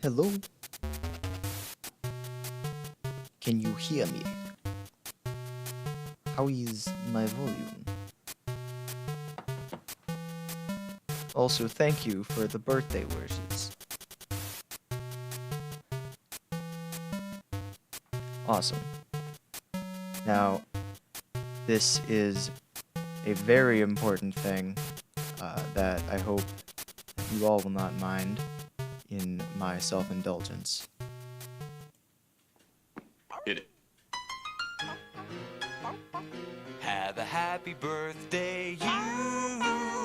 Hello? Can you hear me? How is my volume? Also, thank you for the birthday wishes. Awesome. Now, this is a very important thing that I hope you all will not mind in my self-indulgence. Have a happy birthday, you.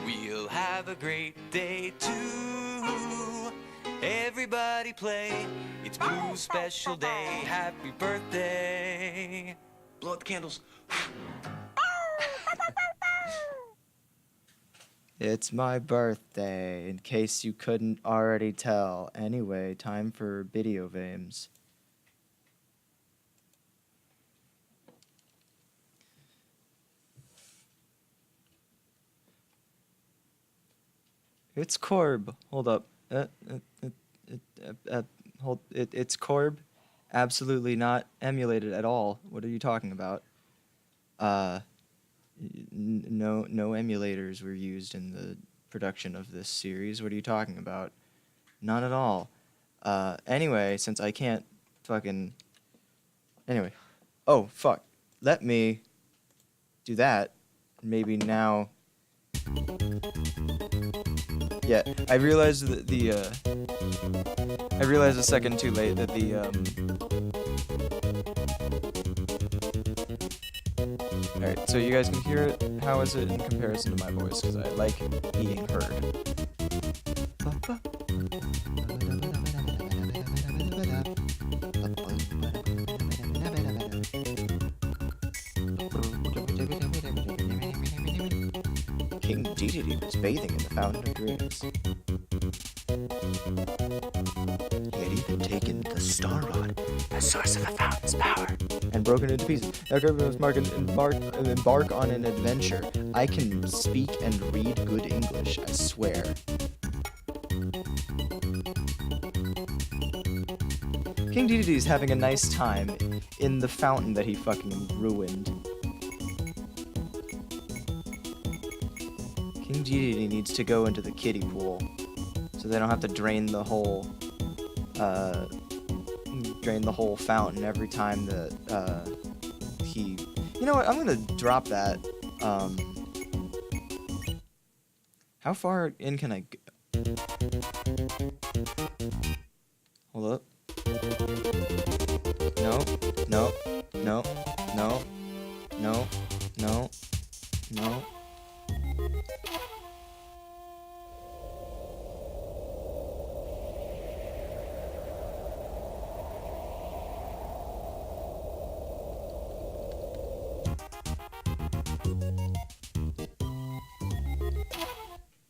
We'll have a great day too. Everybody play. It's Blue's special day. Happy birthday. Blow out the candles. It's my birthday, in case you couldn't already tell. Anyway, time for video games. It's Kirb. Hold up. It's Kirb. Absolutely not emulated at all. What are you talking about? No emulators were used in the production of this series. What are you talking about? Not at all. Anyway, since I can't fucking... Anyway. Oh, fuck. Let me do that. Maybe now... Yeah, I realized that I realized a second too late that Alright, so you guys can hear it. How is it in comparison to my voice? Because I like being heard. King Dedede was bathing in the Fountain of Dreams. He had even taken the Star Rod, the source of the fountain's power, and broken it into pieces. Now Kirby must embark on an adventure. I can speak and read good English, I swear. King Dedede is having a nice time in the fountain that he fucking ruined. King Dedede needs to go into the kiddie pool, so they don't have to drain the whole fountain every time that he. You know what? I'm gonna drop that. How far in can I go? Hold up. No, no, no, no, no, no, no.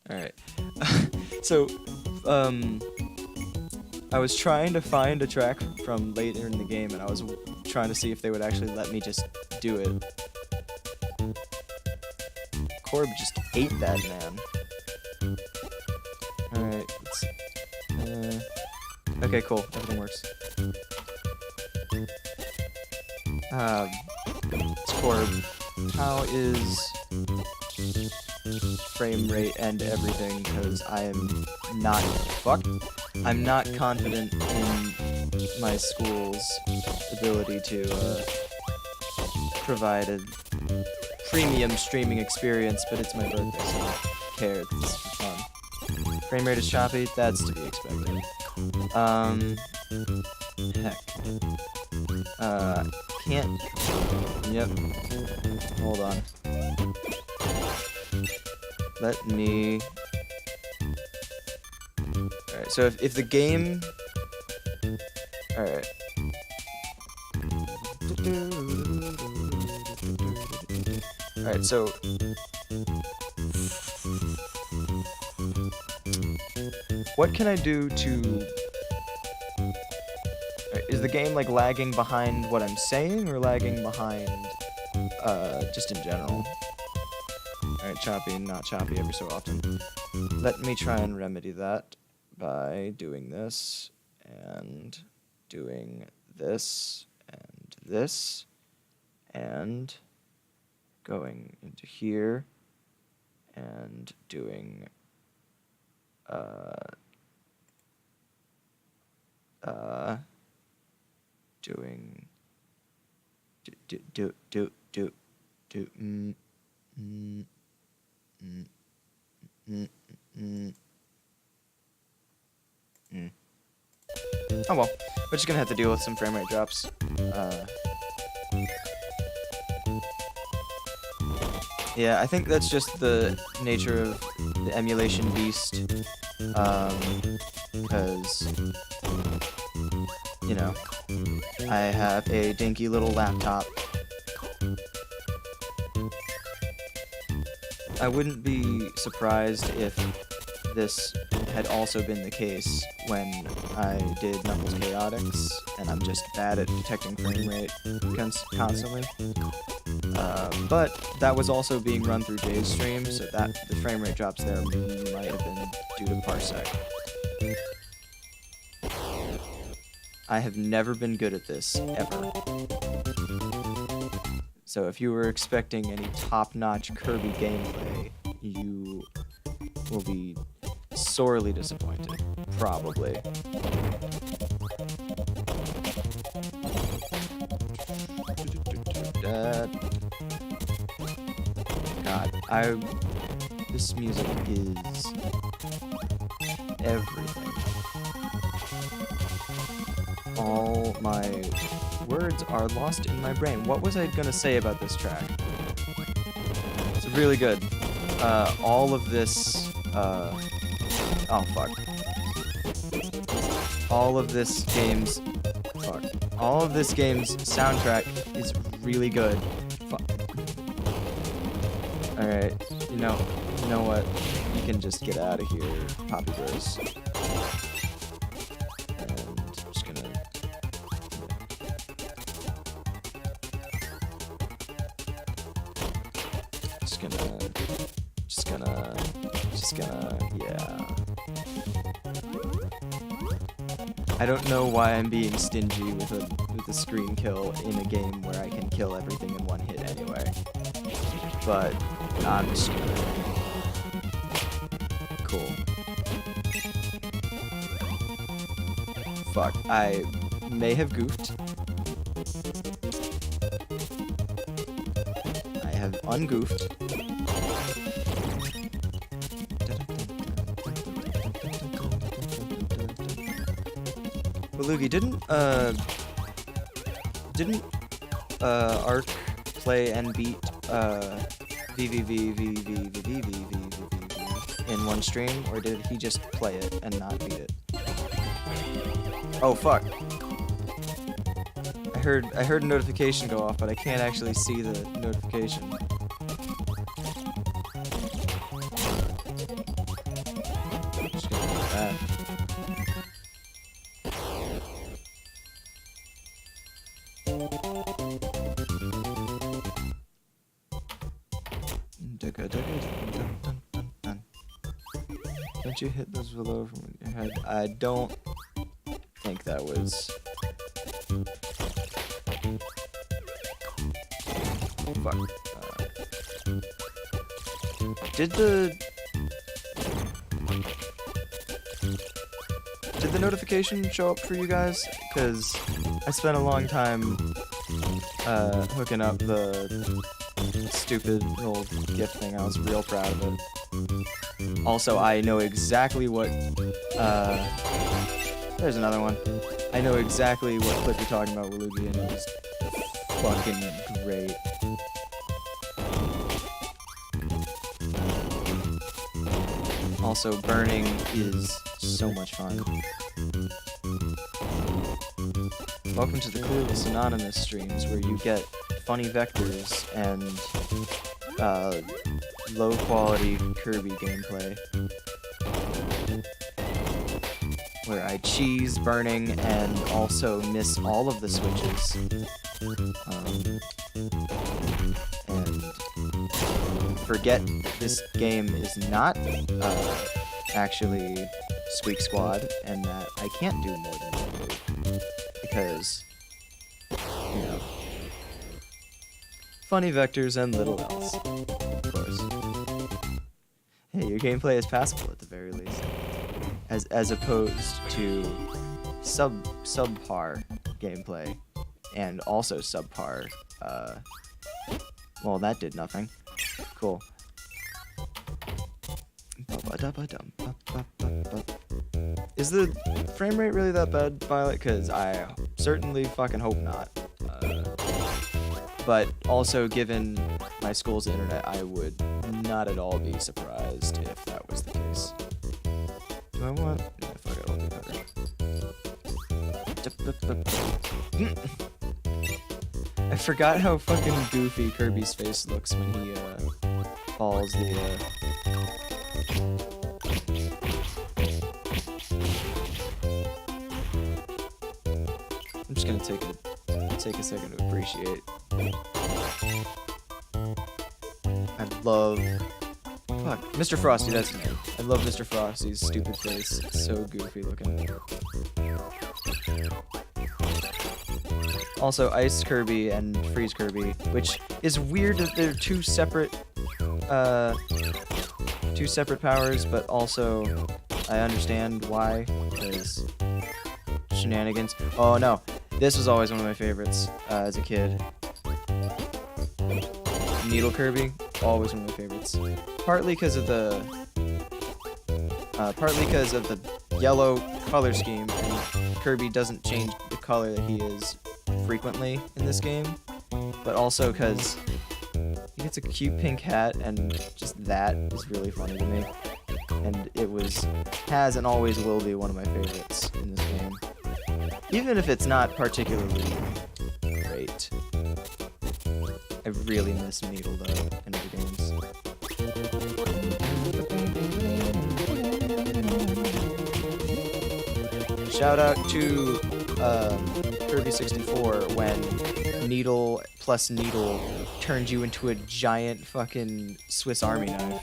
Alright. So, I was trying to find a track from later in the game, and I was trying to see if they would actually let me just do it. Kirb just ate that, man. Alright, okay, cool. Everything works. It's Kirb. How is frame rate and everything? Because I am not... Fuck? I'm not confident in my school's ability to provide a premium streaming experience, but it's my birthday, so I don't care. It's fun. Frame rate is choppy? That's to be expected. Heck. Can't... Yep. Hold on. Let me... Alright, so if the game... Alright. Alright, so... What can I do to... Is the game, like, lagging behind what I'm saying, or lagging behind, just in general? Alright, choppy and not choppy every so often. Let me try and remedy that by doing this and doing this and this and going into here and doing doing Oh well, we're just gonna have to deal with some frame rate drops. Yeah, I think that's just the nature of the emulation beast. Because, you know, I have a dinky little laptop. I wouldn't be surprised if this had also been the case when I did Knuckles Chaotix, and I'm just bad at detecting frame rate constantly. But that was also being run through Jay's stream, so that the frame rate drops there might have been due to Parsec. I have never been good at this, ever. So if you were expecting any top-notch Kirby gameplay, you will be sorely disappointed. Probably. God, this music is everything. All my words are lost in my brain. What was I gonna say about this track? It's really good. All of this, oh fuck. All of this game's soundtrack is really good. Fuck. Alright, you know what? You can just get out of here, Poppy Bros. Yeah. I don't know why I'm being stingy with a screen kill in a game where I can kill everything in one hit anyway. But I'm just gonna... Cool. Fuck, I may have goofed. I have ungoofed. Luigi, didn't Ark play and beat VVV in one stream, or did he just play it and not beat it? Oh fuck! I heard a notification go off, but I can't actually see the notification. Just gonna do that. Don't you hit those below from your head? I don't think that was... Fuck. Did the notification show up for you guys? Because I spent a long time hooking up the stupid little gift thing. I was real proud of it. Also, I know exactly what... there's another one. I know exactly what clip you're talking about, Waluigi, and it was fucking great. Also, burning is so much fun. Welcome to the Clueless Anonymous streams, where you get funny vectors and low-quality Kirby gameplay. Where I cheese burning and also miss all of the switches. And forget this game is not actually Squeak Squad, and that I can't do more than one move. Because, you know, funny vectors and little else, of course. Hey, your gameplay is passable at the very least. As opposed to subpar gameplay, and also subpar, well, that did nothing. Cool. Is the frame rate really that bad, Violet? Because I certainly fucking hope not. But also, given my school's internet, I would not at all be surprised if that was the case. Do I want... Yeah, fuck it, I'll do better. I forgot how fucking goofy Kirby's face looks when he falls the... I'm just gonna take a second to appreciate. I love... Fuck, Mr. Frosty, that's his name. I love Mr. Frosty's stupid face. It's so goofy looking. Also, Ice Kirby and Freeze Kirby, which is weird that they're two separate powers, but also I understand why, because shenanigans. Oh no, this was always one of my favorites as a kid. Needle Kirby, always one of my favorites. Partly because of the yellow color scheme, and Kirby doesn't change the color that he is frequently in this game, but also because he gets a cute pink hat, and just that is really funny to me. And it has and always will be one of my favorites in this game, even if it's not particularly great. I really miss Needle though in other games. Shout out to Kirby 64 when Needle plus Needle turned you into a giant fucking Swiss Army knife.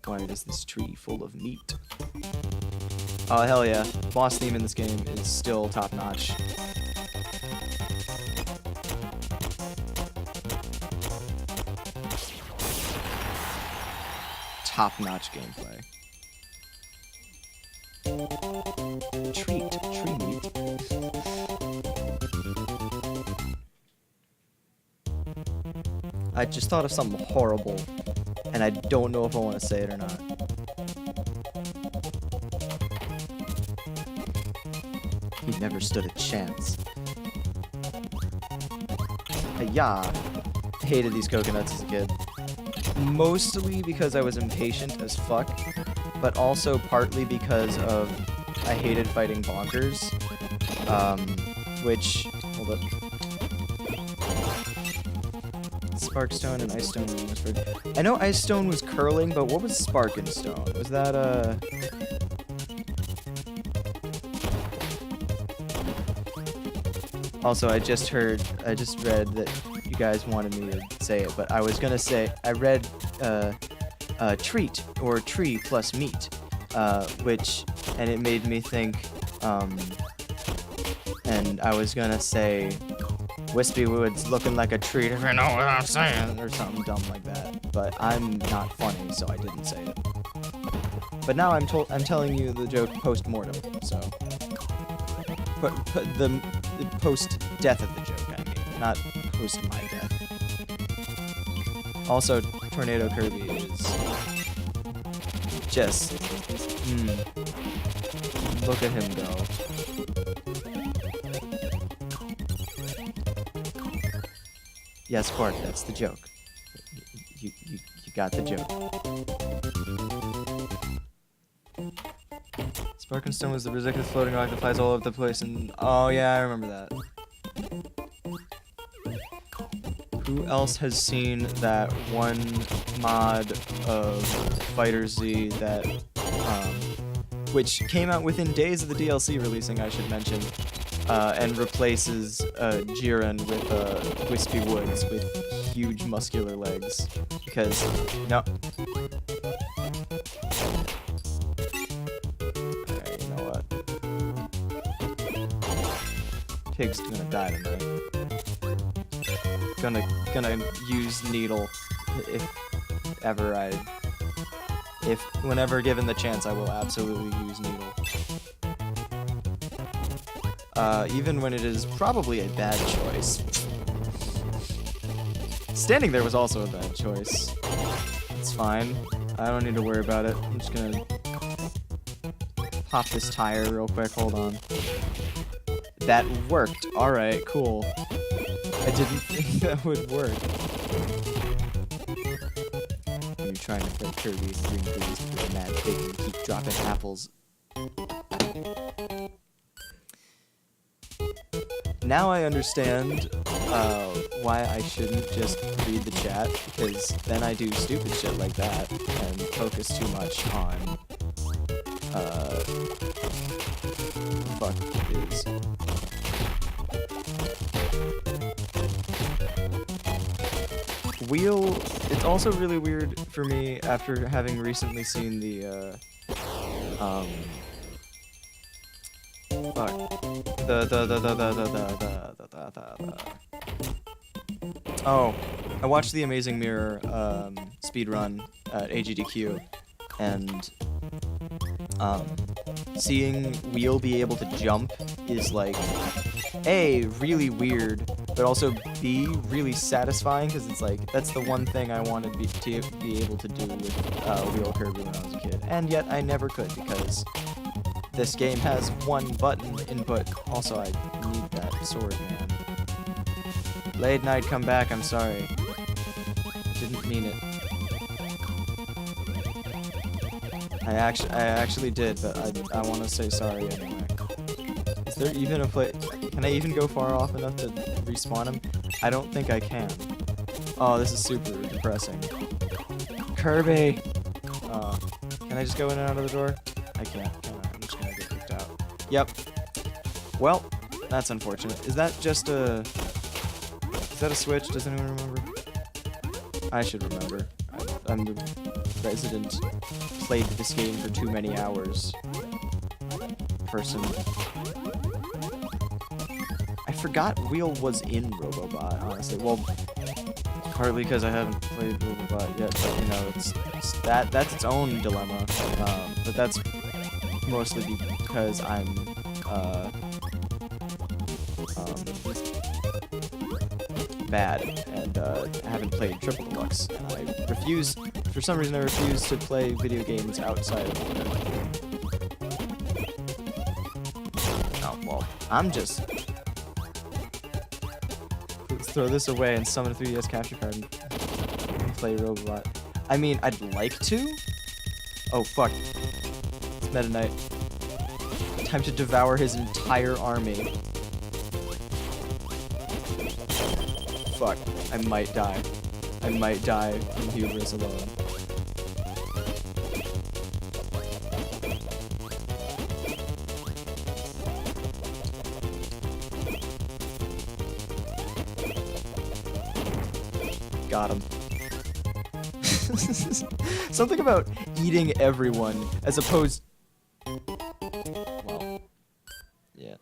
Why is this tree full of meat? Oh hell yeah, boss theme in this game is still top notch. Top-notch gameplay. Tree meat. I just thought of something horrible, and I don't know if I want to say it or not. He never stood a chance. Yeah, I hated these coconuts as a kid. Mostly because I was impatient as fuck, but also partly because of I hated fighting bonkers, which, hold up. Sparkstone and Ice Stone were used for... I know Ice Stone was curling, but what was Spark and Stone? Was that, Also, I just read that you guys wanted me to say it, but I was gonna say, I read, treat, or tree plus meat, and it made me think, and I was gonna say, Wispy Woods looking like a treat, if you know what I'm saying, or something dumb like that, but I'm not funny, so I didn't say it. But now I'm telling you the joke post-mortem, so, but the post-death of the joke, I mean, not post my death. Also, Tornado Kirby is just, look at him go. Yes, Quark, that's the joke. You got the joke. Spark and Stone was the ridiculous floating rock that flies all over the place, and oh yeah, I remember that. Who else has seen that one mod of Fighter Z that, which came out within days of the DLC releasing, I should mention, and replaces Jiren with Wispy Woods with huge muscular legs. Because, no. Alright, you know what? Pig's gonna die tonight. Gonna use Needle whenever given the chance, I will absolutely use Needle. Even when it is probably a bad choice. Standing there was also a bad choice. It's fine. I don't need to worry about it. I'm just gonna pop this tire real quick. Hold on. That worked. Alright, cool. I didn't think that would work. When you're trying to play Kirby and Green Breeze with a mad pig and keep dropping apples. Now I understand why I shouldn't just read the chat, because then I do stupid shit like that and focus too much on fuck is. Wheel, it's also really weird for me after having recently seen the Oh, I watched the Amazing Mirror speedrun at AGDQ, and seeing Wheel be able to jump is like A, really weird, but also B, really satisfying, because it's like that's the one thing I wanted to be able to do with Wheel Kirby when I was a kid, and yet I never could because this game has one button input. Also, I need that sword, man. Late night, come back. I'm sorry. I didn't mean it. I actually did, but I want to say sorry anyway. Is there even a place? Can I even go far off enough to respawn him? I don't think I can. Oh, this is super depressing. Kirby! Can I just go in and out of the door? I can't. I'm just gonna get kicked out. Yep. Well, that's unfortunate. Is that just a... Is that a switch? Does anyone remember? I should remember. I'm the resident played this game for too many hours person. I forgot Wheel was in Robobot, honestly. Well, partly because I haven't played Robobot yet, but you know, that's its own dilemma. But that's mostly because I'm bad and haven't played Triple Deluxe, and I refuse. For some reason, I refuse to play video games outside of it. Oh well, I'm just. Let's throw this away and summon a 3DS capture card and play Robobot. I mean, I'd like to. Oh fuck! It's Meta Knight. Time to devour his entire army. Fuck, I might die. I might die from hubris alone. Got him. Something about eating everyone as opposed... Well, yeah.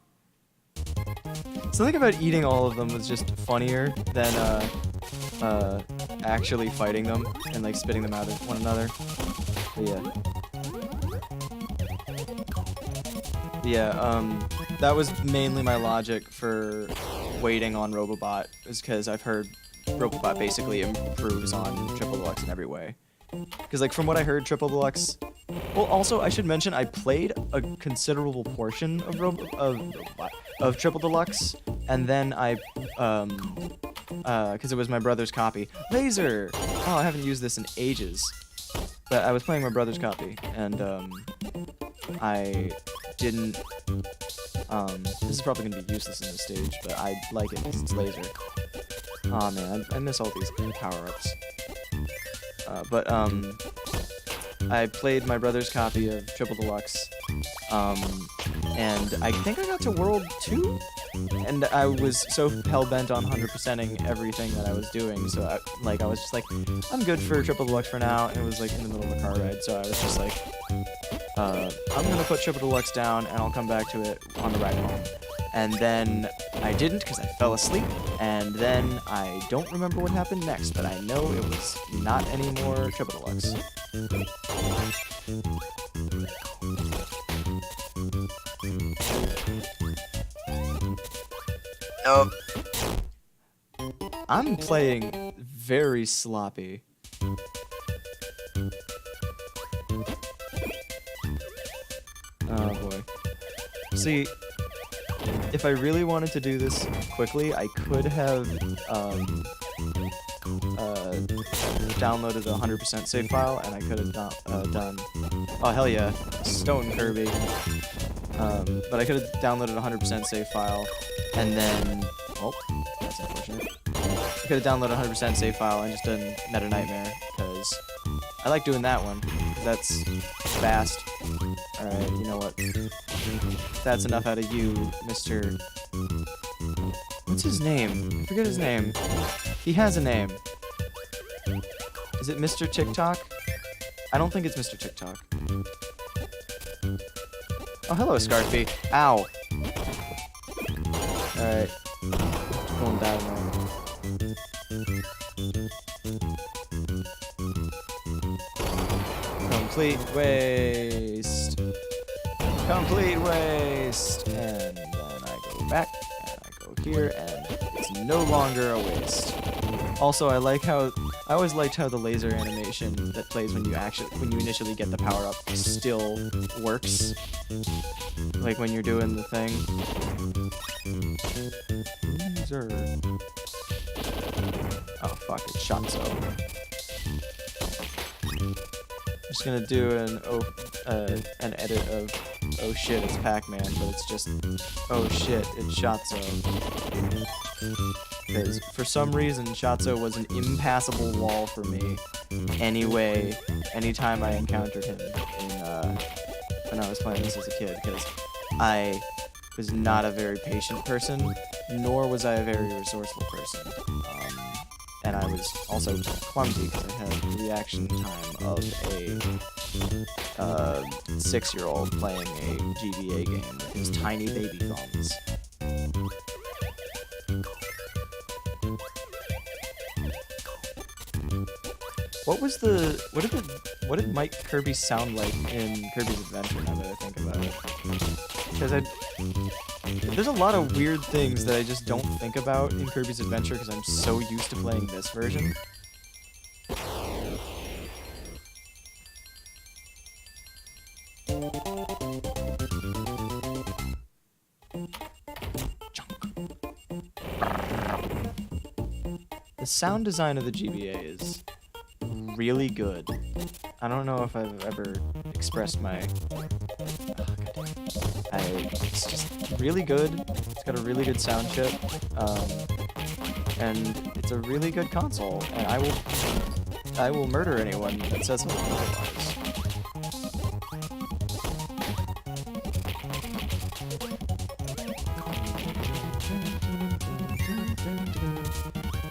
Something about eating all of them was just funnier than actually fighting them and like spitting them out at one another. But yeah, that was mainly my logic for waiting on Robobot, is because I've heard Robobot basically improves on Triple Deluxe in every way. Because like from what I heard, Triple Deluxe. Well, also I should mention I played a considerable portion of Triple Deluxe, and then I because it was my brother's copy. Laser! Oh, I haven't used this in ages. But I was playing my brother's copy, and I didn't. This is probably gonna be useless in this stage, but I like it because it's laser. Aw, man, I miss all these power-ups. I played my brother's copy of Triple Deluxe, and I think I got to World 2, and I was so hell-bent on 100%ing everything that I was doing, so I was just like, I'm good for Triple Deluxe for now, and it was like in the middle of a car ride, so I was just like, I'm gonna put Triple Deluxe down, and I'll come back to it on the ride home. And then I didn't because I fell asleep, and then I don't remember what happened next, but I know it was not any more Triple Deluxe. Nope. I'm playing very sloppy. Oh boy. See, if I really wanted to do this quickly, I could have downloaded a 100% save file, and I could have done, oh hell yeah, Stone Kirby. But I could have downloaded a 100% save file, and then, oh, that's unfortunate. I could have downloaded a 100% save file and just done Meta Nightmare, because I like doing that one. That's fast. Alright, you know what? That's enough out of you, Mr. What's his name? I forget his name. He has a name. Is it Mr. TikTok? I don't think it's Mr. TikTok. Oh, hello, Scarfy. Ow. Alright. Going down now. Complete waste. Complete waste. And then I go back, and I go here, and it's no longer a waste. Also, I always liked how the laser animation that plays when you initially get the power up still works. Like when you're doing the thing. Laser. Oh fuck, it shot so. I'm just gonna do an edit of oh shit, it's Pac-Man, but it's just oh shit, it's Shatso. Because for some reason, Shatso was an impassable wall for me. Anyway, anytime I encountered him when I was playing this as a kid, because I was not a very patient person, nor was I a very resourceful person. And I was also clumsy because I had the reaction time of a 6-year-old playing a GBA game with his tiny baby thumbs. What did Mike Kirby sound like in Kirby's Adventure, now that I think about it? Because there's a lot of weird things that I just don't think about in Kirby's Adventure because I'm so used to playing this version. The sound design of the GBA is really good. I don't know if I've ever expressed my... it's just really good. It's got a really good sound chip. And it's a really good console. And I will murder anyone that says something otherwise.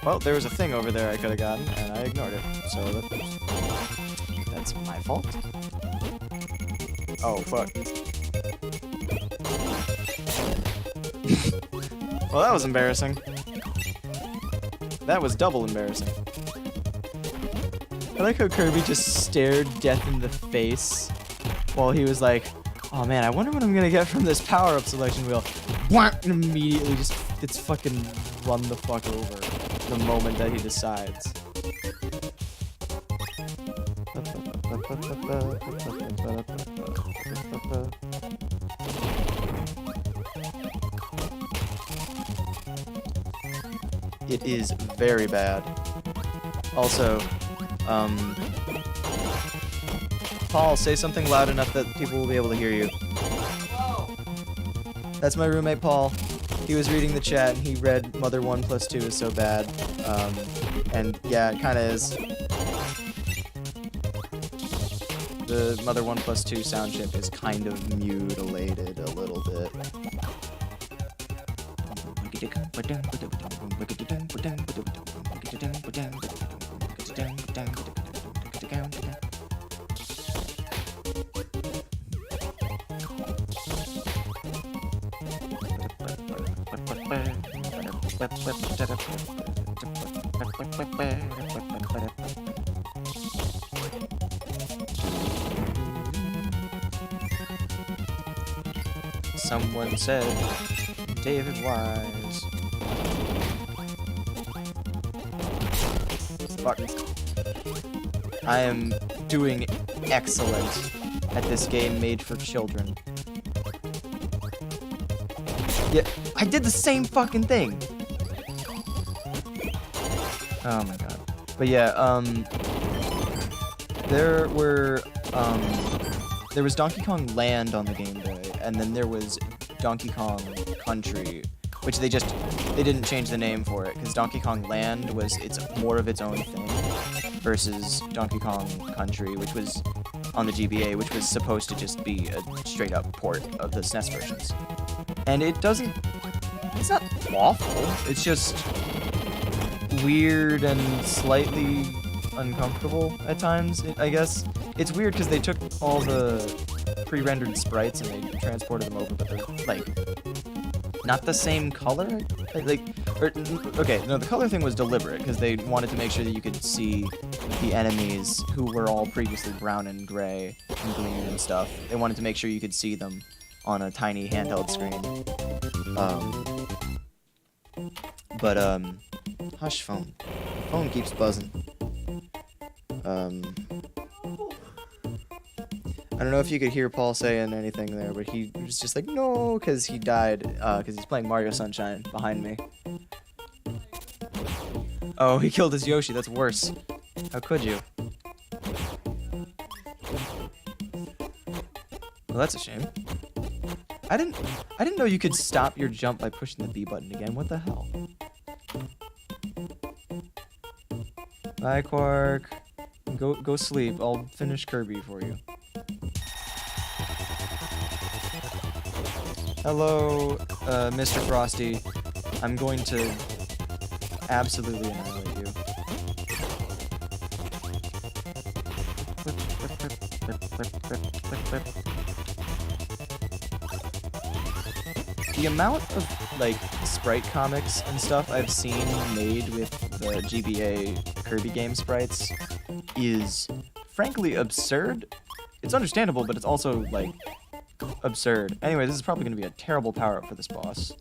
Well, there was a thing over there I could have gotten, and I ignored it. So that's my fault. Oh, fuck. Well, that was embarrassing. That was double embarrassing. I like how Kirby just stared death in the face while he was like, oh man, I wonder what I'm gonna get from this power-up selection wheel. And immediately just gets fucking run the fuck over the moment that he decides. It is very bad. Also, Paul, say something loud enough that people will be able to hear you. That's my roommate, Paul. He was reading the chat, and he read Mother 1 + 2 is so bad. And yeah, it kinda is. The Mother 1+2 sound chip is kind of mutilated a little bit. Someone said David Wise. Fuck. I am doing excellent at this game made for children. Yeah, I did the same fucking thing. Oh my god. But yeah, there was Donkey Kong Land on the Game Boy, and then there was Donkey Kong Country, which they didn't change the name for it, because Donkey Kong Land was more of its own thing, versus Donkey Kong Country, which was on the GBA, which was supposed to just be a straight up port of the SNES versions. And it's not awful, it's just weird and slightly uncomfortable at times, I guess. It's weird because they took all the pre-rendered sprites and they transported them over, but they're, like, not the same color? Okay, no, the color thing was deliberate, because they wanted to make sure that you could see the enemies who were all previously brown and gray and green and stuff. They wanted to make sure you could see them on a tiny handheld screen. Hush, phone. The phone keeps buzzing. I don't know if you could hear Paul saying anything there, but he was just like, no, because he died, because he's playing Mario Sunshine behind me. Oh, he killed his Yoshi, that's worse. How could you? Well, that's a shame. I didn't know you could stop your jump by pushing the B button again. What the hell? Bye, Quark. Go sleep. I'll finish Kirby for you. Hello, Mr. Frosty. I'm going to absolutely annihilate you. The amount of, like, sprite comics and stuff I've seen made with the GBA Kirby game sprites is, frankly, absurd. It's understandable, but it's also, like, absurd. Anyway, this is probably going to be a terrible power-up for this boss.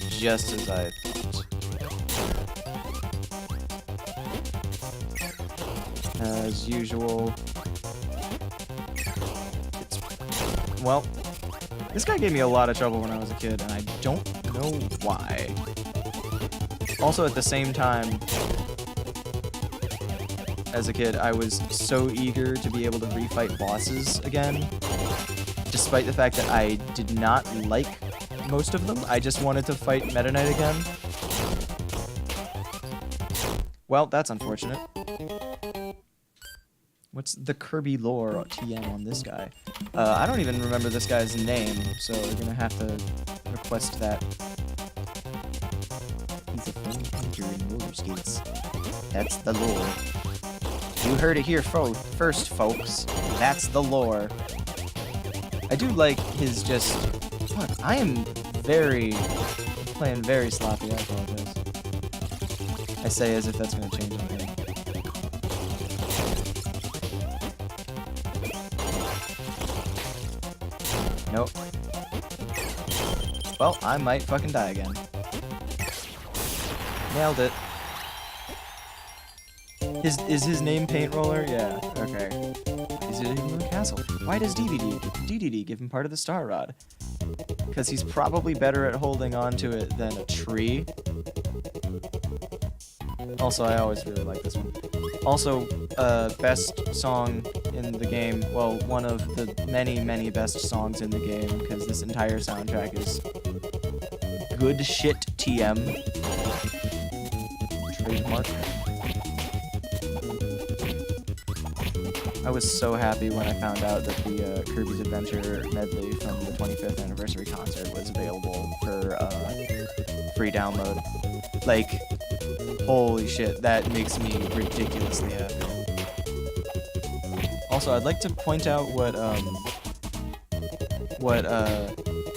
Just as I thought. As usual. Well, this guy gave me a lot of trouble when I was a kid, and I don't know why. Also, at the same time, as a kid, I was so eager to be able to refight bosses again, despite the fact that I did not like most of them. I just wanted to fight Meta Knight again. Well, that's unfortunate. What's the Kirby lore TM on this guy? I don't even remember this guy's name, so we're gonna have to request that. He's a funny painter in roller skates. That's the lore. You heard it here first, folks. That's the lore. I do like his just... Fuck, I am playing very sloppy, I apologize. I say as if that's gonna change anything. Nope. Well, I might fucking die again. Nailed it. Is his name Paint Roller? Yeah, okay. Is it even a castle? Why does DDD give him part of the Star Rod? Because he's probably better at holding on to it than a tree. Also, I always really like this one. Also, best song in the game. Well, one of the many, many best songs in the game, because this entire soundtrack is good shit TM. Trademark. I was so happy when I found out that the Kirby's Adventure medley from the 25th anniversary concert was available for free download. Like, holy shit, that makes me ridiculously happy. Also, I'd like to point out what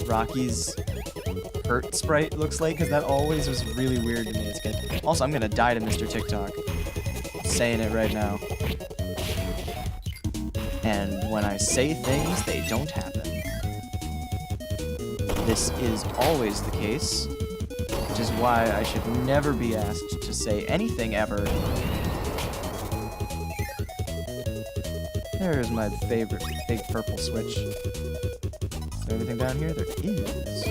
Rocky's hurt sprite looks like, because that always was really weird to me as a kid. Also, I'm gonna die to Mr. TikTok. Saying it right now. And when I say things, they don't happen. This is always the case, which is why I should never be asked to say anything ever. There's my favorite big purple switch. Is there anything down here? There is.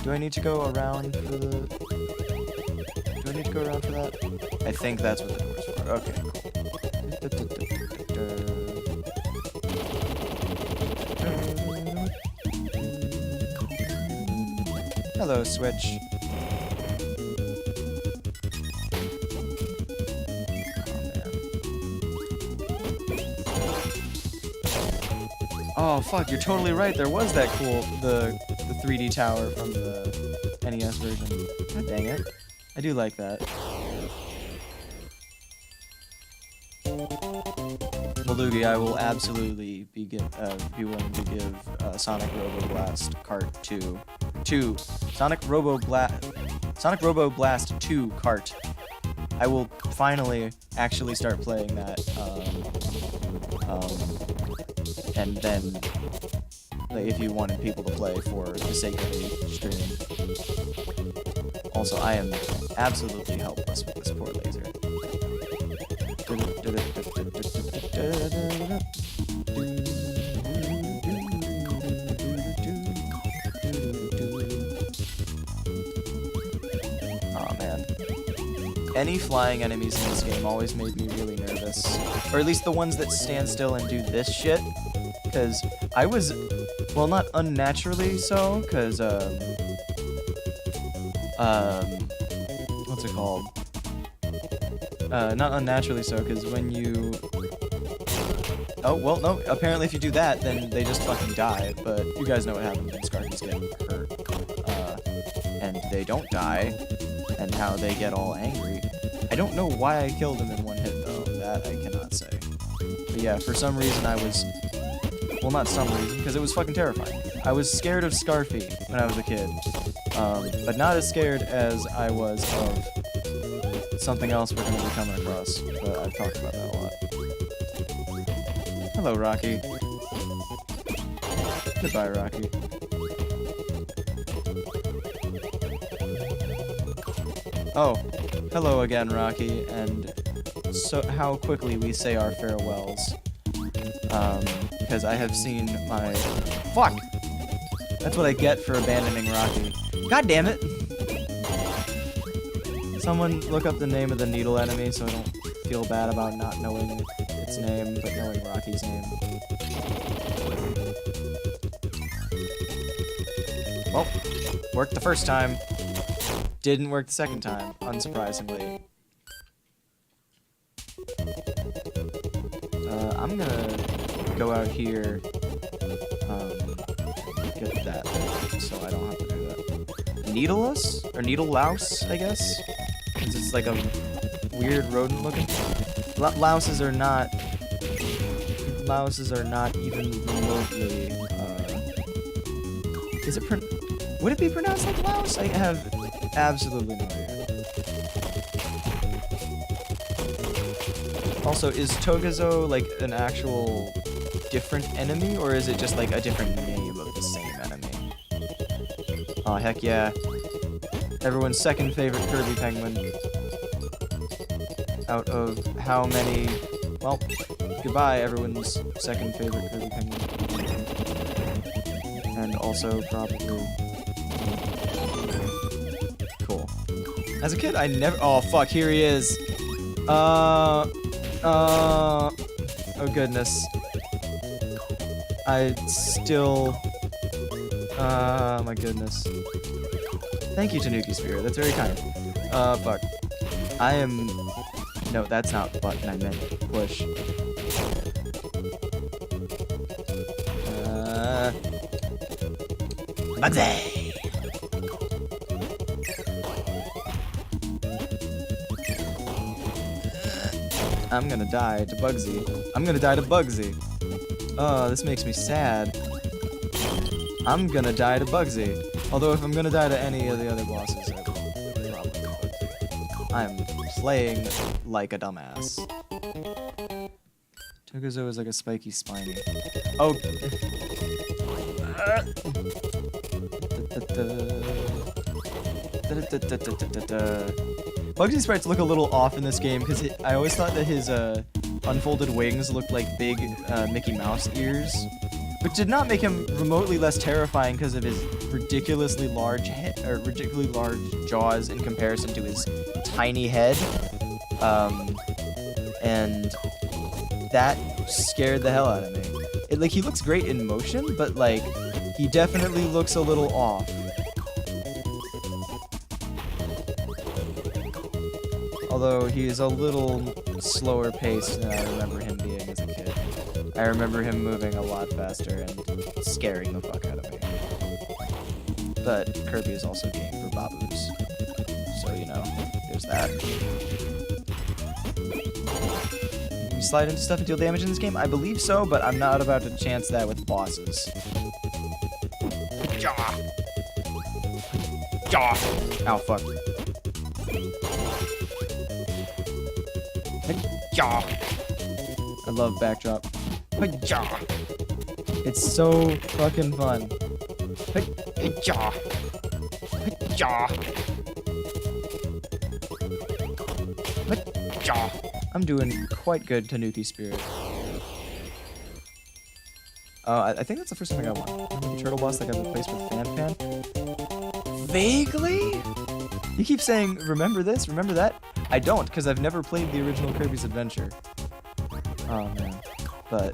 Do I need to go around for the... Do I need to go around for that? I think that's what the door's for. Okay, cool. Hello, Switch. Oh fuck, you're totally right. There was that cool, the 3D tower from the NES version. God dang it. I do like that. Well, Loogie, I will absolutely be willing to give Sonic Robo Blast Kart 2. Sonic Robo Blast 2 Kart. I will finally actually start playing that. And then, like, if you wanted people to play for the sake of the stream. Also, I am absolutely helpless with this poor laser. Aw, man. Any flying enemies in this game always made me really nervous. Or at least the ones that stand still and do this shit. Because I was, well, not unnaturally so, because, what's it called? Not unnaturally so, because when you... Oh, well, no, apparently if you do that, then they just fucking die, but you guys know what happens when Scarpies get hurt. And they don't die, and how they get all angry. I don't know why I killed him in one hit, though. That I cannot say. But yeah, for some reason I was... Well, not some reason, because it was fucking terrifying. I was scared of Scarfy when I was a kid, but not as scared as I was of something else we're going to be coming across, but I've talked about that a lot. Hello, Rocky. Goodbye, Rocky. Oh, hello again, Rocky, and so how quickly we say our farewells. Because I have seen my... Fuck! That's what I get for abandoning Rocky. God damn it! Someone look up the name of the needle enemy so I don't feel bad about not knowing its name, but knowing Rocky's name. Well, worked the first time. Didn't work the second time, unsurprisingly. I'm gonna go out here, get that, so I don't have to do that. Needleless? Or needle louse, I guess? Since it's like a weird rodent looking. Louses are not even remotely, is it would it be pronounced like louse? I have absolutely no idea. Also, is Togezo like an actual different enemy, or is it just like a different name of the same enemy? Oh, heck yeah. Everyone's second favorite Kirby penguin. Out of how many... Well, goodbye, everyone's second favorite Kirby penguin. And also probably... Cool. As a kid, I never... Oh, fuck, here he is. Oh goodness. I still... my goodness. Thank you, Tanuki Spirit. That's very kind. Fuck. I am No, that's not button, I meant push. Bugsy! I'm gonna die to Bugsy. I'm gonna die to Bugsy. Oh, this makes me sad. I'm gonna die to Bugsy. Although if I'm gonna die to any of the other bosses, I will probably Bugsy. I'm playing like a dumbass. Tokuzo is like a spiky spiny. Oh. Bugsy sprites look a little off in this game because I always thought that his unfolded wings looked like big Mickey Mouse ears, which did not make him remotely less terrifying because of his ridiculously large jaws in comparison to his tiny head, and that scared the hell out of me. Like, he looks great in motion, but like he definitely looks a little off. Although he is a little slower paced than I remember him being as a kid. I remember him moving a lot faster and scaring the fuck out of me. But Kirby is also game for babus. So, you know, there's that. You slide into stuff and deal damage in this game? I believe so, but I'm not about to chance that with bosses. Ow, fuck. I love backdrop. It's so fucking fun. I'm doing quite good, Tanuki Spirit. I think that's the first time I got one. Remember the turtle boss that got replaced with Fan? Vaguely? You keep saying, remember this, remember that? I don't, because I've never played the original Kirby's Adventure. Oh, man. But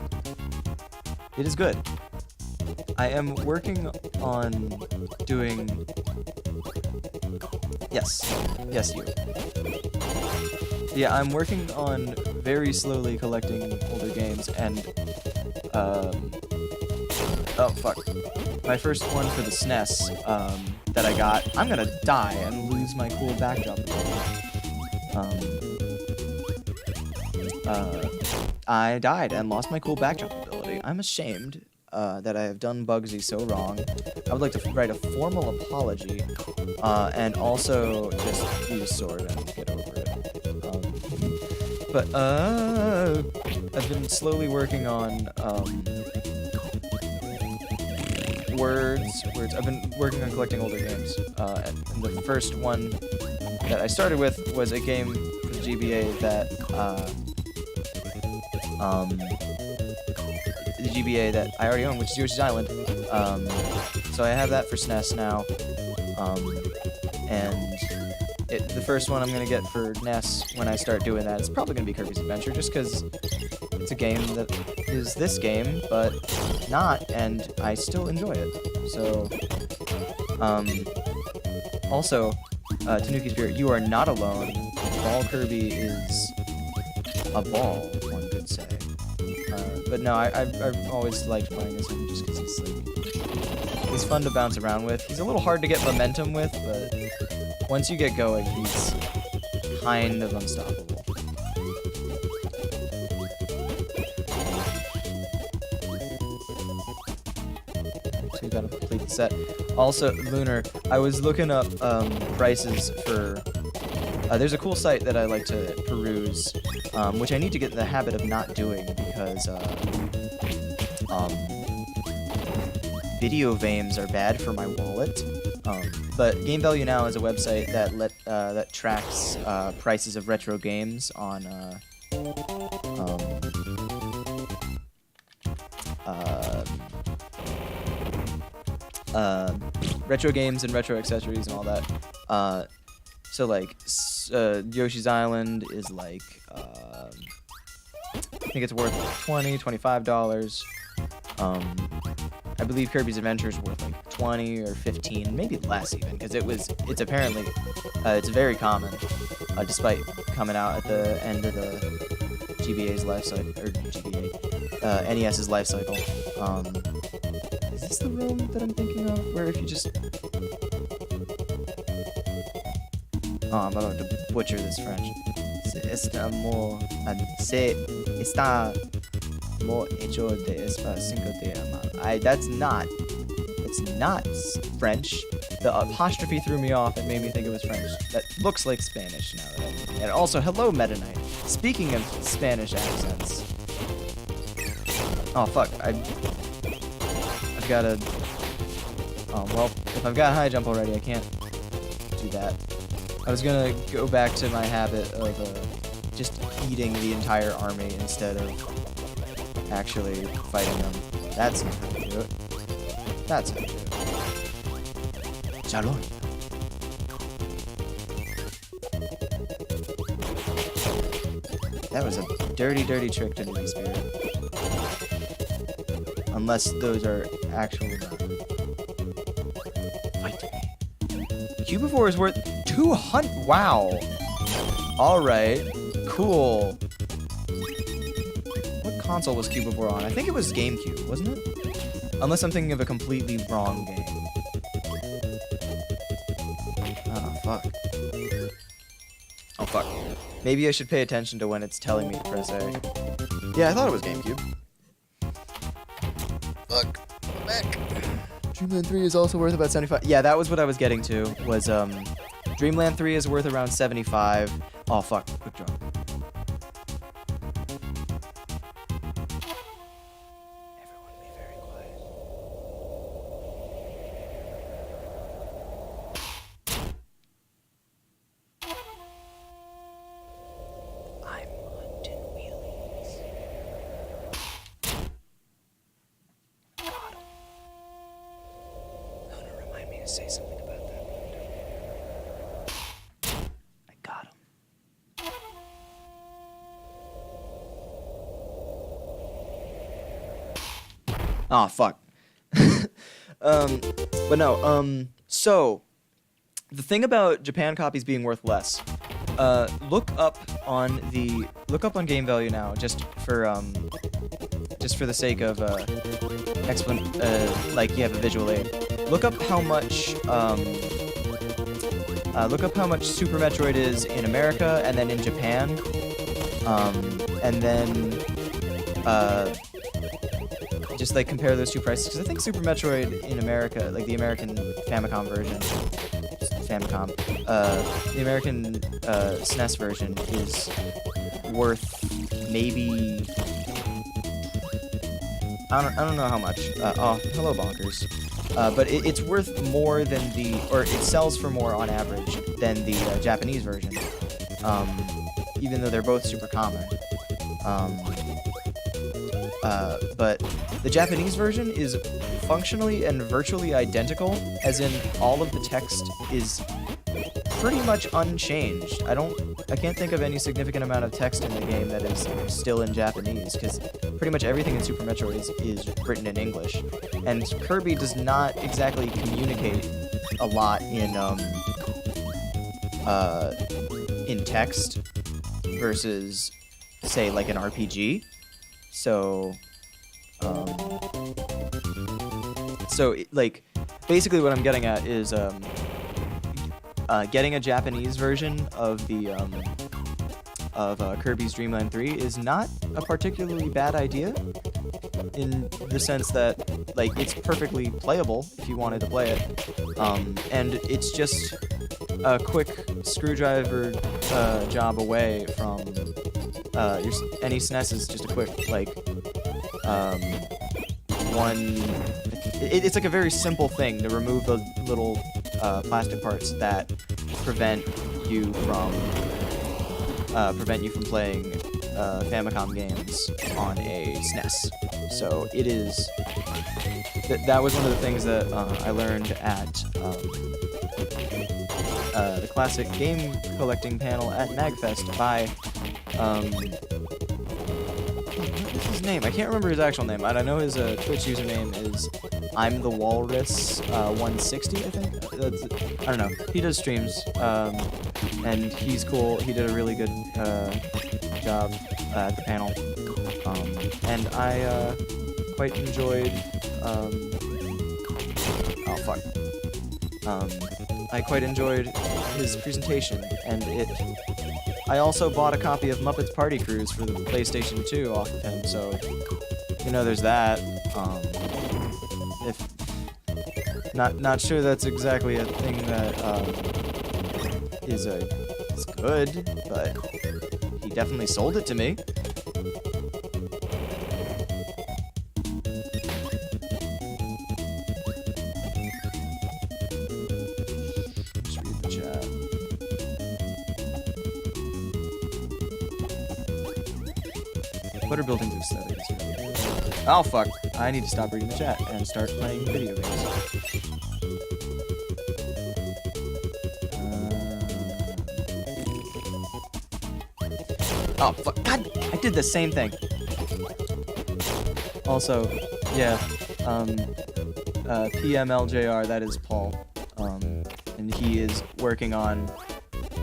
it is good. I am working on doing... Yes, you. Yeah, I'm working on very slowly collecting older games, and... Oh, fuck. My first one for the SNES, that I got... I'm gonna die and lose my cool backdrop. I died and lost my cool backdrop ability. I'm ashamed that I have done Bugsy so wrong. I would like to write a formal apology, and also just use sword and get over it. But I've been slowly working on words. I've been working on collecting older games, and the first one that I started with was a game for the GBA that I already own, which is Yoshi's Island. So I have that for SNES now, and the first one I'm gonna get for NES when I start doing that is probably gonna be Kirby's Adventure, just because it's a game that is this game, but not, and I still enjoy it. So, also, Tanuki Spirit, you are not alone. Ball Kirby is a ball, one could say. But no, I've always liked playing this one just because he's fun to bounce around with. He's a little hard to get momentum with, but once you get going, he's kind of unstoppable. So you gotta complete the set. Also, Lunar, I was looking up prices for... there's a cool site that I like to peruse, which I need to get in the habit of not doing because video games are bad for my wallet. But Game Value Now is a website that tracks prices of retro games on retro games and retro accessories and all that. So like Yoshi's Island is like I think it's worth like $20, $25. I believe Kirby's Adventure is worth like 20 or 15, maybe less even, because it's apparently it's very common, despite coming out at the end of the GBA's life cycle, or GBA, NES's life cycle. Is this the room that I'm thinking of, where if you just... Oh, I'm about to butcher this French. Está more hecho de espacio de amar. That's not French. The apostrophe threw me off and made me think it was French. That looks like Spanish now. And also, hello, Meta Knight. Speaking of Spanish accents. Oh, fuck. I've got to... Oh, well, if I've got high jump already, I can't do that. I was gonna go back to my habit of just eating the entire army instead of actually fighting them. That's not how to do it. That's how to do it. Shalom. That was a dirty, dirty trick to do, Spirit. Unless those are actual... Fight me. Cubivore is worth 200... Wow. Alright. Cool. What console was Cubivore on? I think it was GameCube, wasn't it? Unless I'm thinking of a completely wrong game. Oh, fuck. Oh, fuck. Maybe I should pay attention to when it's telling me to press A. Yeah, I thought it was GameCube. Fuck. I'm back. Dreamland 3 is also worth about 75. Yeah, that was what I was getting to. Was, Dreamland 3 is worth around 75. Oh, fuck. Quick draw. Everyone be very quiet. I'm hunting wheelies. Got him. Luna, remind me to say something about that. I got him. Oh, fuck. But no, so, the thing about Japan copies being worth less, look up on Game Value now, just for the sake of, like you have a visual aid. Look up how much Super Metroid is in America, and then in Japan, and then, just like compare those two prices, because I think Super Metroid in America, like the American Famicom version, the American SNES version is worth maybe, I don't know how much. Oh, hello Bonkers. But it's worth more than or it sells for more on average than the Japanese version, even though they're both super common. But the Japanese version is functionally and virtually identical, as in all of the text is pretty much unchanged. I can't think of any significant amount of text in the game that is still in Japanese, because pretty much everything in Super Metroid is written in English. And Kirby does not exactly communicate a lot in text versus, say, like an RPG. So, like, basically what I'm getting at is, getting a Japanese version of the, Kirby's Dream Land 3 is not a particularly bad idea, in the sense that, like, it's perfectly playable if you wanted to play it, and it's just a quick screwdriver, job away from, any SNES is just a quick, like, it's like a very simple thing to remove the little plastic parts that prevent you from playing Famicom games on a SNES. So it is that was one of the things that I learned at the classic game collecting panel at MagFest by what's his name? I can't remember his actual name. I know his Twitch username is I'm the Walrus 160, I think. I don't know. He does streams, and he's cool. He did a really good job at the panel, and I quite enjoyed. Oh fuck. I quite enjoyed his presentation, and I also bought a copy of Muppets Party Cruise for the PlayStation 2 off of him, so you know there's that. If not sure that's exactly a thing that is good, but he definitely sold it to me. Just read the chat. What are buildings aesthetics? Oh fuck! I need to stop reading the chat and start playing video games. Oh fuck! God, I did the same thing. Also, yeah, PMLJR. That is Paul, and he is working on.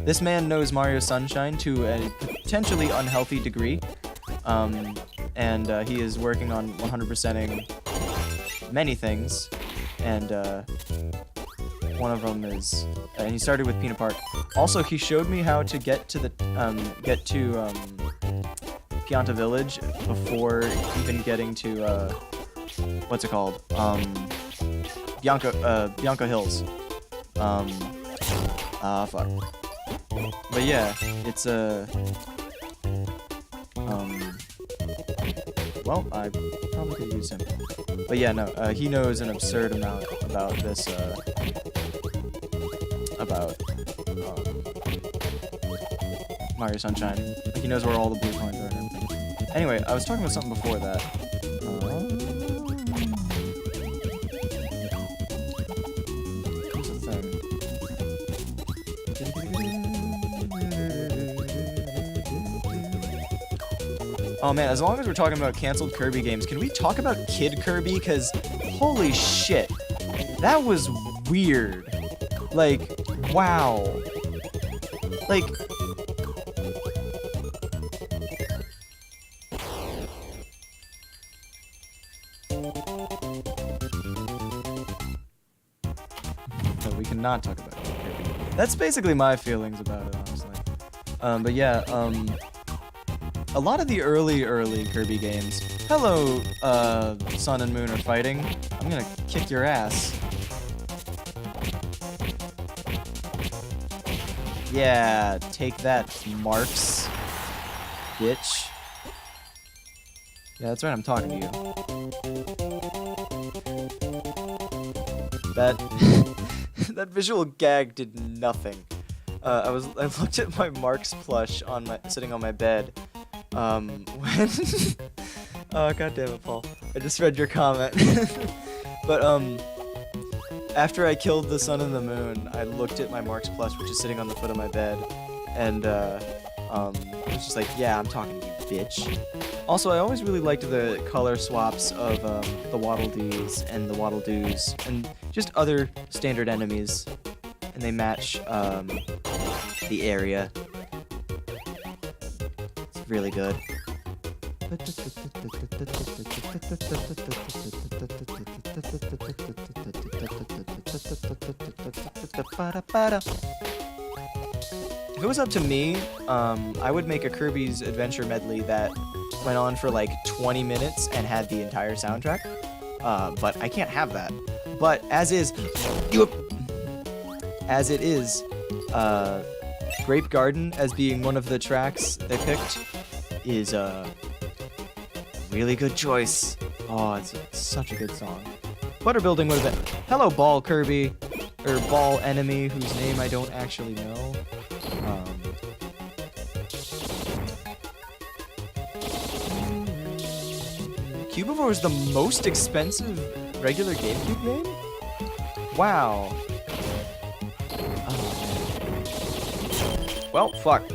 This man knows Mario Sunshine to a potentially unhealthy degree. And he is working on 100%ing many things, and one of them is, and he started with Peanut Park. Also, he showed me how to get to Pianta Village before even getting to what's it called? Bianco Hills. Fuck. But yeah, it's well, I probably could use him. But yeah, no, he knows an absurd amount about this, about Mario Sunshine. Like, he knows where all the blue coins are and everything. Anyway, I was talking about something before that. What's the thing? Oh man, as long as we're talking about canceled Kirby games, can we talk about Kid Kirby? Because, holy shit, that was weird. Like, wow. Like, but we cannot talk about Kid Kirby. That's basically my feelings about it, honestly. But yeah, a lot of the early Kirby games. Hello, Sun and Moon are fighting. I'm gonna kick your ass. Yeah, take that, Marks. Bitch. Yeah, that's right, I'm talking to you. That that visual gag did nothing. I looked at my Marks plush sitting on my bed. When oh god damn it, Paul. I just read your comment. But after I killed the sun and the moon, I looked at my Marks plush, which is sitting on the foot of my bed, and I was just like, yeah, I'm talking to you, bitch. Also, I always really liked the color swaps of the Waddle Dees and the Waddle Doos, and just other standard enemies, and they match the area. It's really good. If it was up to me, I would make a Kirby's Adventure medley that went on for like 20 minutes and had the entire soundtrack. But I can't have that. But as it is, Grape Garden as being one of the tracks they picked is a really good choice. Oh, it's such a good song. Butter Building would have been... Hello, Ball Kirby. Or Ball Enemy, whose name I don't actually know. Cubivore is the most expensive regular GameCube game? Wow. Oh. Well, fuck.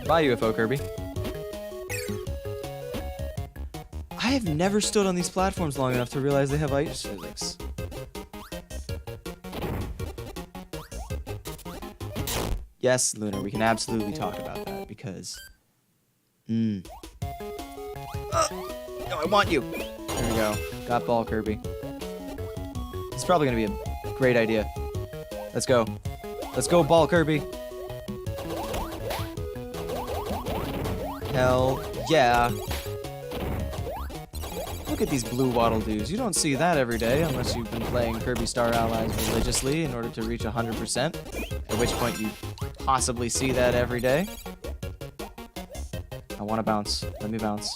Bye, UFO Kirby. I have never stood on these platforms long enough to realize they have ice physics. Yes, Luna, we can absolutely talk about that, because... No, I want you! There we go. Got ball, Kirby. It's probably gonna be a great idea. Let's go. Let's go, ball, Kirby! Hell yeah! Look at these blue waddle doos. You don't see that every day unless you've been playing Kirby Star Allies religiously in order to reach 100%, at which point you possibly see that every day. I want to bounce. Let me bounce.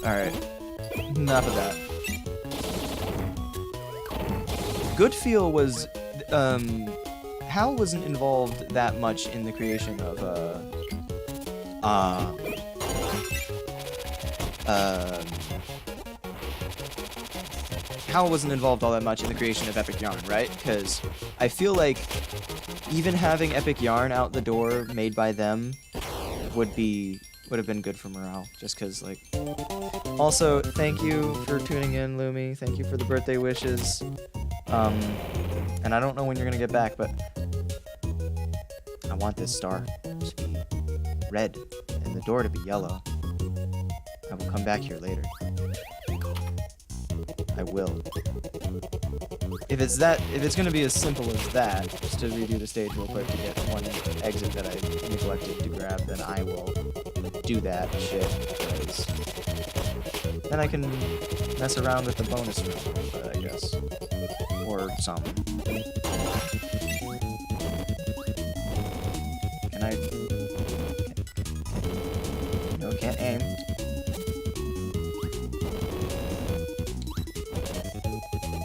Alright. Enough of that. Goodfeel was... Hal wasn't involved that much in the creation of, Hal wasn't involved all that much in the creation of Epic Yarn, right? Because I feel like even having Epic Yarn out the door made by them would have been good for morale, just because, like... Also, thank you for tuning in, Lumi. Thank you for the birthday wishes. And I don't know when you're gonna get back, but I want this star to be red and the door to be yellow. I will come back here later. I will. If it's gonna be as simple as that, just to redo the stage real quick to get one exit that I neglected to grab, then I will do that shit, because then I can mess around with the bonus room, I guess. Or something. Can I... No, can't aim.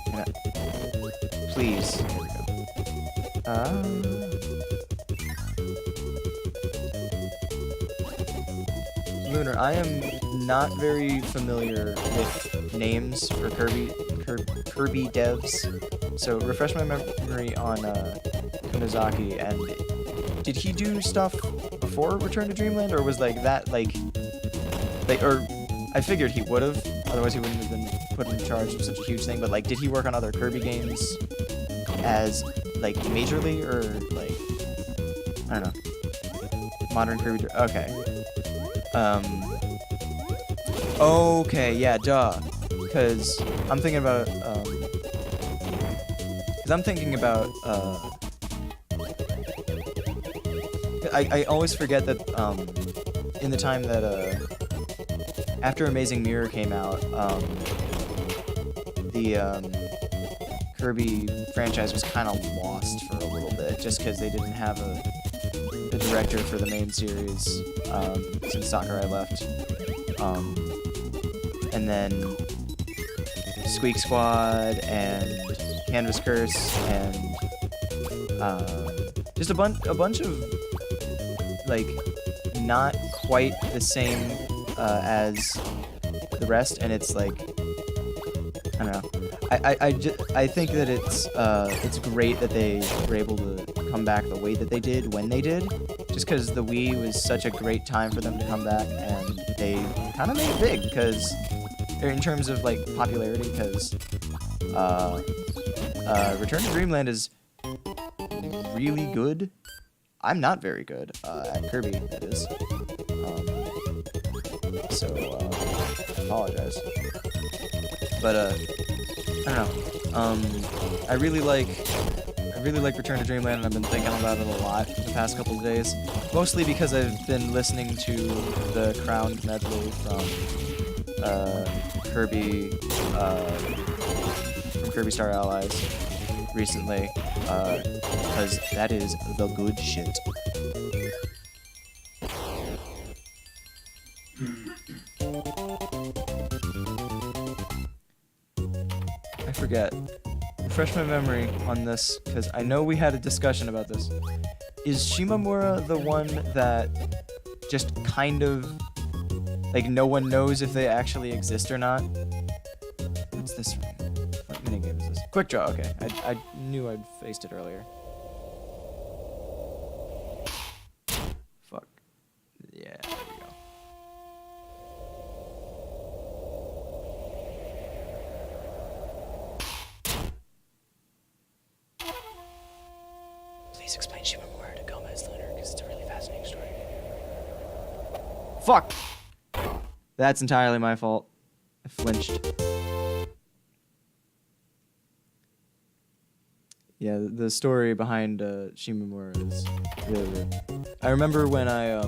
Can I... Please. There we go. Lunar, I am not very familiar with names for Kirby devs, so refresh my memory on Kunizaki, and did he do stuff before Return to Dreamland, or was like that or I figured he would have, otherwise he wouldn't have been put in charge of such a huge thing, but like did he work on other Kirby games as like majorly, or like I don't know, modern Kirby? Okay. Okay, yeah, duh. Because I'm thinking about, I always forget that, in the time that, after Amazing Mirror came out, the, Kirby franchise was kind of lost for a little bit, just because they didn't have a director for the main series, since Sakurai left. And then Squeak Squad and Canvas Curse and just a bunch of like not quite the same as the rest, and it's like I don't know. I think that it's great that they were able to come back the way that they did when they did, just because the Wii was such a great time for them to come back, and they kind of made it big because in terms of like popularity, because Return to Dreamland is really good. I'm not very good at Kirby, that is. So I apologize. But I don't know. I really like Return to Dreamland, and I've been thinking about it a lot the past couple of days. Mostly because I've been listening to the Crowned medley from Kirby Star Allies recently, because that is the good shit. I forget. Refresh my memory on this, because I know we had a discussion about this. Is Shimamura the one that just kind of, like, no one knows if they actually exist or not? What's this from? What minigame is this? Quick Draw, okay. I knew I'd faced it earlier. please explain Shimamura to Goma as Lunar, because it's a really fascinating story. Fuck! That's entirely my fault. I flinched. Yeah, the story behind Shimamura is really weird. I remember when I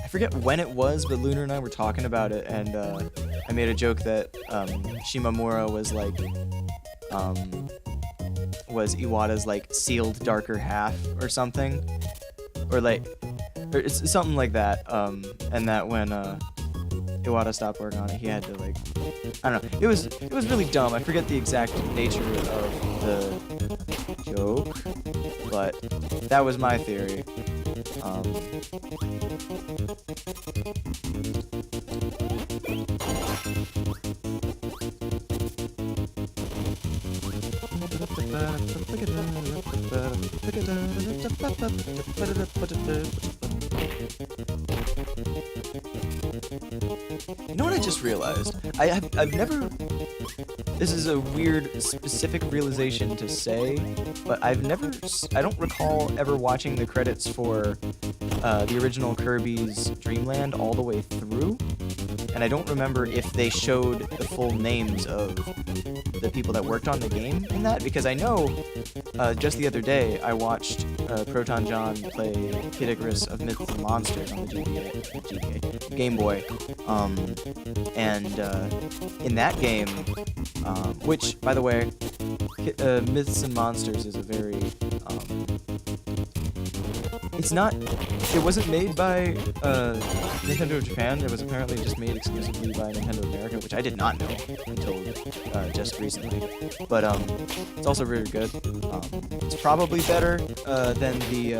forget when it was, but Lunar and I were talking about it, and I made a joke that Shimamura was like, was Iwata's like sealed darker half or something, or like, or it's something like that. And that when Iwata stopped working on it, he had to like, I don't know. It was really dumb. I forget the exact nature of the joke, but that was my theory. You know what I just realized? I've never... This is a weird, specific realization to say, but I don't recall ever watching the credits for the original Kirby's Dreamland all the way through, and I don't remember if they showed the full names of the people that worked on the game in that, because I know just the other day I watched Proton John play Kid Icarus of Myths and Monsters on the GBA Game Boy, and in that game, which, by the way, Myths and Monsters is a very it wasn't made by Nintendo Japan. It was apparently just made exclusively by Nintendo America, which I did not know until just recently. But it's also very good. It's probably better than the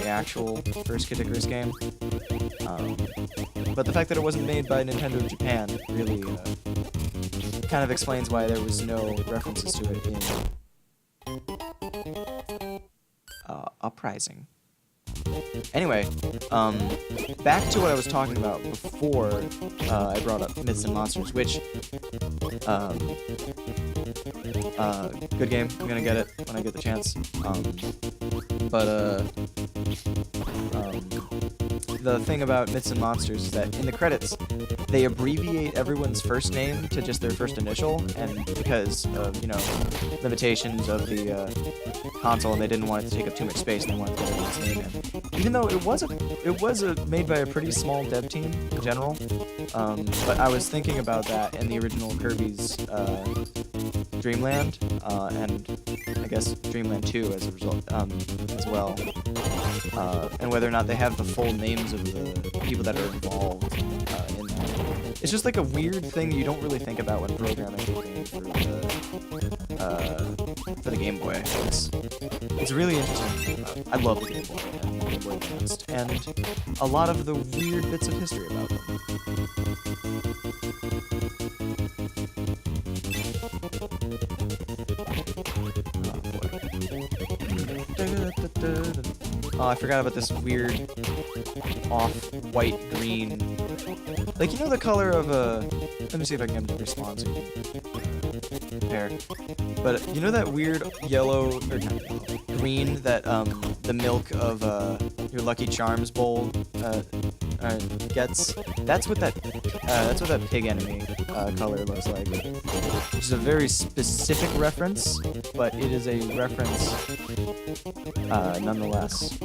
actual first Kid Icarus game. But the fact that it wasn't made by Nintendo Japan really kind of explains why there was no references to it in Uprising. Anyway, back to what I was talking about before I brought up Myths and Monsters, which, good game. I'm gonna get it when I get the chance. The thing about Myths and Monsters is that in the credits, they abbreviate everyone's first name to just their first initial, and because of, you know, limitations of the console, and they didn't want it to take up too much space, and they wanted to get everyone's name in. Even though it was made by a pretty small dev team in general, but I was thinking about that in the original Kirby's Dreamland, and I guess Dreamland 2 as a result, as well, and whether or not they have the full names of the people that are involved in that. It's just like a weird thing you don't really think about when programming a game for the Game Boy. It's really interesting. I love the Game Boy and the Game Boy Advanced, and a lot of the weird bits of history about them. Oh, I forgot about this weird off-white green. Like, you know the color of a... Let me see if I can get a response. Compare. But you know that weird yellow, or not yellow, green that the milk of your Lucky Charms bowl gets? That's what that pig enemy color looks like. Which is a very specific reference, but it is a reference nonetheless.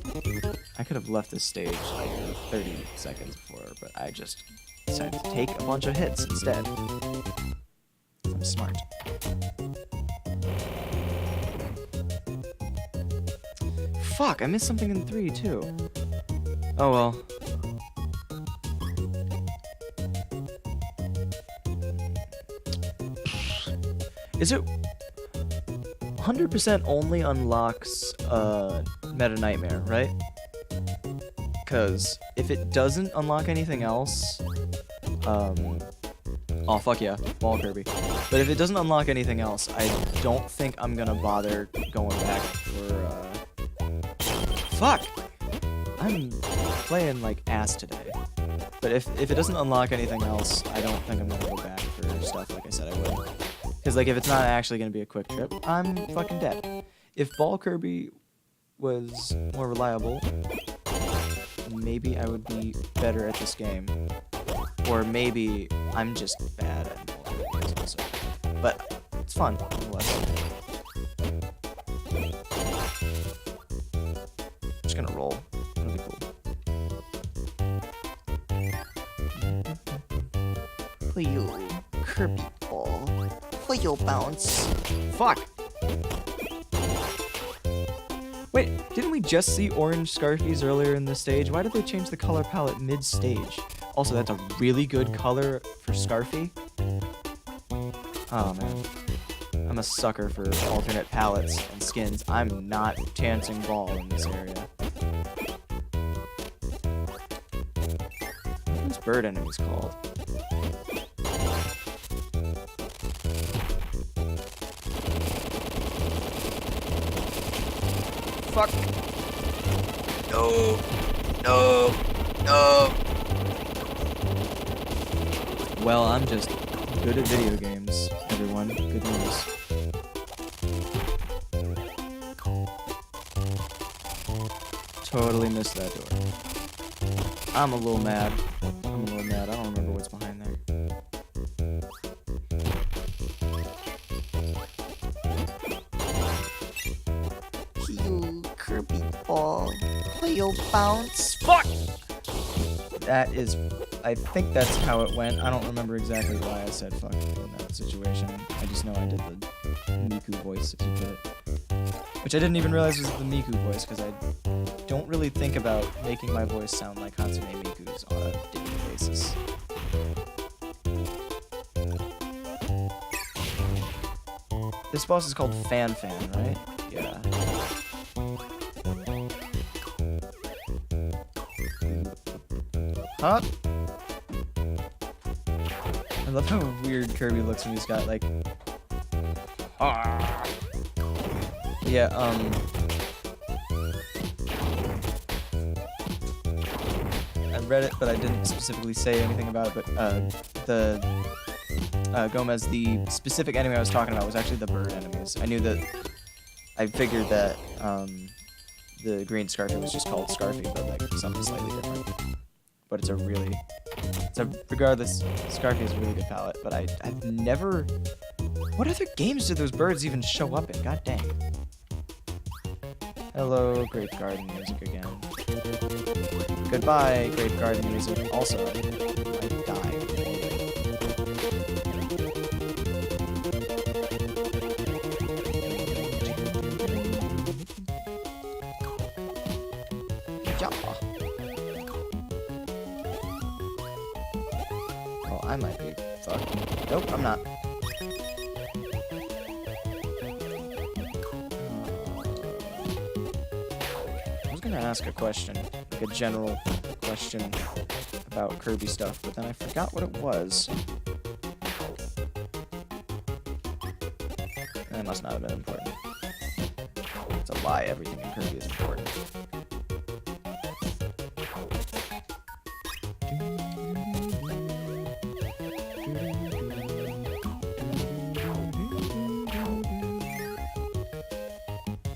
I could have left this stage like 30 seconds before, but I just decided to take a bunch of hits instead. I'm smart. Fuck, I missed something in 3 too. Oh well. Is it 100% only unlocks Meta Nightmare, right? Because if it doesn't unlock anything else, oh fuck yeah, Ball Kirby. But if it doesn't unlock anything else, I don't think I'm gonna bother going back for fuck! I'm playing like ass today. But if it doesn't unlock anything else, I don't think I'm gonna go back for stuff like I said I would. Because, like, if it's not actually going to be a quick trip, I'm fucking dead. If Ball Kirby was more reliable, maybe I would be better at this game. Or maybe I'm just bad at Ball Kirby games also. But it's fun, nonetheless. I'm just gonna roll. That'll be cool. For you, Kirby ball. For your bounce. Fuck! Wait, didn't we just see orange Scarfies earlier in the stage? Why did they change the color palette mid-stage? Also, that's a really good color for Scarfy. Oh, man. I'm a sucker for alternate palettes and skins. I'm not chancing Ball in this area. What's bird enemies called? Fuck. No. No. No. Well, I'm just good at video games, everyone. Good news. Totally missed that door. I'm a little mad. I don't remember what's behind there. You, Kirby ball. For your bounce. Fuck! That is... I think that's how it went. I don't remember exactly why I said fuck in that situation. I just know I did the Miku voice, as you put it. Which I didn't even realize was the Miku voice, because I don't really think about making my voice sound like Hatsune Miku's on a daily basis. This boss is called Fan, right? Yeah. Huh? I love how weird Kirby looks when he's got like... Yeah, I read it, but I didn't specifically say anything about it, but Gomez, the specific enemy I was talking about was actually the bird enemies. I figured that the green Scarfy was just called Scarfy, but like something slightly different. But regardless, Scarfy is a really good palette, but I've never... What other games did those birds even show up in? God dang. Hello, Grape Garden music again. Goodbye, Grape Garden music. Also, I died. Yeah. Well, I might be fucked. Nope, I'm not. I was gonna ask a question, like a general question about Kirby stuff, but then I forgot what it was. That must not have been important. It's a lie, everything in Kirby is important.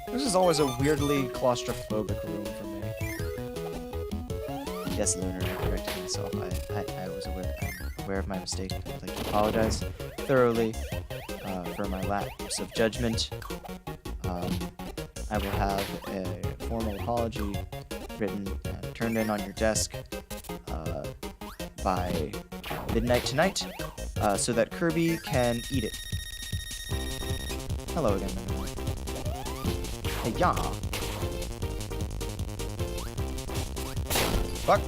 This is always a weirdly claustrophobic room for me. Yes, Lunar, I corrected myself. I was aware of my mistake. I'd like to apologize thoroughly for my lapse of judgment. I will have a formal apology written and turned in on your desk by midnight tonight, so that Kirby can eat it. Hello again. Hey, yeah. Fuck.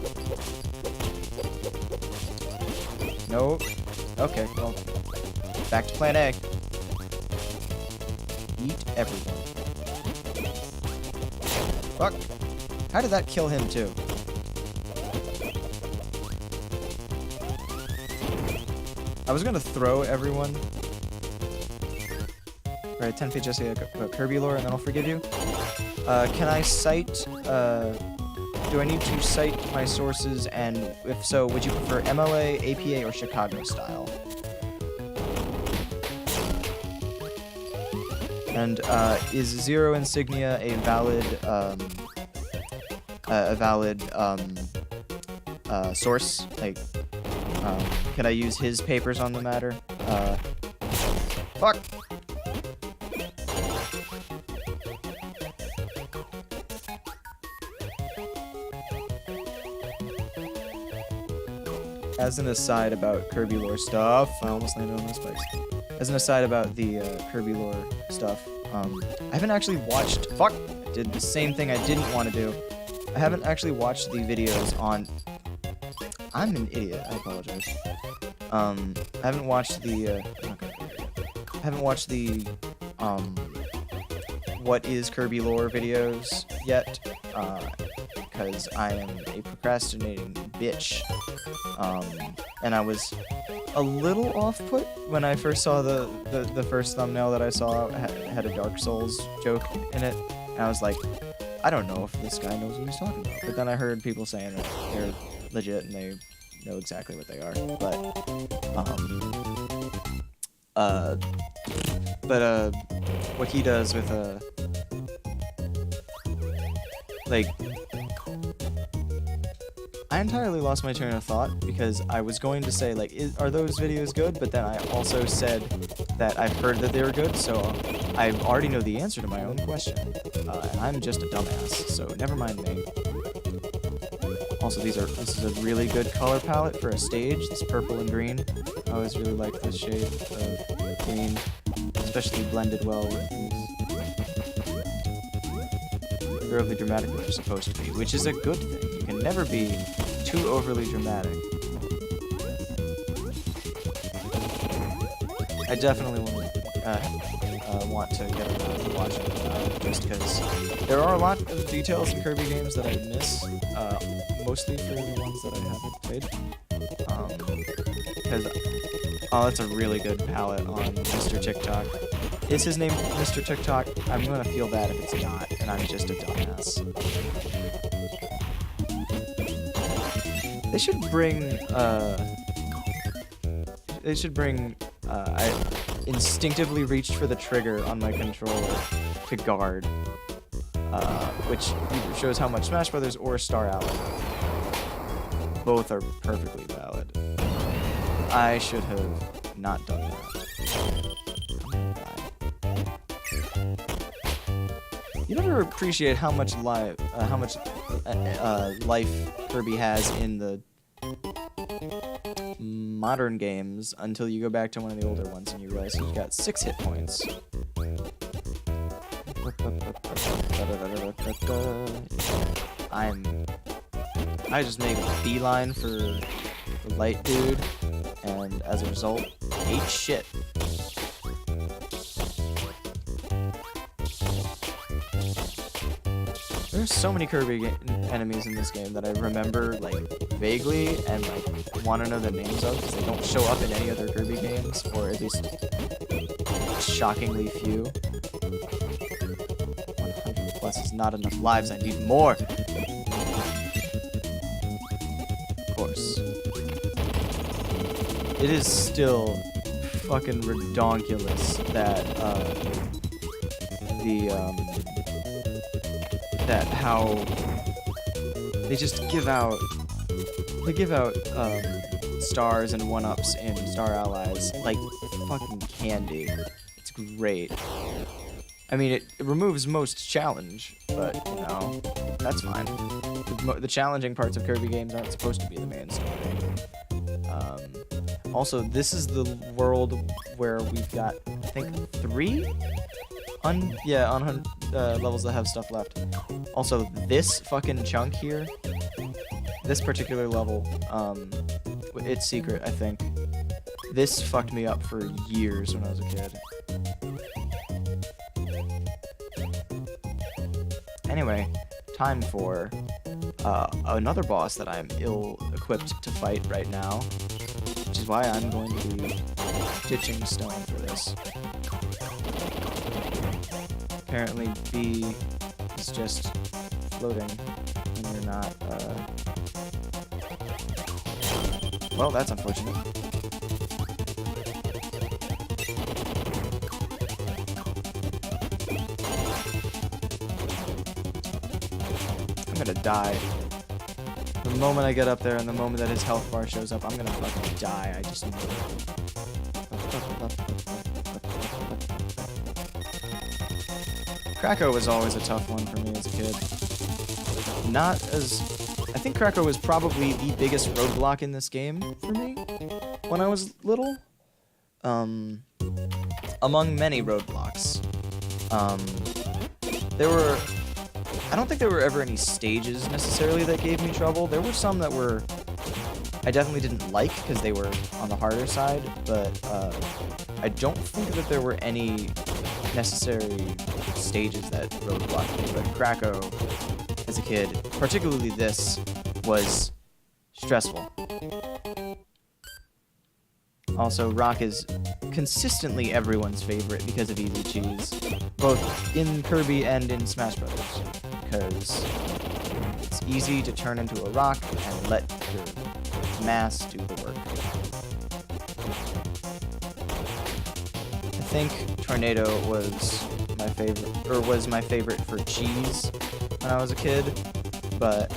No. Okay, well, back to plan A. Eat everything. Fuck. How did that kill him, too? I was gonna throw everyone. Right, 10 feet Jesse Kirby lore, and then I'll forgive you. Can I cite, do I need to cite my sources, and if so, would you prefer MLA, APA, or Chicago style? And is Zero Insignia a valid source? Like, can I use his papers on the matter? Fuck. As an aside about Kirby lore stuff, I almost landed on those spikes. As an aside about the Kirby lore stuff, I haven't actually watched. Fuck! I did the same thing I didn't want to do. I haven't actually watched the videos on. I'm an idiot. I apologize. I haven't watched the. I haven't watched the what is Kirby lore videos yet, because I am a procrastinating bitch. And I was a little off-put when I first saw the first thumbnail that I saw had a Dark Souls joke in it, and I was like, I don't know if this guy knows what he's talking about. But then I heard people saying that they're legit and they know exactly what they are. But what he does with like, I entirely lost my train of thought because I was going to say, like, are those videos good? But then I also said that I've heard that they were good, so I already know the answer to my own question. And I'm just a dumbass, so never mind me. Also, this is a really good color palette for a stage, this purple and green. I always really like this shade of green, especially blended well with these overly dramatic what they're supposed to be, which is a good thing. You can never be too overly dramatic. I definitely want to get around to watching it just because there are a lot of details in Kirby games that I miss, mostly for the ones that I haven't played. Because, oh, that's a really good palette on Mr. TikTok. Is his name Mr. TikTok? I'm gonna feel bad if it's not, and I'm just a dumbass. They should bring, I instinctively reached for the trigger on my controller to guard, which either shows how much Smash Brothers or Star Allies. Both are perfectly valid. I should have not done that. You never appreciate how much life Kirby has in the modern games until you go back to one of the older ones and you realize he's got 6 hit points. I just made a beeline for the light dude, and as a result, ate shit. There's so many Kirby enemies in this game that I remember, like, vaguely and, like, want to know the names of, because they don't show up in any other Kirby games, or at least shockingly few. 100 plus is not enough lives, I need more! Of course. It is still fucking redonkulous that, that how they just give out stars and one-ups in Star Allies like fucking candy. It's great. I mean, it removes most challenge, but, you know, that's fine. The challenging parts of Kirby games aren't supposed to be the main story. Also, this is the world where we've got, I think, 3 levels that have stuff left. Also, this fucking chunk here, this particular level, it's secret, I think. This fucked me up for years when I was a kid. Anyway, time for another boss that I'm ill-equipped to fight right now, which is why I'm going to be ditching stone for this. Apparently, B is just floating, and you're not, well, that's unfortunate. I'm gonna die. The moment I get up there and the moment that his health bar shows up, I'm gonna fucking die. I just know it. Krakow was always a tough one for me as a kid. Not as... I think Krakow was probably the biggest roadblock in this game for me when I was little. Among many roadblocks. There were... I don't think there were ever any stages necessarily that gave me trouble. There were some that were... I definitely didn't like because they were on the harder side, but I don't think that there were any necessary stages that roadblocked me. But Krakow, as a kid, particularly this, was stressful. Also, Rock is consistently everyone's favorite because of easy cheese, both in Kirby and in Smash Brothers, because it's easy to turn into a rock and let your mass do the work. I think Tornado was my favorite for cheese when I was a kid, but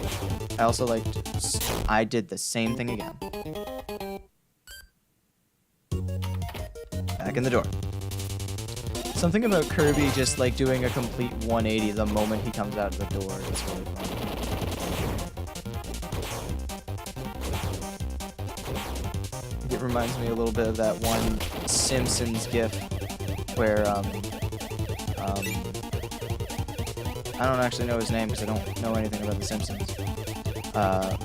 I also liked... I did the same thing again. Back in the door. Something about Kirby just like doing a complete 180 the moment he comes out of the door is really fun. It reminds me a little bit of that one Simpsons gif where I don't actually know his name because I don't know anything about the Simpsons.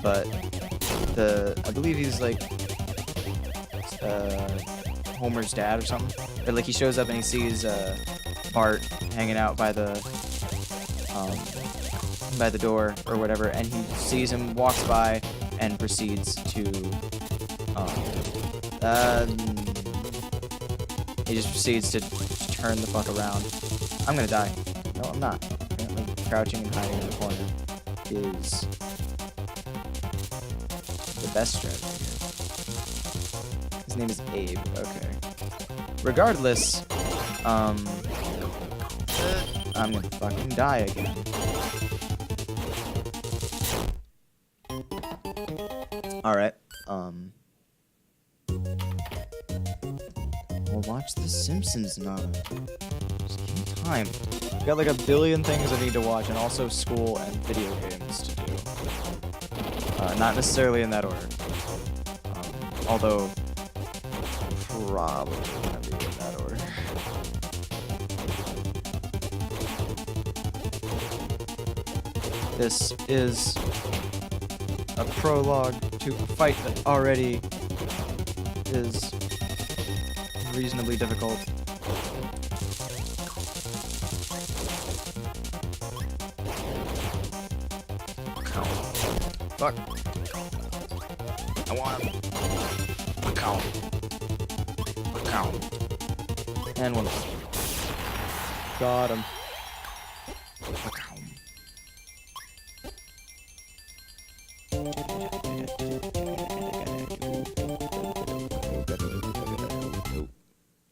But I believe he's like Homer's dad or something. Or like he shows up and he sees Bart hanging out by the door or whatever, and he sees him, walks by, and proceeds to he just proceeds to turn the fuck around. I'm gonna die. No, I'm not. Apparently, crouching and hiding in the corner is the best strategy here. His name is Abe. Okay. Regardless, I'm gonna fucking die again. Alright, I'll watch The Simpsons now. Just give me time. I've got like a billion things I need to watch, and also school and video games to do. Not necessarily in that order. Although, probably gonna be in that order. This is a prologue to a fight that already is reasonably difficult. Fuck. I want him. Count. And one more. Got him.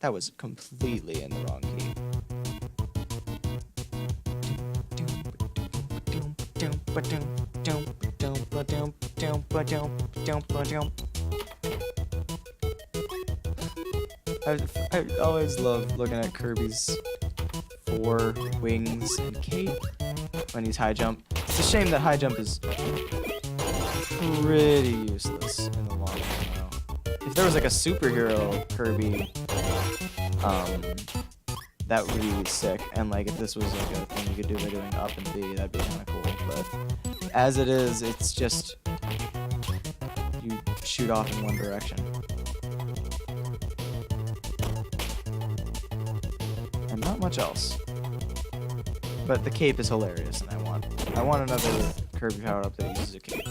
That was completely in the wrong key. I always love looking at Kirby's 4 wings and cape when he's high jump. It's a shame that high jump is pretty useless in the long run, though. If there was like a superhero Kirby, that would be sick. And like if this was like a thing you could do by doing up and B, that'd be kind of cool. But as it is, it's just you shoot off in one direction. And not much else. But the cape is hilarious, and I want another Kirby power up that uses a cape.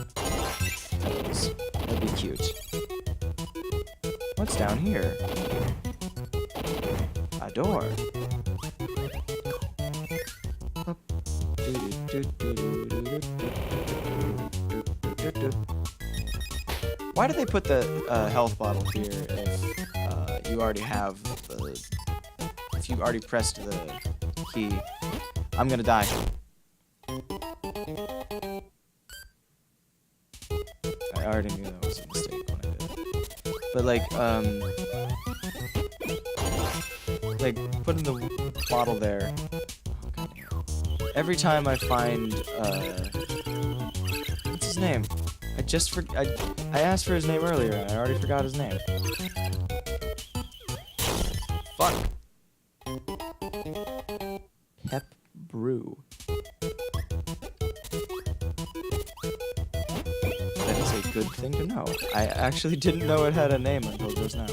That'd be cute. What's down here? A door. Why do they put the health bottle here if you already have the... If you already pressed the key? I'm gonna die. already knew that was a mistake when I did it. But like putting the bottle there. Oh, God damn. Every time I find what's his name? I asked for his name earlier and I already forgot his name. Fuck. Pep Brew. That is a good thing to know. I actually didn't know it had a name until just now.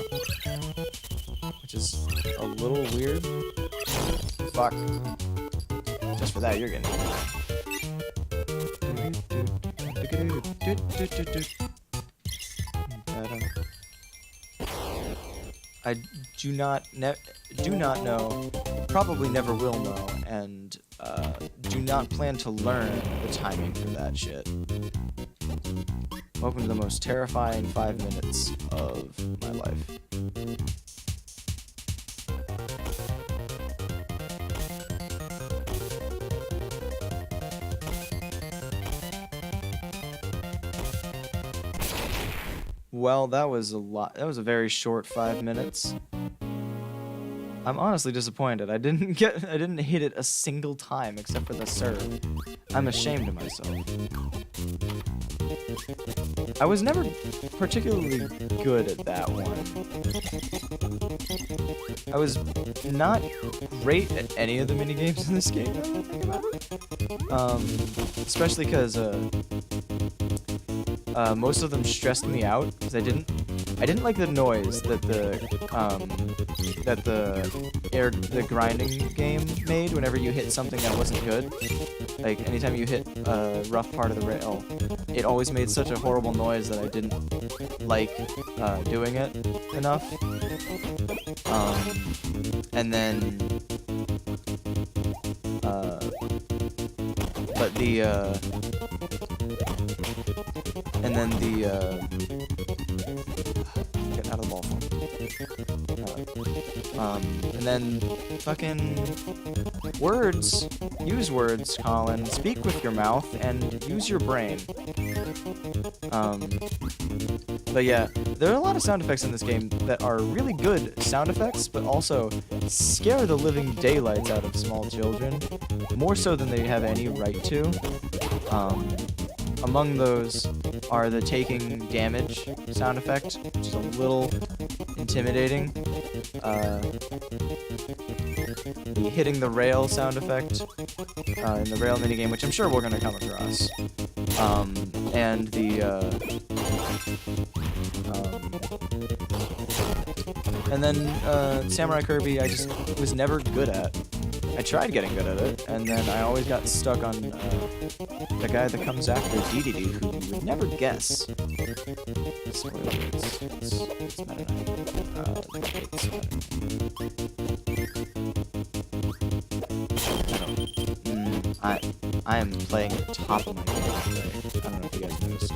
Which is a little weird. Fuck. Just for that, you're getting I do not know, probably never will know, and do not plan to learn the timing for that shit. Welcome to the most terrifying 5 minutes of my life. Well, that was a lot. That was a very short 5 minutes. I'm honestly disappointed. I didn't hit it a single time except for the serve. I'm ashamed of myself. I was never particularly good at that one. I was not great at any of the minigames in this game, now that I think about it. Especially because most of them stressed me out because I didn't like the noise that the grinding game made whenever you hit something that wasn't good. Like anytime you hit a rough part of the rail, it always made such a horrible noise that I didn't like doing it enough. And then get out of the ball phone. And then fucking words. Use words, Colin. Speak with your mouth and use your brain. But yeah, there are a lot of sound effects in this game that are really good sound effects, but also scare the living daylights out of small children, more so than they have any right to. Among those are the taking damage sound effect, which is a little intimidating. The hitting the rail sound effect in the rail minigame, which I'm sure we're going to come across. And the and then Samurai Kirby, I just was never good at. I tried getting good at it, and then I always got stuck on the guy that comes after DDD, who you would never guess. Spoiler, it's Meta Knight. I am playing at the top of my game today. I don't know if you guys noticed.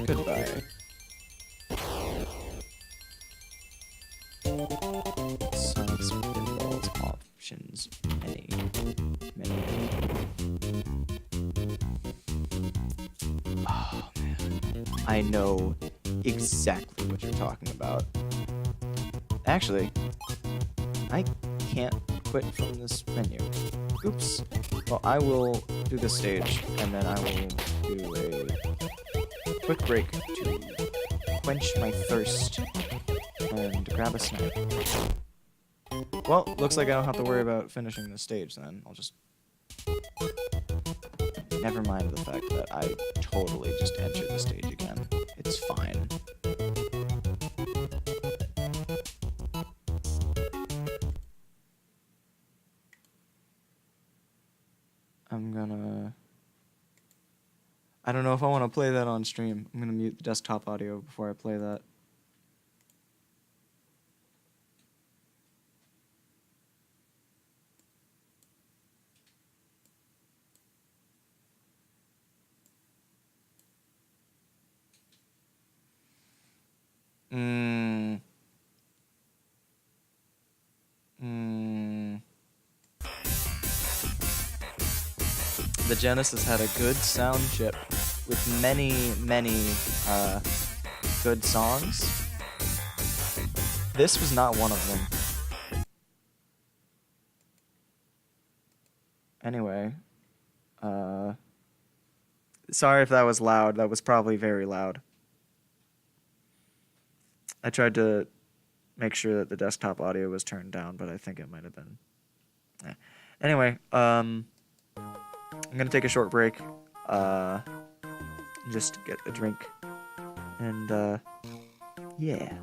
Goodbye. Sonic's pinballs options many. Oh man, I know exactly what you're talking about. Actually, I can't quit from this menu. Oops. Well, I will do this stage, and then I will do a quick break to quench my thirst and grab a snack. Well, looks like I don't have to worry about finishing this stage then. I'll just... Never mind the fact that I totally just entered the stage again. It's fine. I'm gonna... I don't know if I want to play that on stream. I'm gonna mute the desktop audio before I play that. the Genesis had a good sound chip with many, many good songs. This was not one of them. Anyway, sorry if that was loud. That was probably very loud. I tried to make sure that the desktop audio was turned down, but I think it might have been. Anyway, I'm gonna take a short break, just get a drink, and yeah.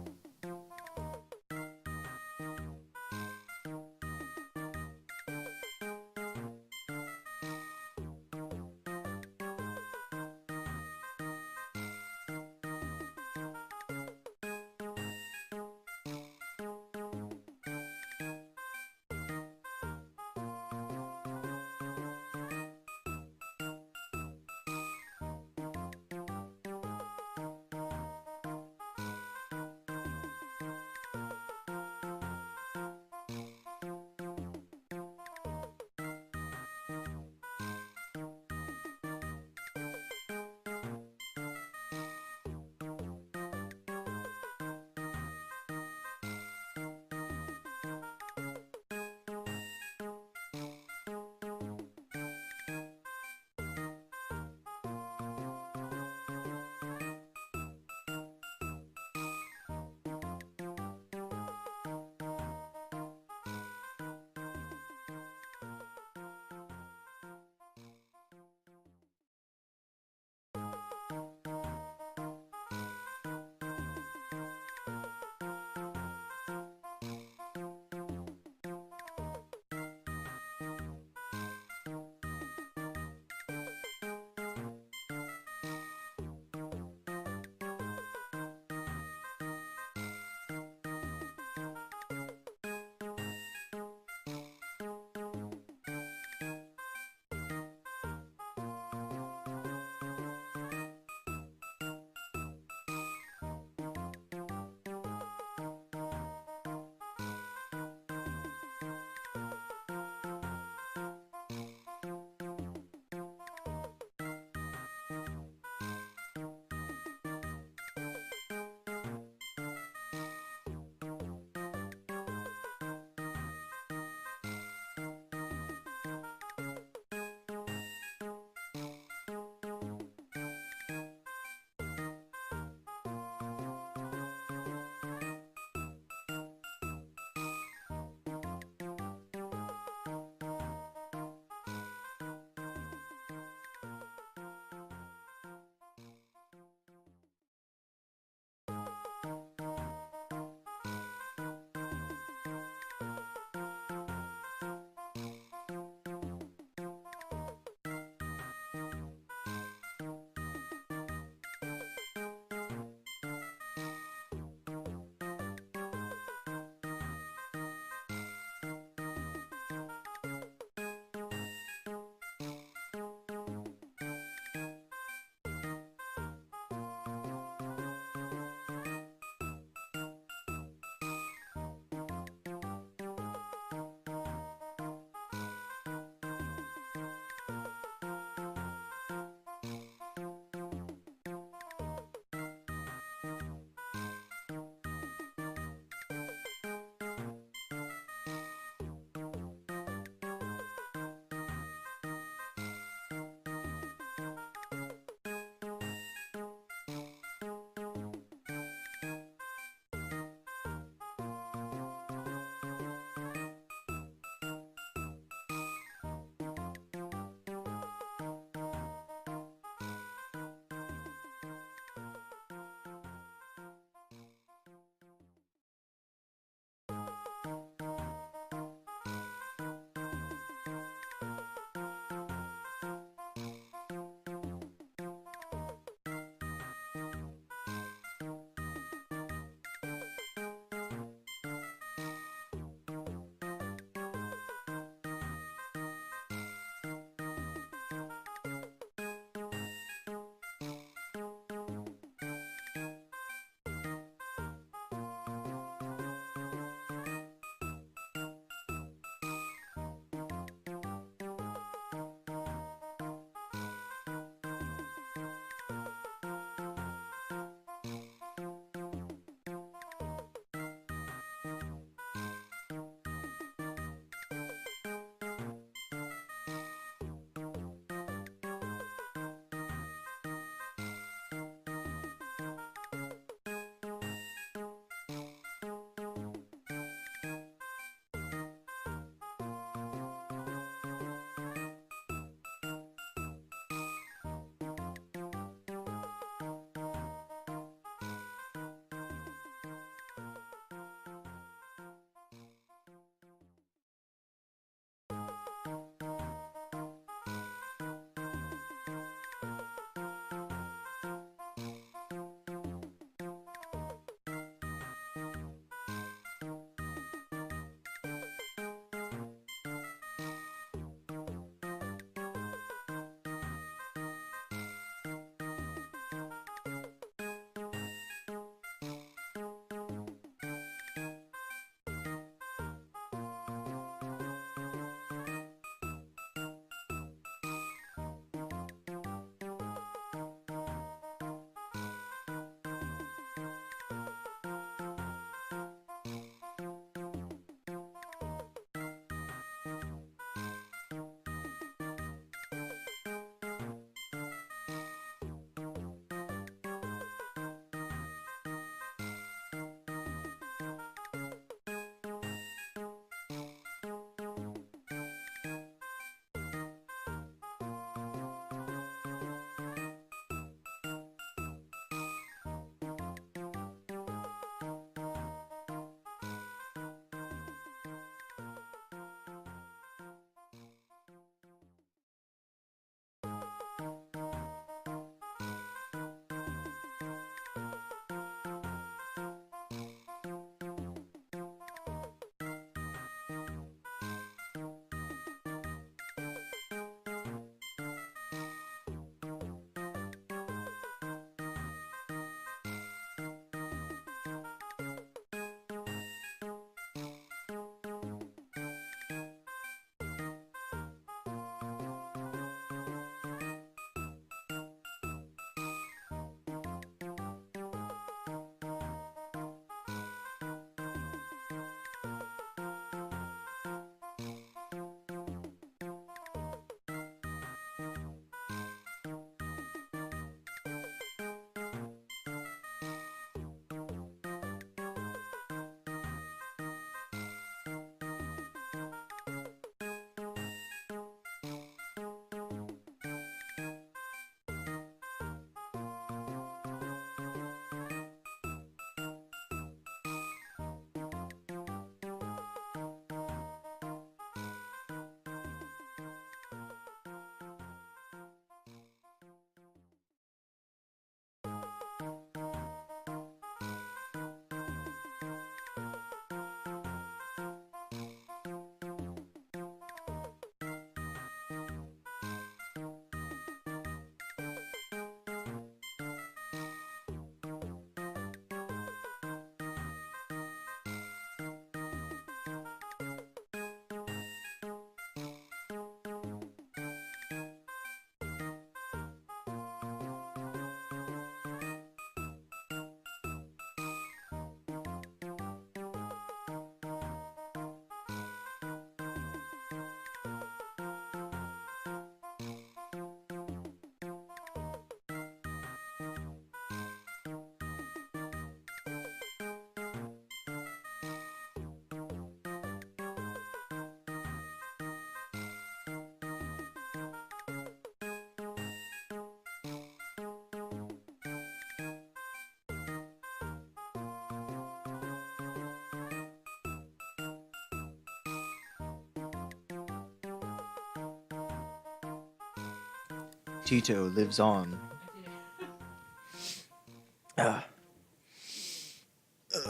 Tito lives on.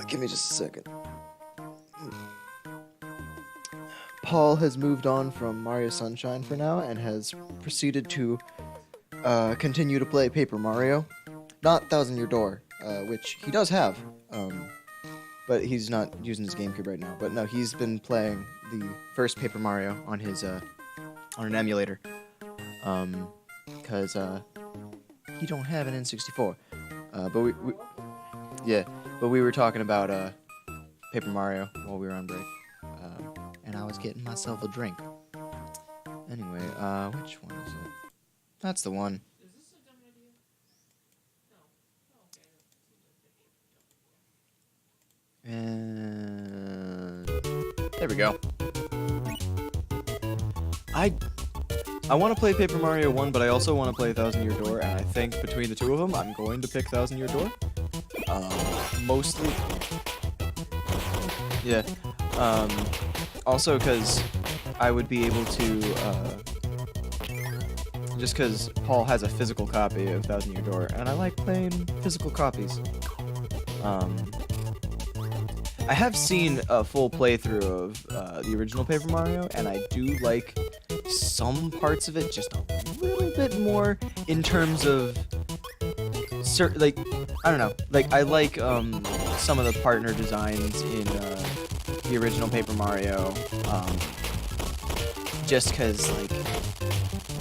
Give me just a second. Paul has moved on from Mario Sunshine for now and has proceeded to continue to play Paper Mario. Not Thousand Year Door, which he does have, but he's not using his GameCube right now. But no, he's been playing the first Paper Mario on his on an emulator, because he don't have an N64. But we were talking about Paper Mario while we were on break, and I was getting myself a drink. Anyway, which one is it? That's the one. Is this a dumb idea? No. Oh, okay. And there we go. I want to play Paper Mario 1, but I also want to play Thousand Year Door, and I think between the two of them, I'm going to pick Thousand Year Door. Mostly... Yeah. Also because I would be able to, just because Paul has a physical copy of Thousand Year Door, and I like playing physical copies. I have seen a full playthrough of the original Paper Mario, and I do like some parts of it just a little bit more in terms of like, I don't know, like I like some of the partner designs in the original Paper Mario, just because, like,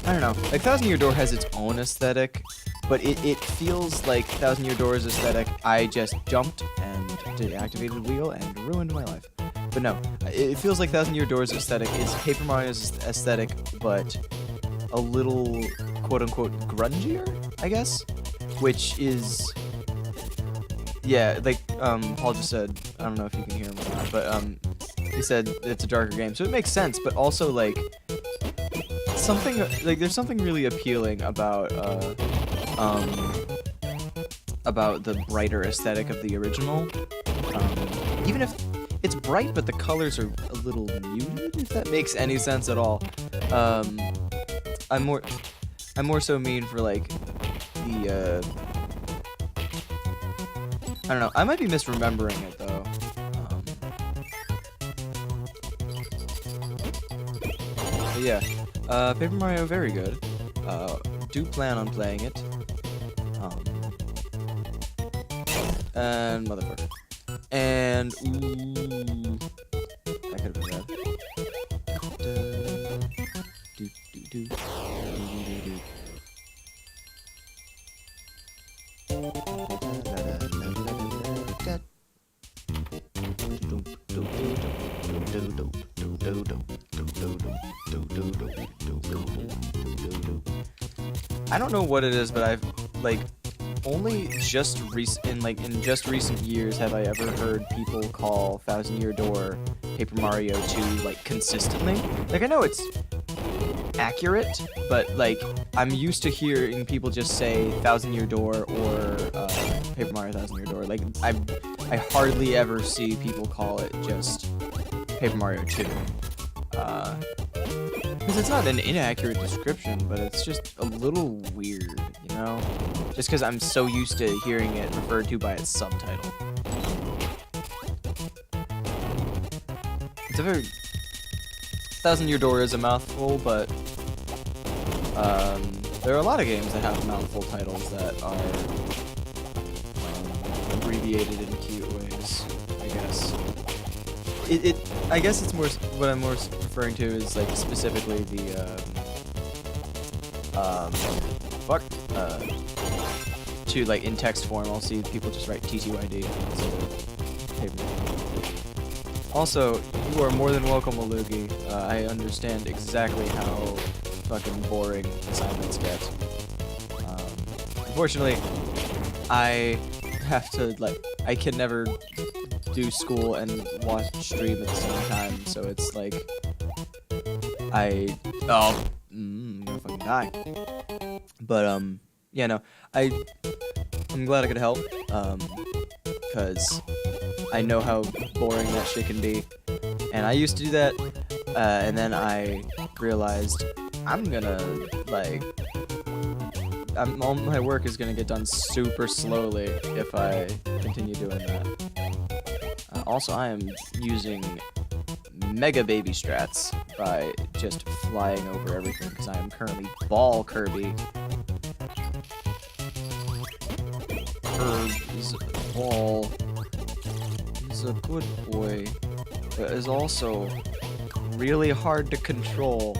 I don't know, like Thousand Year Door has its own aesthetic, but it feels like Thousand Year Door's aesthetic, I just jumped and deactivated the wheel and ruined my life. But no, it feels like Thousand Year Door's aesthetic is Paper Mario's aesthetic, but a little quote-unquote grungier, I guess? Which is... Yeah, like, Paul just said, I don't know if you can hear him or not, but, he said it's a darker game, so it makes sense, but also, like, something, like, there's something really appealing about the brighter aesthetic of the original. Even if it's bright, but the colors are a little muted, if that makes any sense at all. I'm more so mean for, like, the, I don't know, I might be misremembering it, though. But yeah, Paper Mario, very good. Do plan on playing it. And motherfucker. And, ooh, that could have been bad. I don't know what it is, but I've, like, only just in just recent years have I ever heard people call Thousand Year Door Paper Mario 2, like, consistently. Like, I know it's accurate, but, like, I'm used to hearing people just say Thousand Year Door or Paper Mario Thousand Year Door. Like, I hardly ever see people call it just Paper Mario 2. Because it's not an inaccurate description, but it's just a little weird, you know? Just because I'm so used to hearing it referred to by its subtitle. It's a very... Thousand Year Door is a mouthful, but there are a lot of games that have mouthful titles that are abbreviated in cute ways, I guess. I guess it's more, what I'm more referring to is, like, specifically the, to, like, in text form, I'll see people just write TTYD instead of paper. Also, you are more than welcome, Alugi. I understand exactly how fucking boring assignments get. Unfortunately, I have to, like, I can never do school and watch stream at the same time, so it's like, I'm gonna fucking die. But, yeah, no, I'm glad I could help, because I know how boring that shit can be, and I used to do that, and then I realized I'm gonna, like, all my work is gonna get done super slowly if I continue doing that. Also, I am using mega baby strats by just flying over everything because I am currently ball Kirby. Kirb is a ball. He's a good boy, but is also really hard to control.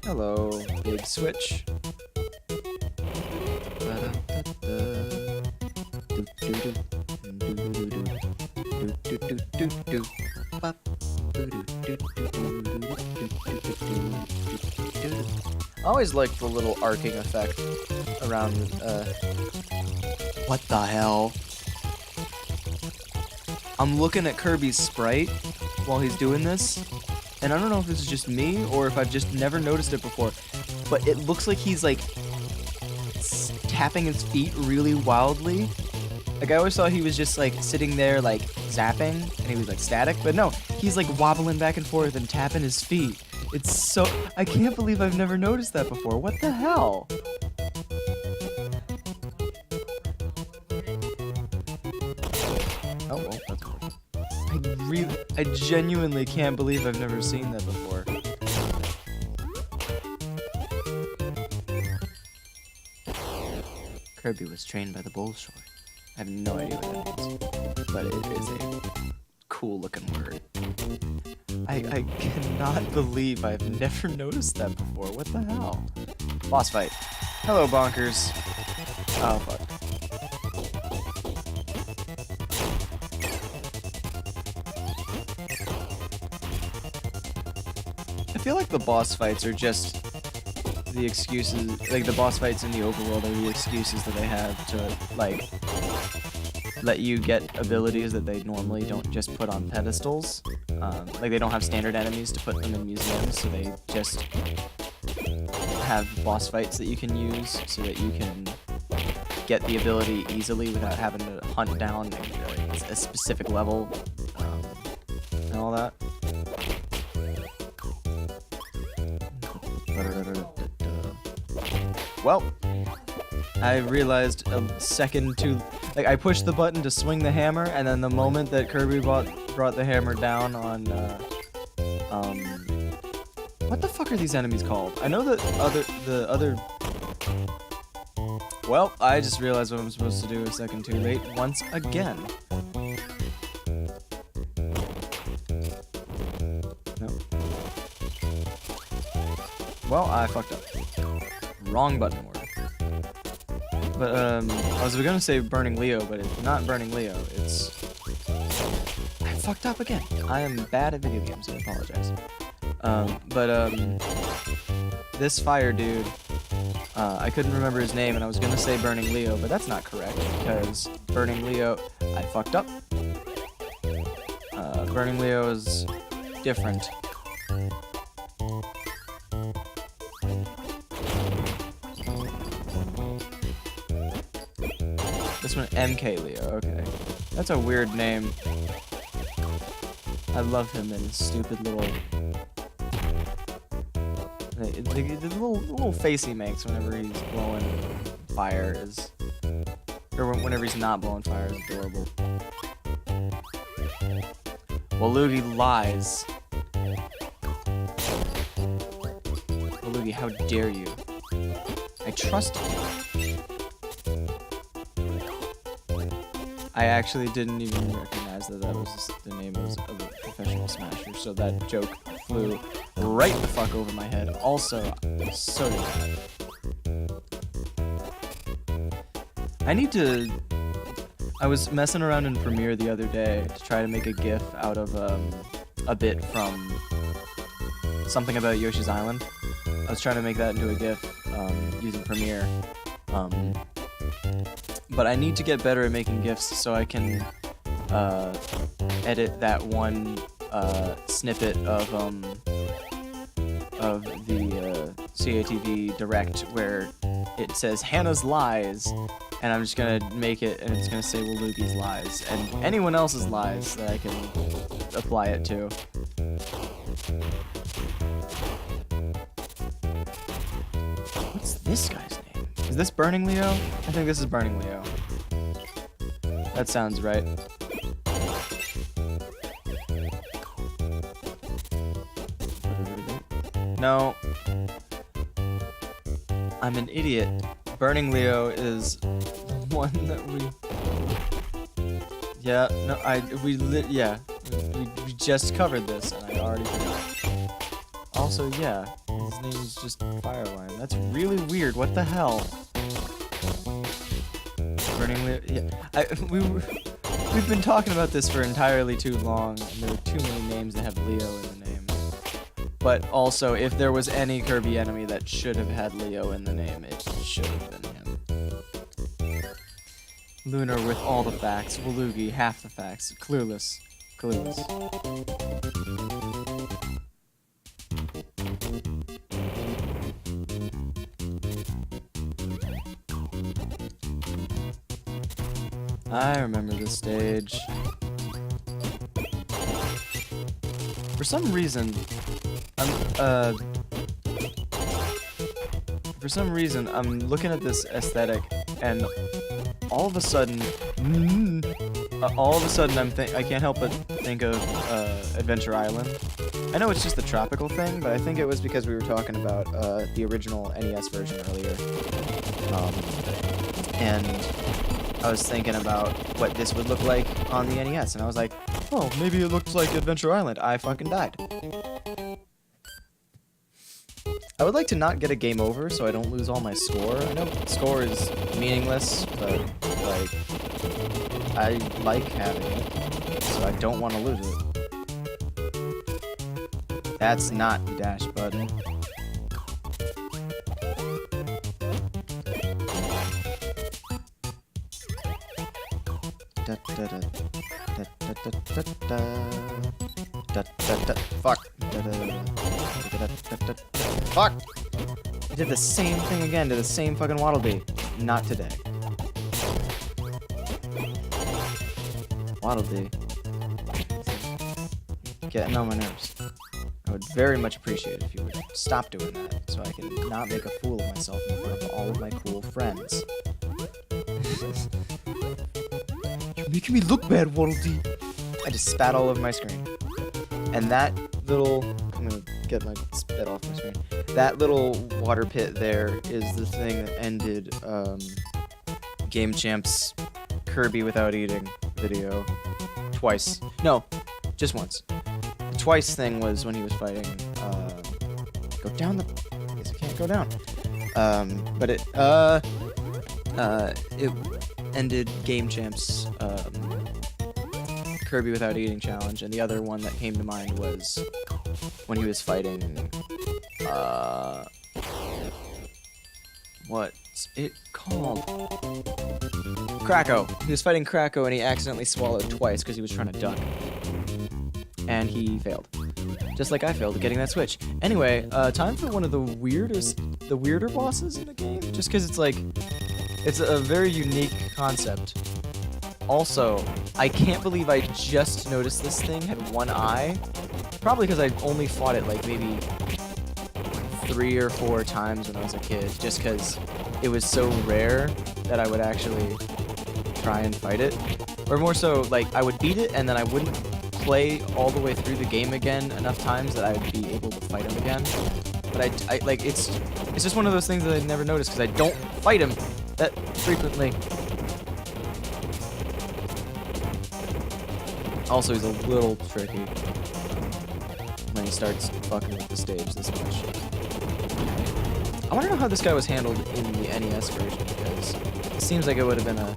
Hello, big switch. I always like the little arcing effect around, what the hell? I'm looking at Kirby's sprite while he's doing this, and I don't know if this is just me or if I've just never noticed it before, but it looks like he's like tapping his feet really wildly. Like I always thought he was just like sitting there like zapping and he was like static, but no, he's like wobbling back and forth and tapping his feet. It's so, I can't believe I've never noticed that before. What the hell? Oh, well, that's cool. I genuinely can't believe I've never seen that before. Kirby was trained by the Bolshoi. I have no idea what that means, but it is a cool looking word. I cannot believe I've never noticed that before. What the hell? Boss fight. Hello, bonkers. Oh, fuck. I feel like the boss fights are just the excuses, like the boss fights in the overworld are the excuses that they have to, like, let you get abilities that they normally don't just put on pedestals. Like they don't have standard enemies to put them in museums, so they just have boss fights that you can use so that you can get the ability easily without having to hunt down a specific level and all that. Well, I realized a second too... Like, I pushed the button to swing the hammer, and then the moment that Kirby brought the hammer down on, what the fuck are these enemies called? I know that the other... Well, I just realized what I'm supposed to do a second too late once again. No. Well, I fucked up. Wrong button order. But, I was gonna say Burning Leo, but it's not Burning Leo, it's... I fucked up again. I am bad at video games, I apologize. This fire dude, I couldn't remember his name, and I was gonna say Burning Leo, but that's not correct, because Burning Leo... I fucked up. Burning Leo is different. This one, MK Leo, okay. That's a weird name. I love him and his stupid little... The little face he makes whenever he's blowing fire is... Or whenever he's not blowing fire is adorable. Waluigi lies. Waluigi, how dare you? I trust you. I actually didn't even recognize that that was the name of a professional smasher, so that joke flew right the fuck over my head. Also, so did that. I was messing around in Premiere the other day to try to make a GIF out of a bit from something about Yoshi's Island. I was trying to make that into a GIF using Premiere. But I need to get better at making GIFs so I can edit that one snippet of the CATV Direct where it says Hannah's lies, and I'm just gonna make it and it's gonna say Waluigi's lies and anyone else's lies that I can apply it to. What this guy's name? Is this Burning Leo? I think this is Burning Leo. That sounds right. No. I'm an idiot. Burning Leo is one that we... Yeah, no, we just covered this, and I already forgot. Also, yeah, his name is just Fireline. That's really weird. What the hell? Burning Leo. Yeah, we've been talking about this for entirely too long, and there are too many names that have Leo in the name. But also, if there was any Kirby enemy that should have had Leo in the name, it should have been him. Lunar with all the facts. Waluigi, half the facts. Clueless. Clueless. I remember this stage. For some reason, I'm looking at this aesthetic, and all of a sudden, I can't help but think of Adventure Island. I know it's just the tropical thing, but I think it was because we were talking about the original NES version earlier. And I was thinking about what this would look like on the NES, and I was like, oh, maybe it looks like Adventure Island. I fucking died. I would like to not get a game over so I don't lose all my score. I know score is meaningless, but, like, I like having it, so I don't want to lose it. That's not the dash button. Fuck. Fuck! I did the same thing again to the same fucking Waddle Dee. Not today. Waddle Dee. Getting on my nerves. I would very much appreciate it if you would stop doing that, so I can not make a fool of myself in front of all of my cool friends. You're making me look bad, Waddle Dee. I just spat all over my screen. And that little... I'm gonna get my spit off my screen. That little water pit there is the thing that ended Game Champ's Kirby without eating video twice. No, just once. The twice thing was when he was fighting. Go down the. I guess I can't go down. But it ended Game Champ's Kirby without eating challenge, and the other one that came to mind was when he was fighting what's it called? Kracko. He was fighting Kracko and he accidentally swallowed twice because he was trying to duck. And he failed. Just like I failed at getting that switch. Anyway, time for one of the weirder bosses in the game, just because it's like, it's a very unique concept. Also, I can't believe I just noticed this thing had one eye. Probably because I only fought it like maybe 3 or 4 times when I was a kid, just because it was so rare that I would actually try and fight it. Or more so, like, I would beat it and then I wouldn't play all the way through the game again enough times that I would be able to fight him again. But I like, it's just one of those things that I never noticed because I don't fight him that frequently. Also, he's a little tricky when he starts fucking with the stage this much. I want to know how this guy was handled in the NES version, because it seems like it would have been a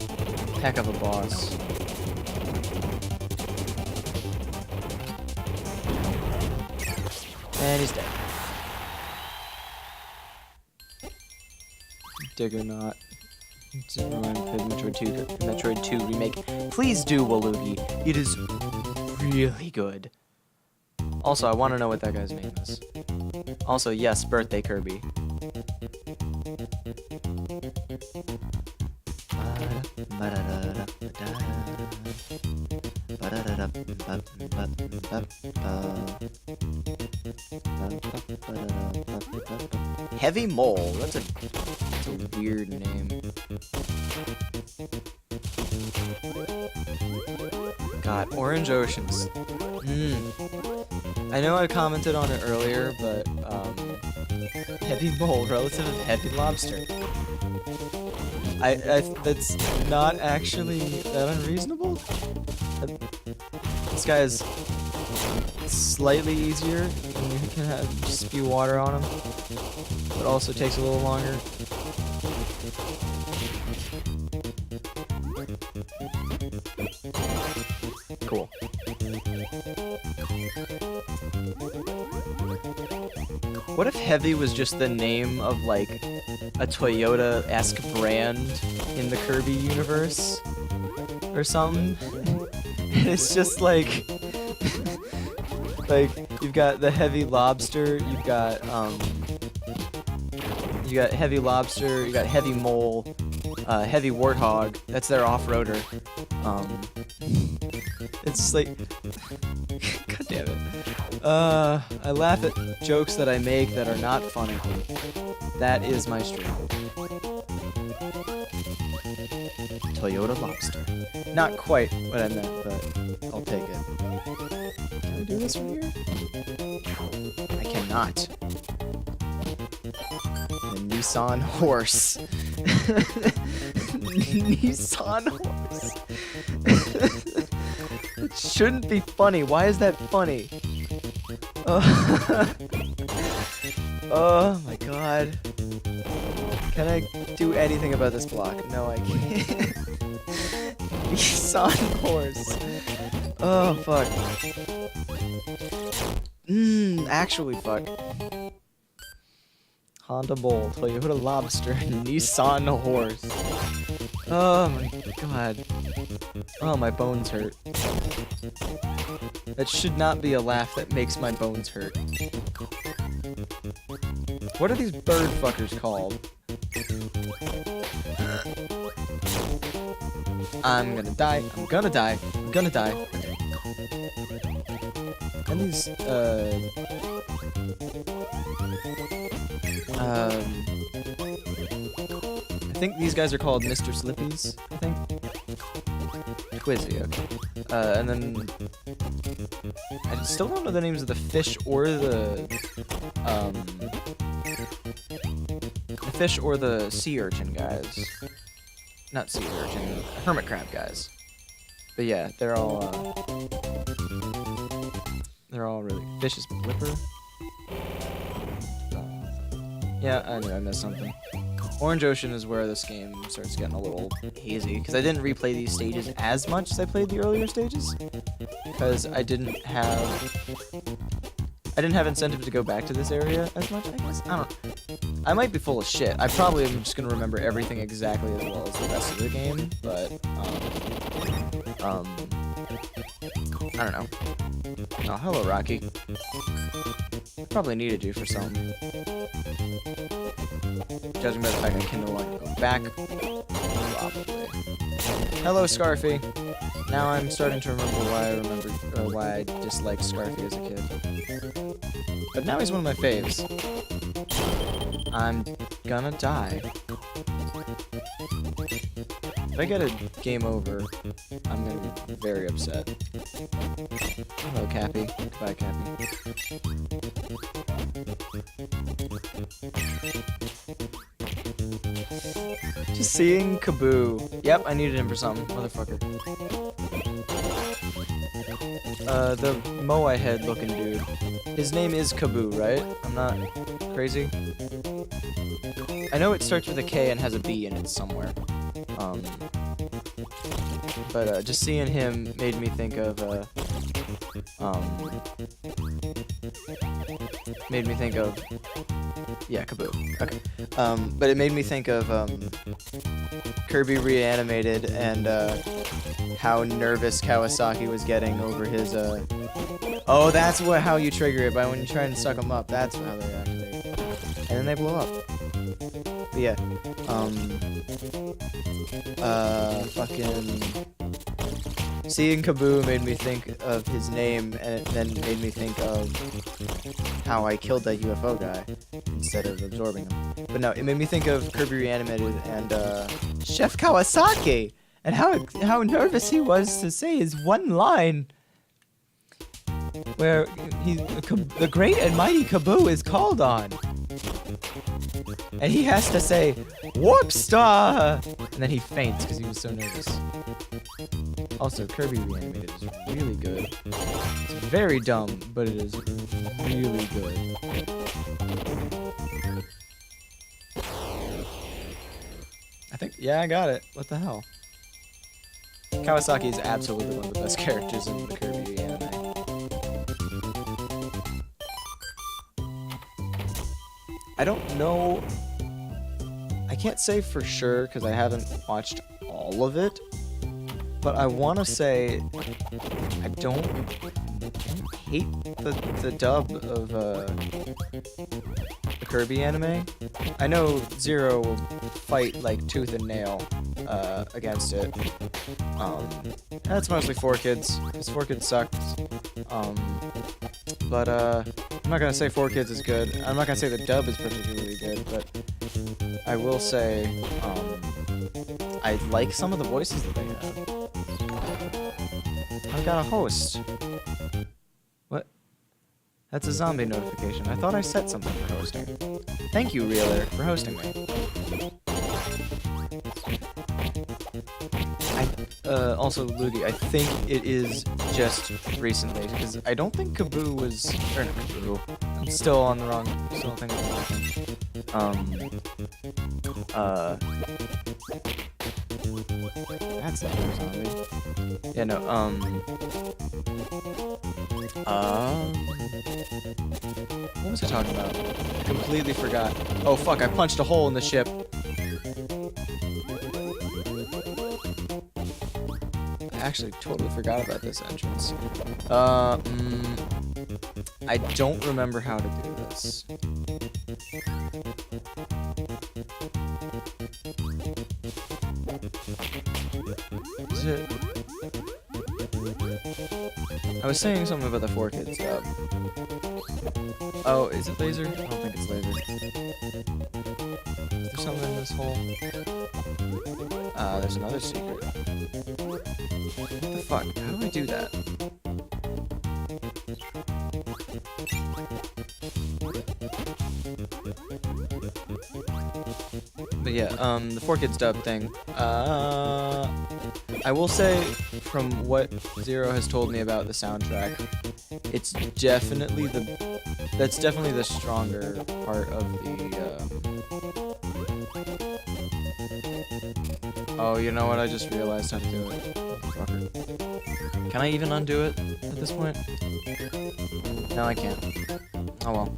heck of a boss. And he's dead. Dig or not. Metroid 2 remake. Please do, Waluigi. It is really good. Also, I want to know what that guy's name is. Also, yes, birthday Kirby. Heavy Mole. That's a weird name. God, Orange Oceans. I know I commented on it earlier, but Heavy Mole, relative of Heavy Lobster. That's not actually that unreasonable. This guy is slightly easier, and you can have just spew water on him, but also takes a little longer. Cool. What if Heavy was just the name of, like, a Toyota-esque brand in the Kirby universe? Or something? And it's just, like... like, you've got the Heavy Lobster, you've got Heavy Lobster, you got Heavy Mole, Heavy Warthog, that's their off-roader. It's just like... God damn it. I laugh at jokes that I make that are not funny. That is my stream. Toyota Lobster. Not quite what I meant, but I'll take it. Can I do this from here? I cannot. The Nissan horse. Nissan horse. It shouldn't be funny. Why is that funny? Oh my god. Can I do anything about this block? No, I can't. Nissan horse. Oh, fuck. Actually, fuck. Honda Bull, Toyota Lobster, Nissan horse. Oh my god. Oh, my bones hurt. That should not be a laugh that makes my bones hurt. What are these bird fuckers called? I'm gonna die. I'm gonna die. I'm gonna die. And these, I think these guys are called Mr. Slippies, I think. Quizzy, okay. And then... I still don't know the names of the fish or the fish or the sea urchin guys. Not sea urchin, hermit crab guys. But yeah, they're all really... Fish is blipper? Yeah, I knew I missed something. Orange Ocean is where this game starts getting a little hazy, because I didn't replay these stages as much as I played the earlier stages, because I didn't have incentive to go back to this area as much, I guess. I don't know. I might be full of shit. I probably am just gonna remember everything exactly as well as the rest of the game, but I don't know. Oh, hello, Rocky. Probably needed you for something. Judging by the fact I can no longer go back. Probably. Hello, Scarfy. Now I'm starting to remember why I disliked Scarfy as a kid. But now he's one of my faves. I'm gonna die. If I get a game over, I'm gonna be very upset. Hello, Cappy. Goodbye, Cappy. Just seeing Kaboo. Yep, I needed him for something. Motherfucker. The Moai head looking dude. His name is Kaboo, right? I'm not crazy. I know it starts with a K and has a B in it somewhere. But just seeing him made me think of yeah, Kaboo. Okay. But it made me think of Kirby Reanimated and how nervous Kawasaki was getting over his oh, that's how you trigger it, by when you try and suck them up. That's how they activate. And then they blow up. But yeah. fucking seeing Kaboo made me think of his name, and it then made me think of how I killed that UFO guy instead of absorbing him. But no, it made me think of Kirby Reanimated and Chef Kawasaki, and how nervous he was to say his one line, where the great and mighty Kaboo is called on, and he has to say Warp Star, and then he faints because he was so nervous. Also, Kirby Reanimated is really good. It's very dumb, but it is really good. I think, yeah, I got it. What the hell? Kawasaki is absolutely one of the best characters in the Kirby anime. I don't know. I can't say for sure because I haven't watched all of it. But I want to say I don't hate the dub of the Kirby anime. I know Zero will fight like tooth and nail against it. That's mostly 4Kids, because 4Kids sucks. But I'm not gonna say 4Kids is good. I'm not gonna say the dub is particularly good, but I will say I like some of the voices that they have. I got a host. What? That's a zombie notification. I thought I set something for hosting. Thank you, Reeler, for hosting me. Also, Ludi, I think it is just recently, because I don't think Kaboo was... Or not Kaboo. I'm still on the wrong... Still thinking of the wrong thing. That's not a zombie. Yeah, no, what was I talking about? I completely forgot. Oh, fuck, I punched a hole in the ship. I actually totally forgot about this entrance. I don't remember how to do this. Is it? I was saying something about the 4Kids dub. Oh, is it laser? I don't think it's laser. Is there something in this hole? There's another secret. What the fuck? How do I do that? But yeah, the 4Kids dub thing. I will say, from what Zero has told me about the soundtrack, it's definitely that's definitely the stronger part of the, Oh, you know what? I just realized how to do it. Fucker. Can I even undo it at this point? No, I can't. Oh well.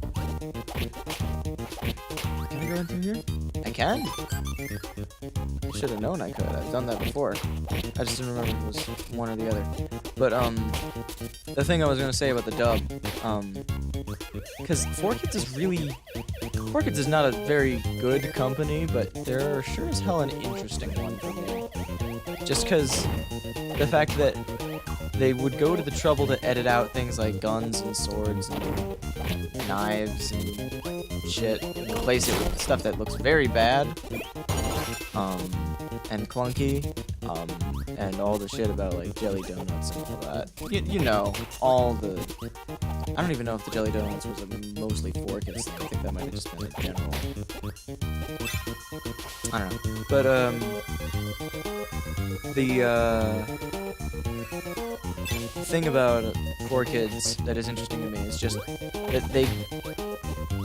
Can I go in through here? I can? I should have known I could. I've done that before. I just didn't remember if it was one or the other. But, the thing I was gonna say about the dub, because 4Kids is really... 4Kids is not a very good company, but they're sure as hell an interesting one for me. Just because the fact that they would go to the trouble to edit out things like guns and swords and knives and shit, and replace it with stuff that looks very bad, and clunky, and all the shit about like jelly donuts and all that. You know, all the... I don't even know if the jelly donuts was a mostly 4Kids thing. I think that might have just been a general... I don't know. But, the thing about 4Kids that is interesting to me is just that they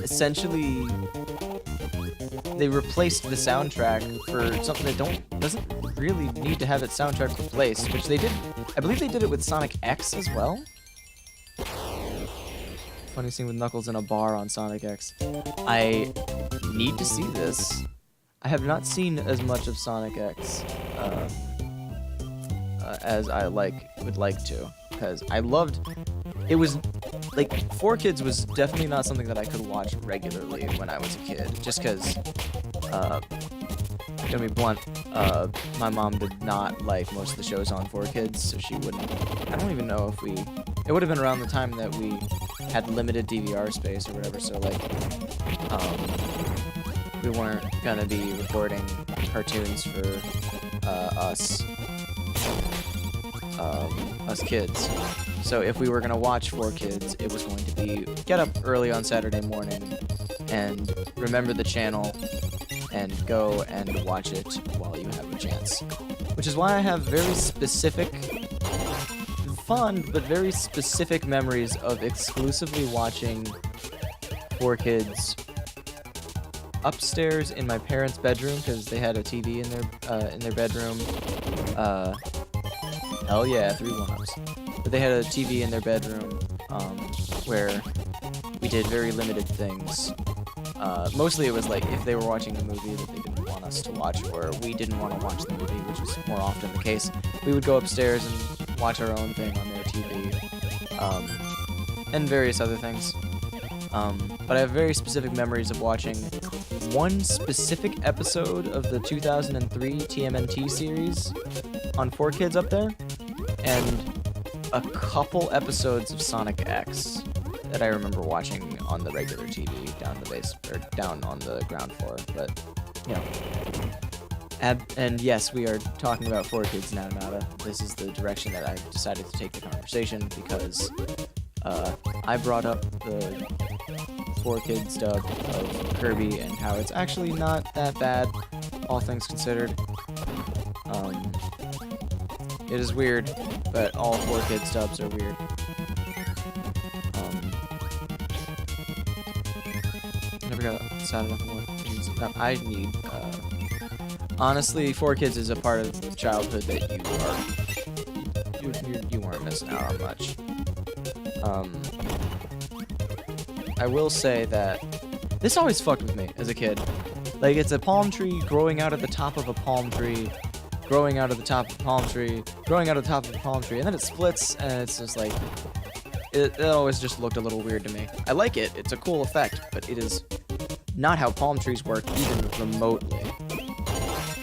essentially... They replaced the soundtrack for something that doesn't really need to have its soundtrack replaced, which they did. I believe they did it with Sonic X as well. Funny scene with Knuckles in a bar on Sonic X. I need to see this. I have not seen as much of Sonic X as I would like to, because I loved. It was like 4Kids was definitely not something that I could watch regularly when I was a kid, just because gonna be blunt, my mom did not like most of the shows on 4Kids, so she wouldn't. I don't even know if we. It would have been around the time that we had limited DVR space or whatever, so like, we weren't gonna be recording cartoons for us kids. So if we were gonna watch 4Kids, it was going to be get up early on Saturday morning and remember the channel and go and watch it while you have a chance. Which is why I have very specific, fond but very specific memories of exclusively watching 4Kids upstairs in my parents' bedroom because they had a TV in their bedroom. Hell yeah, 3 1-ups. But they had a TV in their bedroom where we did very limited things. Mostly it was like if they were watching a movie that they didn't want us to watch, or we didn't want to watch the movie, which was more often the case, we would go upstairs and watch our own thing on their TV, and various other things. But I have very specific memories of watching one specific episode of the 2003 TMNT series on 4Kids up there, and a couple episodes of Sonic X that I remember watching on the regular TV down the base or down on the ground floor. But you know, and yes, we are talking about 4Kids now, Nada. This is the direction that I've decided to take the conversation because I brought up the 4Kids dub of Kirby and how it's actually not that bad, all things considered. It is weird, but all 4Kids dubs are weird. Never got sad enough more. I need. Honestly, 4Kids is a part of childhood that you weren't missing out on much. I will say that this always fucked with me as a kid. Like, it's a palm tree growing out of the top of a palm tree, growing out of the top of a palm tree, growing out of the top of a palm tree, and then it splits, and it's just like, it always just looked a little weird to me. I like it, it's a cool effect, but it is not how palm trees work, even remotely.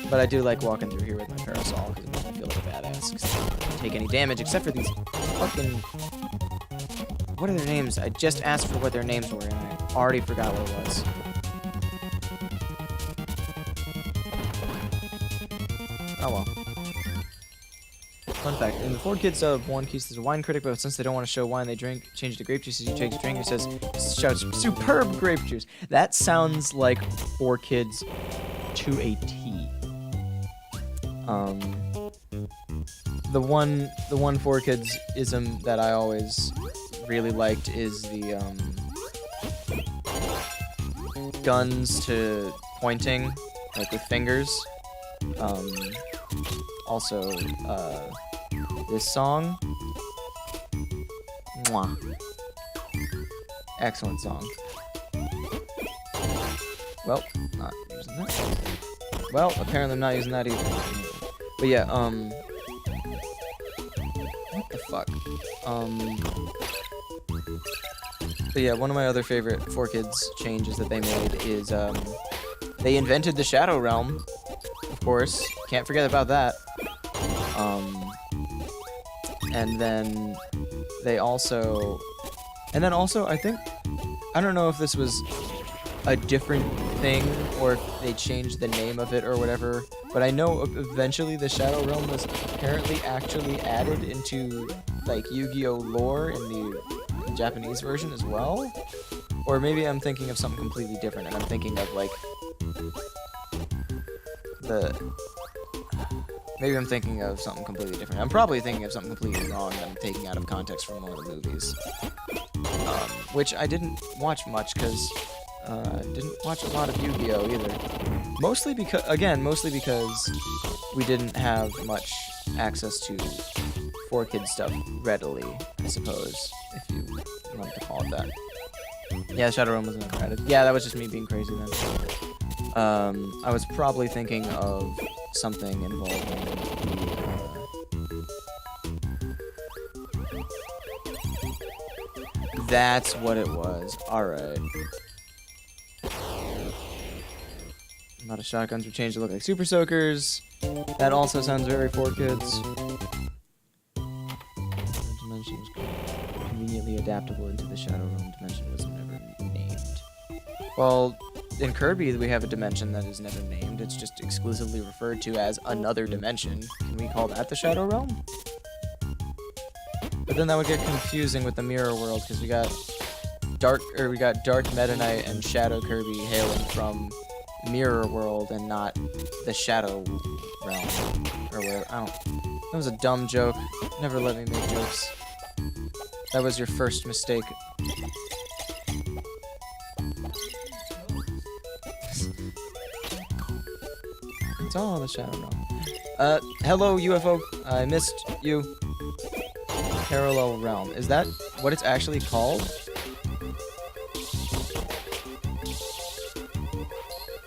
But I do like walking through here with my parasol, because it makes me feel like a badass, because I don't take any damage, except for these fucking... What are their names? I just asked for what their names were, and I already forgot what it was. Oh well. Fun fact, in the 4Kids dub, One Piece is a wine critic, but since they don't want to show wine they drink, change it to grape juice as you take a drink, he says, shouts, superb grape juice. That sounds like 4Kids to a T. The one 4Kids ism that I always really liked is the guns to pointing, like with fingers. Also, this song. Mwah. Excellent song. Well, not using that. Well, apparently I'm not using that either. But yeah, what the fuck? But yeah, one of my other favorite 4Kids changes that they made is, they invented the Shadow Realm, of course. Can't forget about that. And then also, I think, I don't know if this was a different thing or if they changed the name of it or whatever, but I know eventually the Shadow Realm was apparently actually added into, like, Yu-Gi-Oh! Lore in the Japanese version as well? Or maybe I'm thinking of something completely different and I'm thinking of, like, maybe I'm thinking of something completely different. I'm probably thinking of something completely wrong that I'm taking out of context from one of the movies. Which I didn't watch much because I didn't watch a lot of Yu-Gi-Oh! Either. Mostly because we didn't have much access to 4Kids stuff readily, I suppose, if you want to call it that. Yeah, Shadow Realm was never added. Yeah, that was just me being crazy then. I was probably thinking of something involving the... That's what it was. Alright. A lot of shotguns were changed to look like super soakers. That also sounds very for kids. The dimension was conveniently adaptable into the Shadow Realm. Dimension was never named. Well, in Kirby, we have a dimension that is never named. It's just exclusively referred to as another dimension. Can we call that the Shadow Realm? But then that would get confusing with the Mirror World, because we got Dark Meta Knight and Shadow Kirby hailing from Mirror World and not the Shadow Realm, or whatever. I don't. That was a dumb joke. Never let me make jokes. That was your first mistake. It's all the Shadow Realm. Hello UFO. I missed you. Parallel Realm. Is that what it's actually called?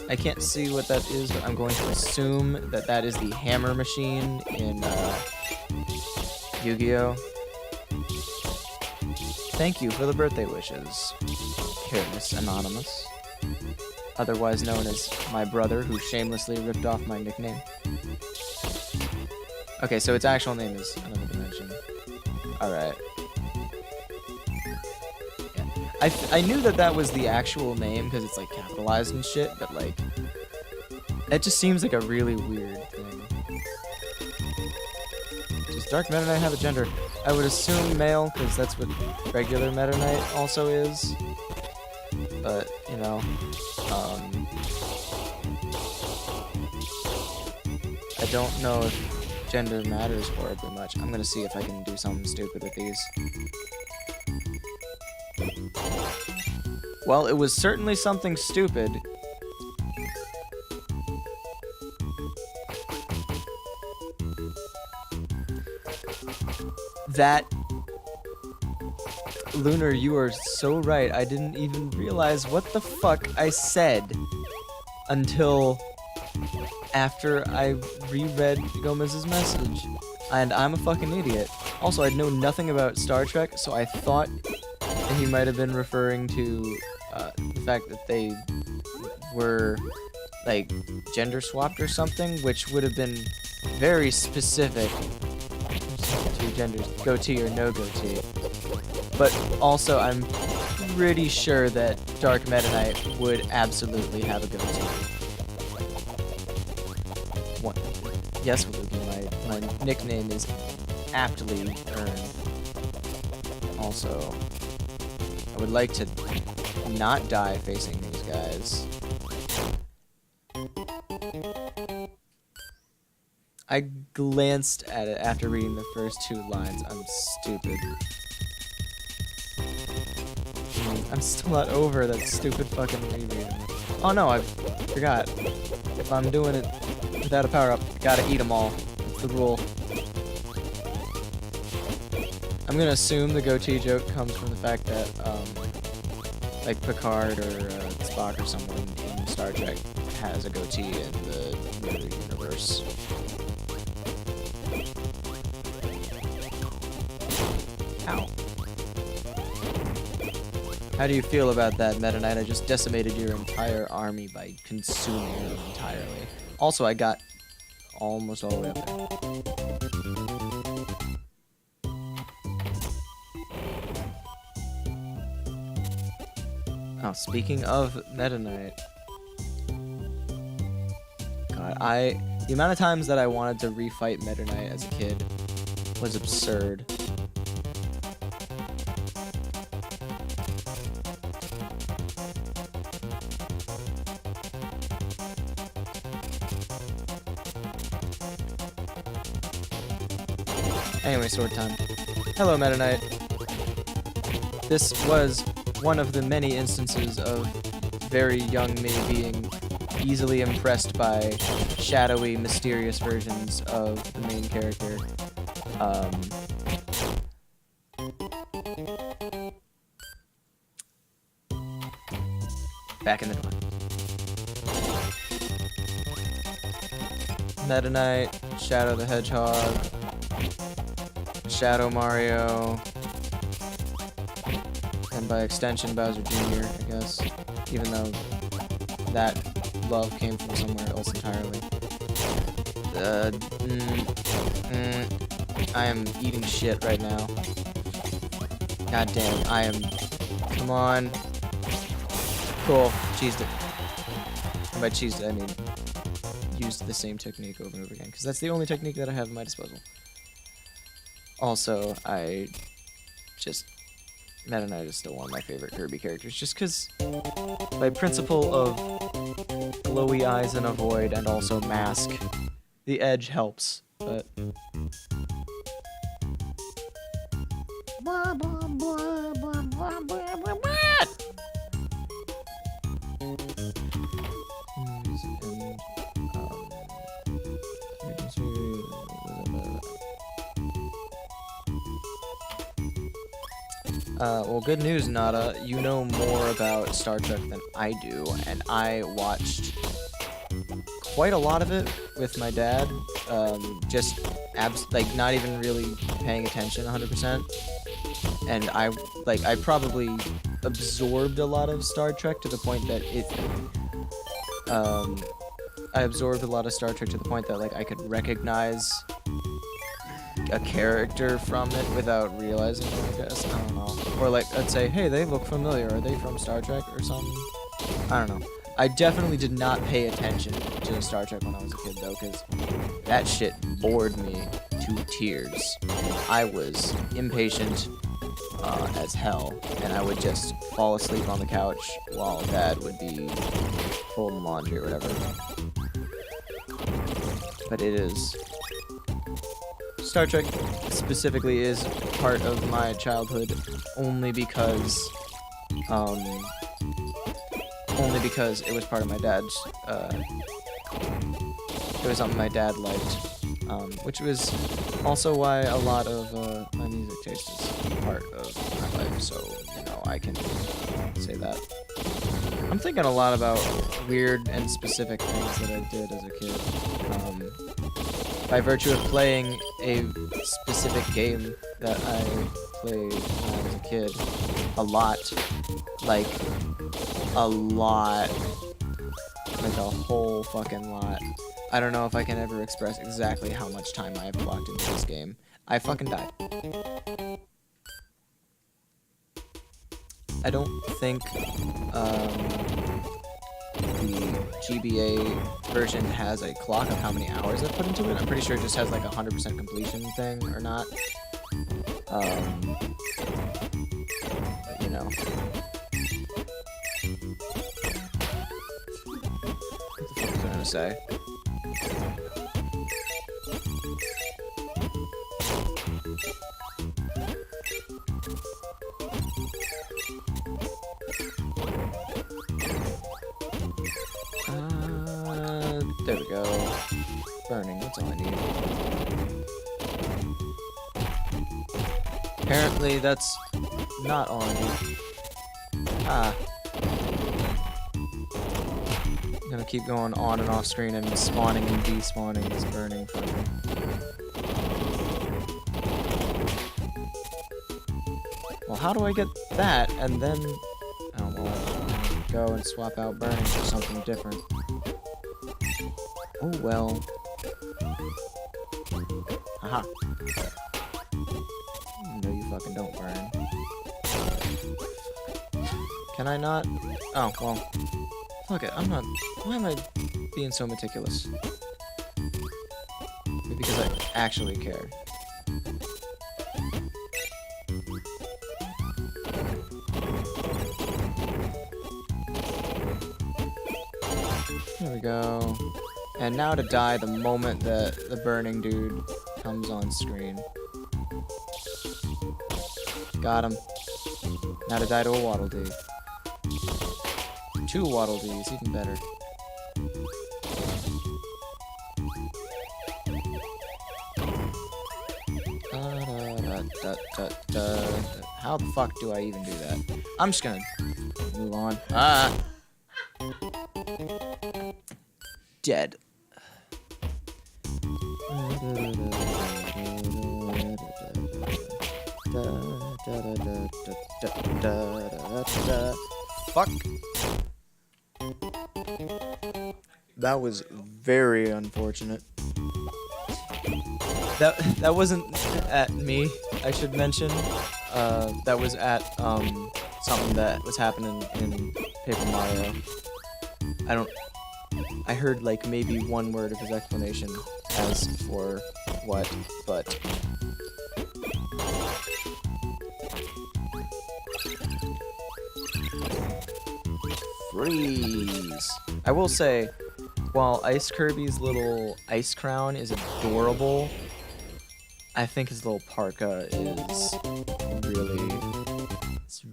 I can't see what that is, but I'm going to assume that that is the hammer machine in Yu-Gi-Oh! Thank you for the birthday wishes, Careless Anonymous, otherwise known as my brother who shamelessly ripped off my nickname. Okay, so its actual name is Another Dimension. Alright. Yeah. I knew that that was the actual name because it's like capitalized and shit, but like, that just seems like a really weird thing. Does Dark Meta Knight have a gender? I would assume male because that's what regular Meta Knight also is. But, you know, I don't know if gender matters horribly much. I'm gonna see if I can do something stupid with these. Well, it was certainly something stupid. That... Lunar, you are so right. I didn't even realize what the fuck I said until after I reread Gomez's message. And I'm a fucking idiot. Also, I know nothing about Star Trek, so I thought that he might have been referring to the fact that they were, like, gender swapped or something, which would have been very specific to genders, goatee or no goatee. But also, I'm pretty sure that Dark Meta Knight would absolutely have a goatee. One. Yes, Walugi, my nickname is aptly earned. Also, I would like to not die facing these guys. I glanced at it after reading the first 2 lines. I'm stupid. I'm still not over that stupid fucking reread. Oh no, I forgot. If I'm doing it without a power-up, gotta eat them all. That's the rule. I'm gonna assume the goatee joke comes from the fact that, like Picard or Spock or someone in Star Trek has a goatee in the universe. Ow. How do you feel about that, Meta Knight? I just decimated your entire army by consuming them entirely. Also, I got almost all the way up there. Oh, speaking of Meta Knight. God, the amount of times that I wanted to refight Meta Knight as a kid was absurd. Anyway, sword time. Hello, Meta Knight. This was one of the many instances of very young me being easily impressed by shadowy, mysterious versions of the main character. Back in the door. Meta Knight, Shadow the Hedgehog, Shadow Mario, and by extension Bowser Jr., I guess, even though that love came from somewhere else entirely. I am eating shit right now. God damn, I am... Come on. Cool, cheesed it. And by cheesed it, I mean used the same technique over and over again, because that's the only technique that I have at my disposal. Also, Meta Knight is still one of my favorite Kirby characters, just because by principle of glowy eyes in a void and also mask, the edge helps, but... well, good news, Nada. You know more about Star Trek than I do, and I watched quite a lot of it with my dad. Just not even really paying attention 100%. And I probably absorbed a lot of Star Trek to the point that I absorbed a lot of Star Trek to the point that I could recognize a character from it without realizing it, I guess. I don't know. Or I'd say, hey, they look familiar. Are they from Star Trek or something? I don't know. I definitely did not pay attention to Star Trek when I was a kid, though, because that shit bored me to tears. I was impatient as hell, and I would just fall asleep on the couch while Dad would be folding laundry or whatever. But it is... Star Trek specifically is part of my childhood only because it was part of my dad's, it was something my dad liked, which was also why a lot of my music taste is part of my life, so, you know, I can say that. I'm thinking a lot about weird and specific things that I did as a kid. By virtue of playing a specific game that I played when I was a kid, a lot, like a whole fucking lot. I don't know if I can ever express exactly how much time I have locked into this game. I fucking died. I don't think the GBA version has a clock of how many hours I've put into it. I'm pretty sure it just has like a 100% completion thing or not. But, you know. What the fuck was I gonna say? There we go. Burning, that's all I need. Apparently, that's not all I need. Ah. I'm gonna keep going on and off screen and spawning and despawning this burning fucker. Well, how do I get that and then... Oh, well, go and swap out burning for something different. Oh, well. Haha. No, you fucking don't burn. Can I not? Oh, well. Fuck it, I'm not... Why am I being so meticulous? Maybe because I actually care. There we go. And now to die the moment that the burning dude comes on screen. Got him. Now to die to a Waddle Dee. 2 Waddle Dees, even better. How the fuck do I even do that? I'm just gonna move on. Ah! Dead. Fuck. That was very unfortunate. That wasn't at me, I should mention. That was at something that was happening in Paper Mario. I heard like maybe one word of his explanation as for what, but freeze. I will say, while Ice Kirby's little ice crown is adorable, I think his little parka is really good. It's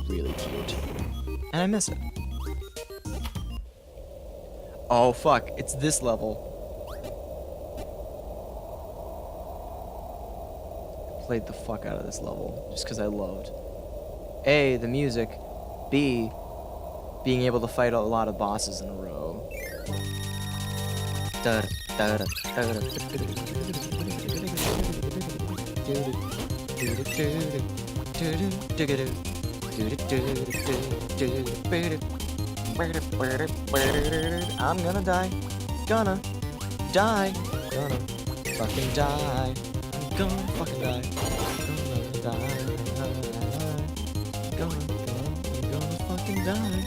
really cute. And I miss it. Oh fuck, it's this level. I played the fuck out of this level just because I loved A, the music, B, being able to fight a lot of bosses in a row. I'm gonna die. Gonna die. Gonna fucking die. I'm gonna fucking die. Gonna die. Gonna fucking die.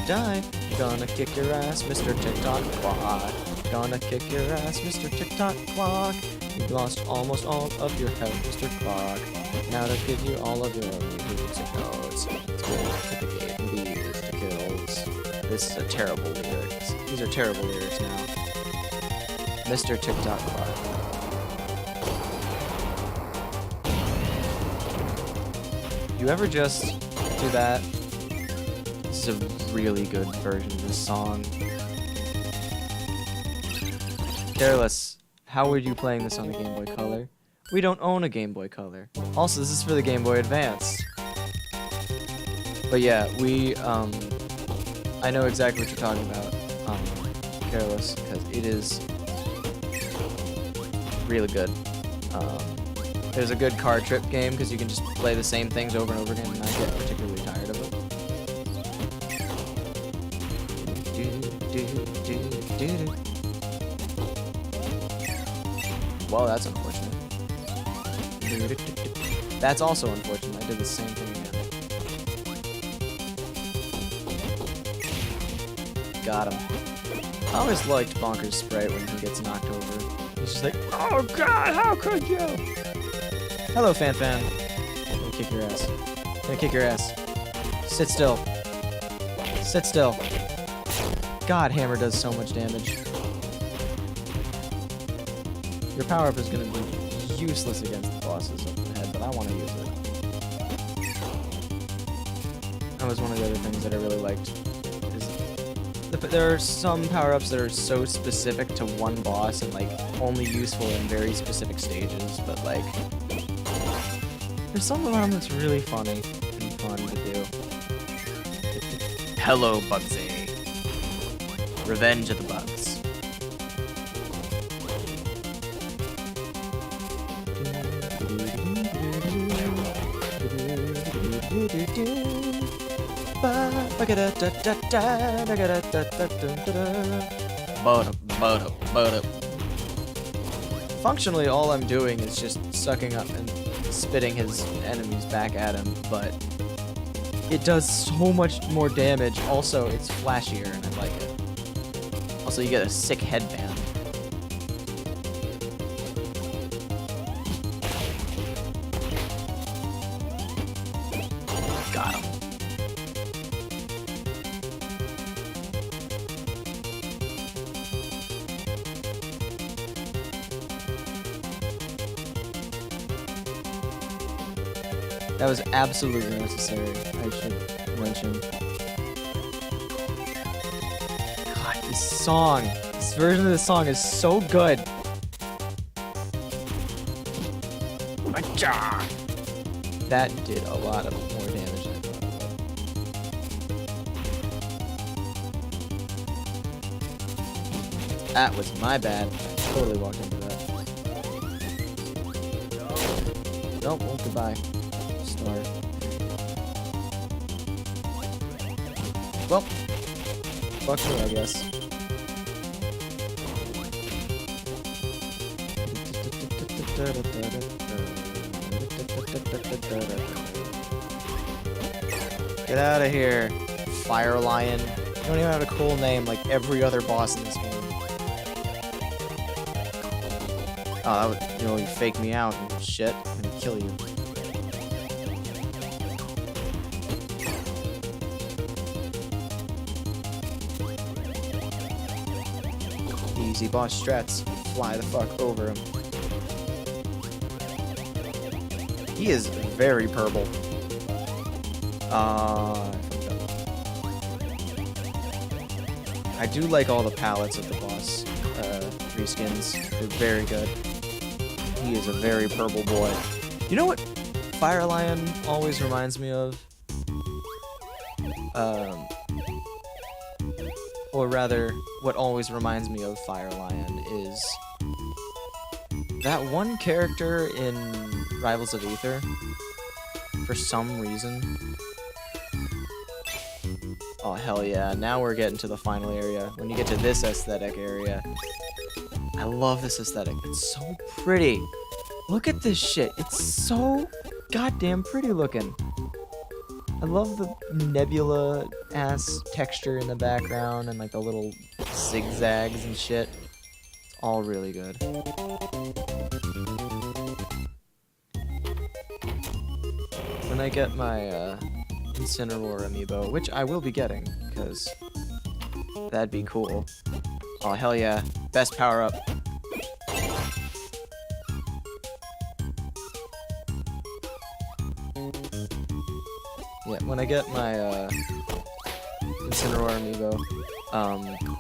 Die. Gonna kick your ass, Mr. TikTok Clock. Gonna kick your ass, Mr. TikTok Clock. You've lost almost all of your health, Mr. Clock. Now to give you all of your music notes. It's good to the game and be used to kills. This is a terrible lyrics. These are terrible lyrics now. Mr. TikTok Clock. You ever just do that? This is a really good version of this song. Careless, how are you playing this on a Game Boy Color? We don't own a Game Boy Color. Also, this is for the Game Boy Advance. But yeah, I know exactly what you're talking about, Careless, because it is really good. There's a good car trip game because you can just play the same things over and over again and not get particularly tired of it. Well, that's unfortunate. That's also unfortunate. I did the same thing again. Got him. I always liked Bonker's sprite when he gets knocked over. He's just like, oh god, how could you? Hello, Fan. I'm gonna kick your ass. I'm gonna kick your ass. Sit still. Sit still. God, Hammer does so much damage. Your power-up is gonna be useless against the bosses up ahead, but I want to use it. That was one of the other things that I really liked. There are some power-ups that are so specific to one boss and like only useful in very specific stages, but like there's something about them that's really funny and fun to do. Hello, Bugsy. Revenge of the Bugs. Functionally, all I'm doing is just sucking up and spitting his enemies back at him, but it does so much more damage. Also, it's flashier, and I like it. Also, you get a sick headband. Got him. That was absolutely necessary, I should mention. God, this version of this song is so good. Achoo! That did a lot of more damage than I thought it would. That was my bad. I totally walked into that. Nope, well, goodbye. Well, fuck me, I guess. Get out of here, Fire Lion. You don't even have a cool name like every other boss in this game. Oh, that would, you fake me out and shit, and kill you. Easy boss strats. Fly the fuck over him. He is very purple. I do like all the palettes of the boss reskins. They're very good. He is a very purple boy. You know what Fire Lion always reminds me of? Or rather, what always reminds me of Fire Lion is that one character in Rivals of Aether, for some reason. Oh, hell yeah. Now we're getting to the final area. When you get to this aesthetic area, I love this aesthetic. It's so pretty. Look at this shit. It's so goddamn pretty looking. I love the nebula-ass texture in the background and like the little zigzags and shit. It's all really good. When I get my Incineroar amiibo, which I will be getting, because that'd be cool. Oh, hell yeah. Best power-up. Yeah, when I get my Incineroar amiibo,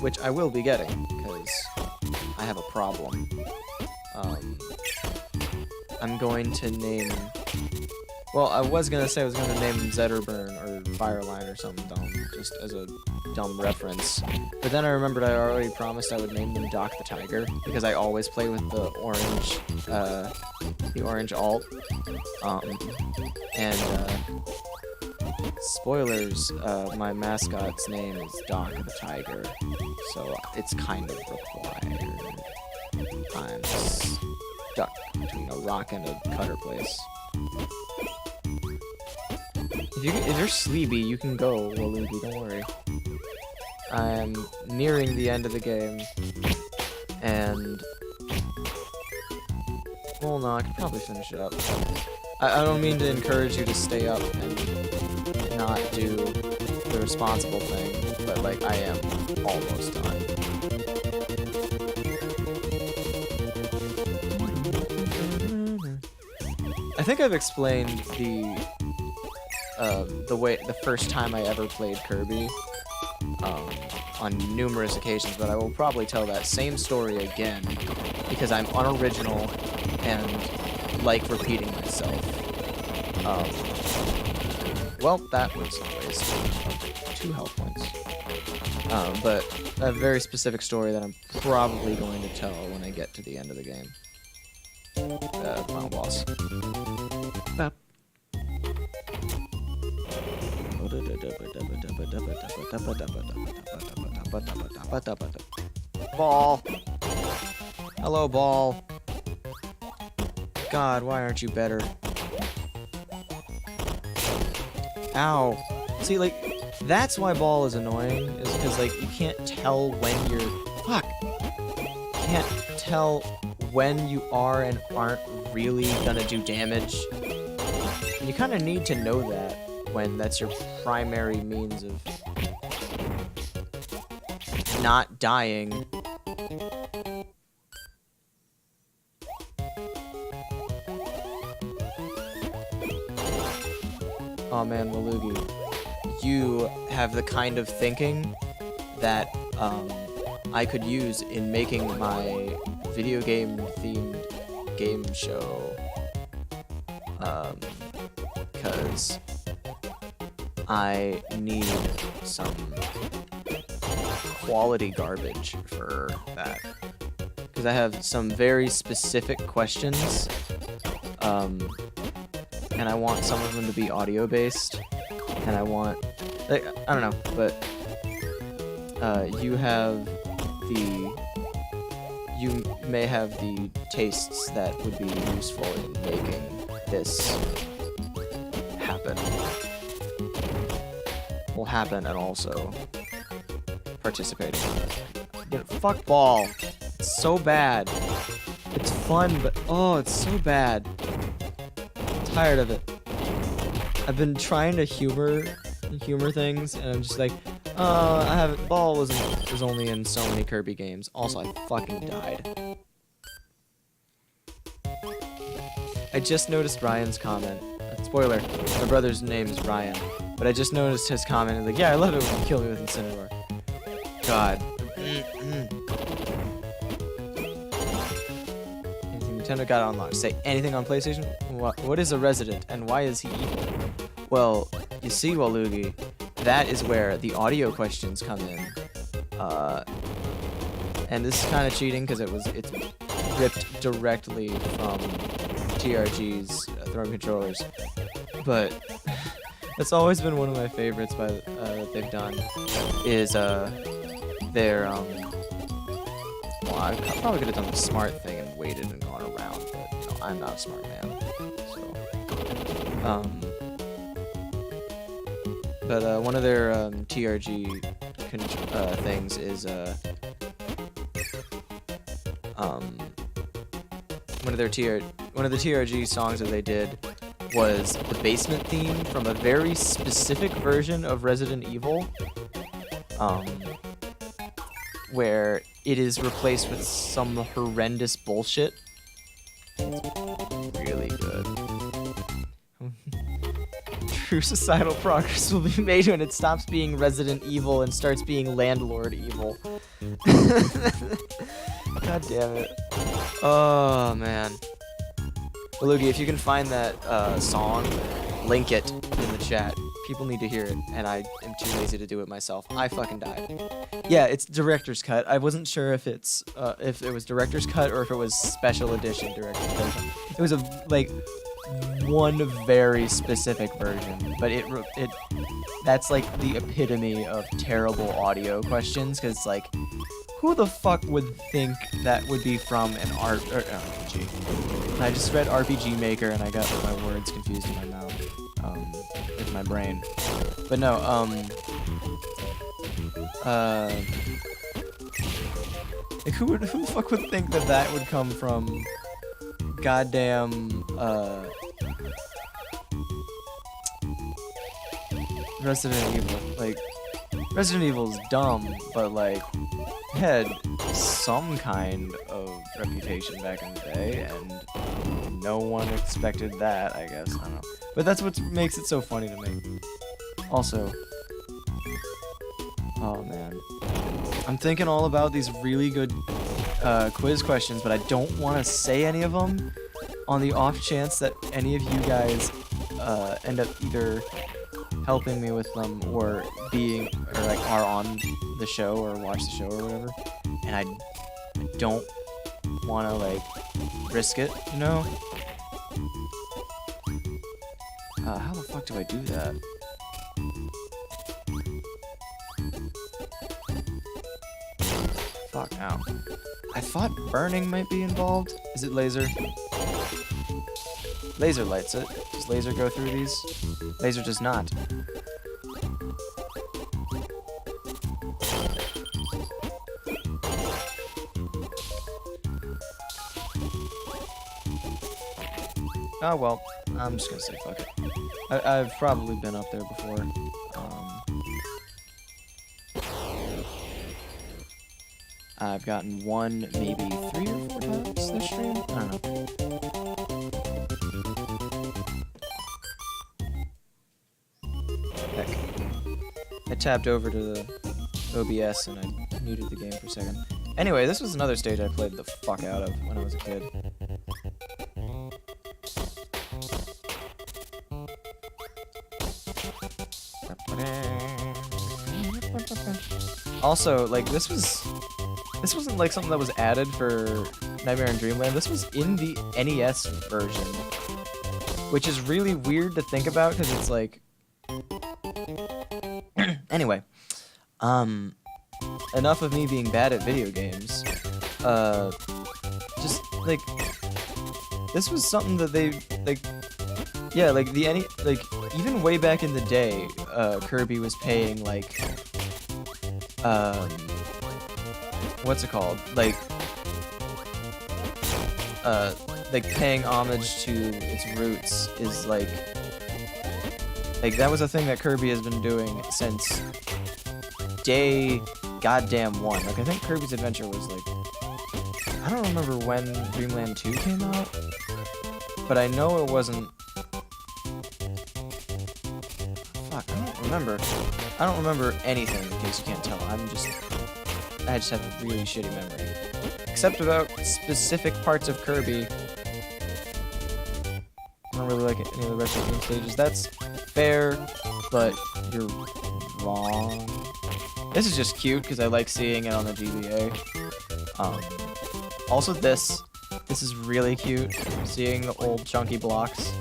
which I will be getting, because I have a problem. I'm going to name... Well, I was gonna say I was gonna name him Zetterburn or Fireline or something dumb, just as a dumb reference. But then I remembered I already promised I would name him Doc the Tiger, because I always play with the orange alt. Spoilers, my mascot's name is Doc the Tiger, so it's kind of required. I'm stuck between a rock and a cutter place. If you're sleepy, you can go, Waluigi, don't worry. I'm nearing the end of the game, and... Well, no, I could probably finish it up. I don't mean to encourage you to stay up and not do the responsible thing, but, like, I am almost done. I think I've explained the first time I ever played Kirby on numerous occasions, but I will probably tell that same story again because I'm unoriginal and like repeating myself. Well, that was a waste of 2 health points. But a very specific story that I'm probably going to tell when I get to the end of the game. Final boss. Bop. Ball. Hello, Ball. God, why aren't you better? Ow. See, like, that's why Ball is annoying, is because, like, you can't tell when you're... Fuck! You can't tell when you are and aren't really gonna do damage. And you kind of need to know that when that's your primary means of not dying. Oh man, Waluigi, you have the kind of thinking that I could use in making my video game themed game show. Because I need some quality garbage for that. Because I have some very specific questions, and I want some of them to be audio-based, and I want, like, I don't know, but you may have the tastes that would be useful in making this happen. Will happen and also participating. Get fuck ball. It's so bad. It's fun, but oh, it's so bad. I'm tired of it. I've been trying to humor things, and I'm just like, I haven't. Ball was only in so many Kirby games. Also, I fucking died. I just noticed Ryan's comment. Spoiler: my brother's name is Ryan, but I just noticed his comment. Like, yeah, I love it when you kill me with Incineroar. God. Nintendo got it unlocked. Say anything on PlayStation? What is a resident, and why is he evil? Well, you see, Waluigi, that is where the audio questions come in. And this is kind of cheating because it's ripped directly from TRG's throwing controllers. But it's always been one of my favorites that they've done. Is their well, I probably could have done the smart thing and waited and gone around, but you know, I'm not a smart man. So, but one of their TRG things is one of the TRG songs that they did was the basement theme from a very specific version of Resident Evil, where it is replaced with some horrendous bullshit. It's really good. True societal progress will be made when it stops being Resident Evil and starts being Landlord Evil. God damn it. Oh, man. Waluigi, if you can find that song, link it in the chat. People need to hear it, and I am too lazy to do it myself. I fucking died. Yeah, it's director's cut. I wasn't sure if it was director's cut or if it was special edition director's cut. It was one very specific version, but that's like the epitome of terrible audio questions, because like, who the fuck would think that would be from an RPG? And I just read RPG Maker and I got my words confused in my mouth, with my brain. But no, like who the fuck would think that would come from goddamn, Resident Evil? Like, Resident Evil's dumb, but like, had some kind of reputation back in the day, and no one expected that, I guess. I don't know. But that's what makes it so funny to me. Also, oh man, I'm thinking all about these really good quiz questions, but I don't want to say any of them on the off chance that any of you guys end up either helping me with them or are on the show or watch the show or whatever, and I don't want to like risk it, you know? How the fuck do I do that? Fuck, ow. I thought burning might be involved. Is it laser? Laser lights it. Does laser go through these? Laser does not. Oh well, I'm just gonna say fuck it. I've probably been up there before. I've gotten one, maybe 3 or 4 times this stream? I don't know. Heck. I tapped over to the OBS and I muted the game for a second. Anyway, this was another stage I played the fuck out of when I was a kid. Also, like, this wasn't like something that was added for Nightmare in Dreamland. This was in the NES version, which is really weird to think about because it's like. Anyway, enough of me being bad at video games. Just like this was something that they like. Yeah, like even way back in the day, Kirby was paying like what's it called? Like paying homage to its roots is like that was a thing that Kirby has been doing since day goddamn one. Like I think Kirby's Adventure was like, I don't remember when Dreamland 2 came out, but I know it wasn't. Fuck, I don't remember anything, in case you can't tell. I just have a really shitty memory. Except about specific parts of Kirby. I don't really like any of the retro game stages. That's fair, but you're wrong. This is just cute because I like seeing it on the GBA. Also this is really cute, seeing the old chunky blocks.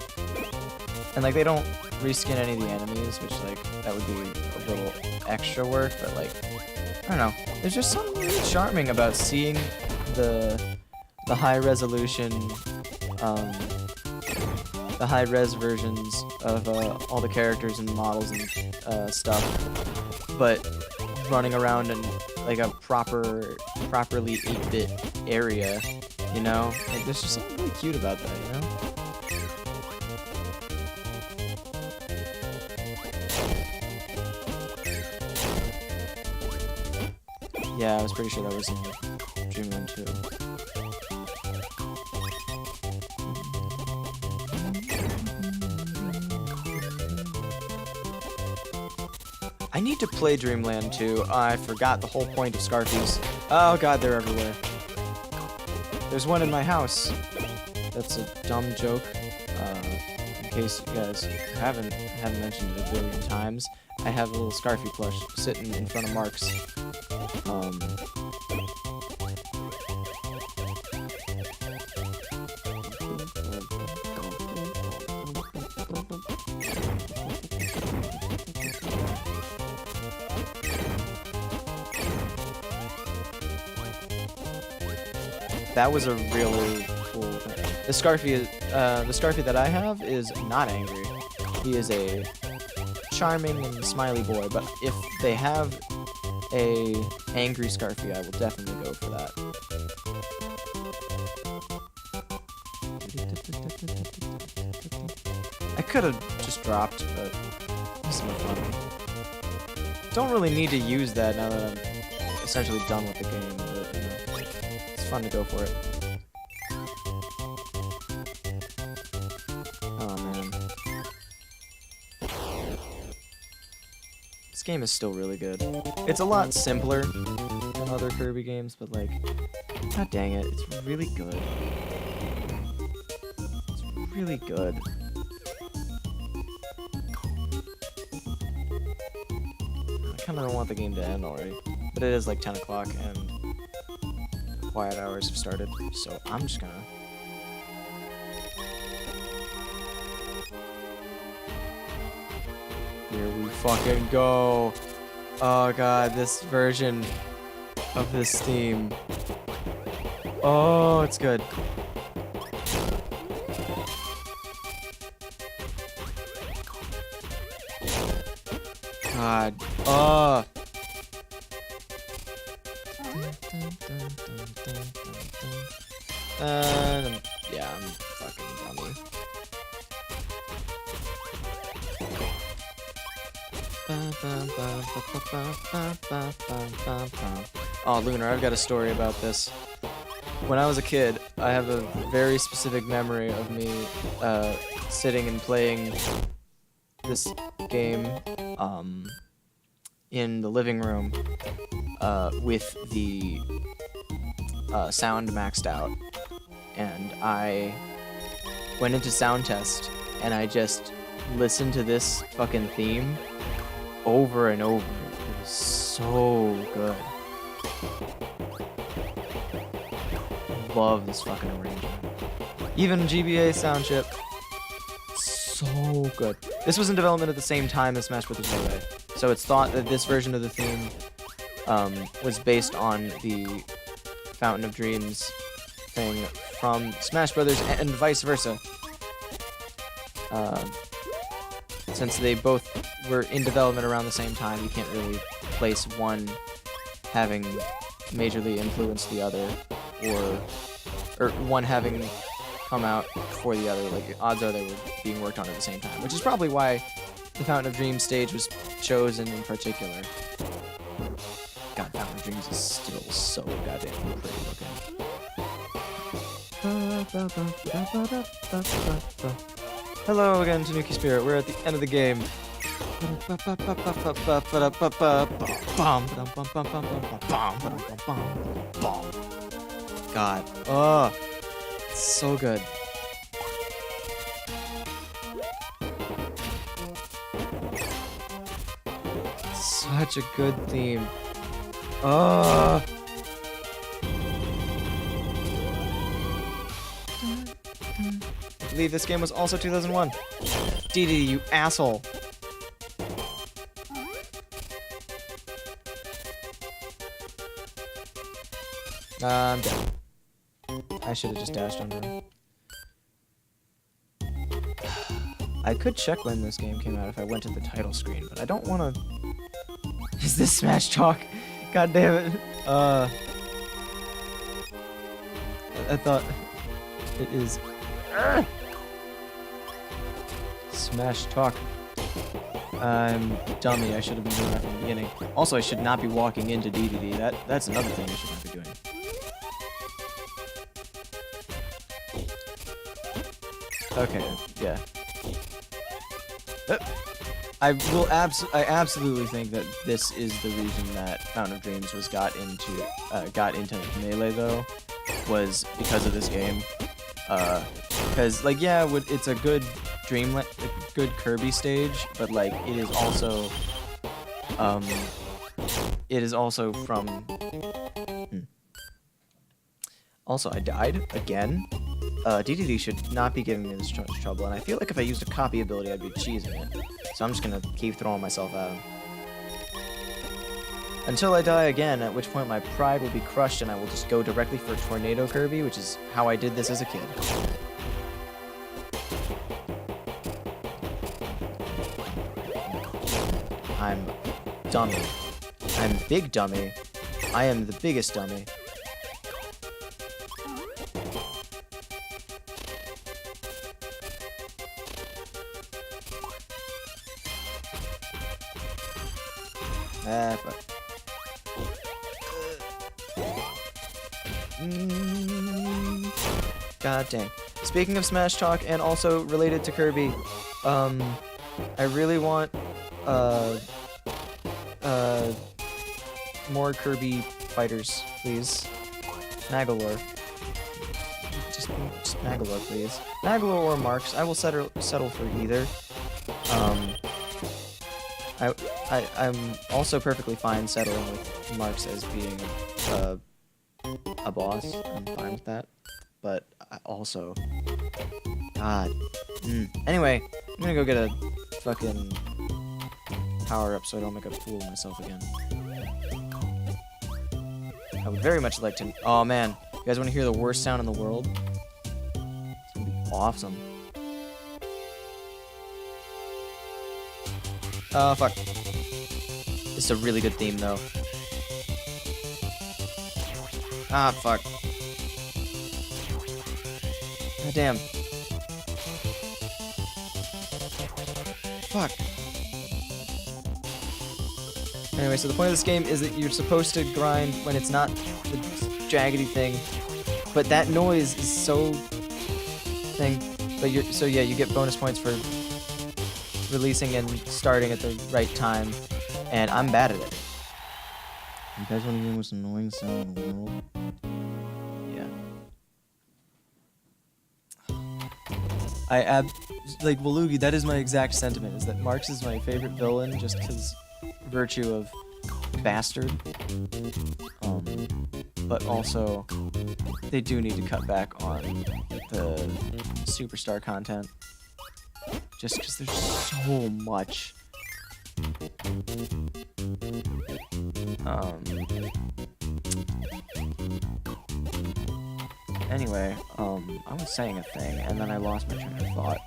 And like they don't reskin any of the enemies, which like that would be a little extra work, but like I don't know. There's just something really charming about seeing the high resolution, the high res versions of all the characters and models and stuff, but running around in like a properly 8-bit area, you know? Like there's just something really cute about that, you know? Yeah, I was pretty sure that was in Dreamland 2. I need to play Dreamland 2. I forgot the whole point of Scarfies. Oh god, they're everywhere. There's one in my house. That's a dumb joke. In case you guys haven't mentioned it a billion times, I have a little Scarfy plush sitting in front of Mark's. That was a really cool thing. The Scarfy that I have is not angry. He is a charming and smiley boy, but if they have a angry Scarfy, I will definitely go for that. I could have just dropped, but it's more fun. Don't really need to use that now that I'm essentially done with the game, but you know, it's fun to go for it. Oh man. This game is still really good. It's a lot simpler than other Kirby games, but like, god dang it, it's really good. It's really good. I kinda don't want the game to end already, but it is like 10 o'clock and quiet hours have started, so I'm just gonna... Here we fucking go! Oh god, this version of this theme. Oh, it's good. God. Oh! Yeah, I'm fucking dummy. Oh, Lunar, I've got a story about this. When I was a kid, I have a very specific memory of me sitting and playing this game in the living room with the sound maxed out, and I went into sound test and I just listened to this fucking theme over and over. It was so good. Love this fucking arrangement. Even GBA sound chip, so good. This was in development at the same time as Smash Bros. Melee, so it's thought that this version of the theme was based on the Fountain of Dreams thing from Smash Brothers and vice versa. Since they both were in development around the same time, you can't really place one having majorly influenced the other, or one having come out before the other. Like, odds are they were being worked on at the same time, which is probably why the Fountain of Dreams stage was chosen in particular. God, Fountain of Dreams is still so goddamn pretty looking. Hello again, Tanuki Spirit. We're at the end of the game. God. Oh, it's so good. Such a good theme. Oh. I believe this game was also 2001. DD, you asshole. I'm dead. I should have just dashed under him. I could check when this game came out if I went to the title screen, but I don't want to... Is this Smash Talk? God damn it. I thought it is... Smash Talk. I'm dummy. I should have been doing that from the beginning. Also, I should not be walking into DDD. That's another thing I should not be doing. Okay, yeah. I absolutely think that this is the reason that Fountain of Dreams was got into Melee though, was because of this game. Because like yeah, it's a good good Kirby stage, but like it is also from. Also, I died again. DDD should not be giving me this trouble, and I feel like if I used a copy ability, I'd be cheesing it. So I'm just gonna keep throwing myself at him. Until I die again, at which point my pride will be crushed and I will just go directly for Tornado Kirby, which is how I did this as a kid. I'm dummy. I'm big dummy. I am the biggest dummy. Fuck. God dang. Speaking of Smash Talk and also related to Kirby, I really want, more Kirby fighters, please. Magolor. Just Magolor, please. Magolor or Marks. I will settle for either. I'm also perfectly fine settling with Marks as being a boss. I'm fine with that. But I also... God. Anyway, I'm gonna go get a fucking power-up so I don't make a fool of myself again. I would very much like to... Oh, man. You guys want to hear the worst sound in the world? It's gonna be awesome. Oh, fuck. It's a really good theme, though. Ah, fuck. God damn. Fuck. Anyway, so the point of this game is that you're supposed to grind when it's not the jaggedy thing, but that noise is so thing. But so yeah, you get bonus points for releasing and starting at the right time, and I'm bad at it. You guys want to hear the most annoying sound in the world? Yeah. Like Waluigi, that is my exact sentiment, is that Marks is my favorite villain just because virtue of bastard. But also, they do need to cut back on the superstar content. Just because there's so much. Anyway, I was saying a thing, and then I lost my train of thought.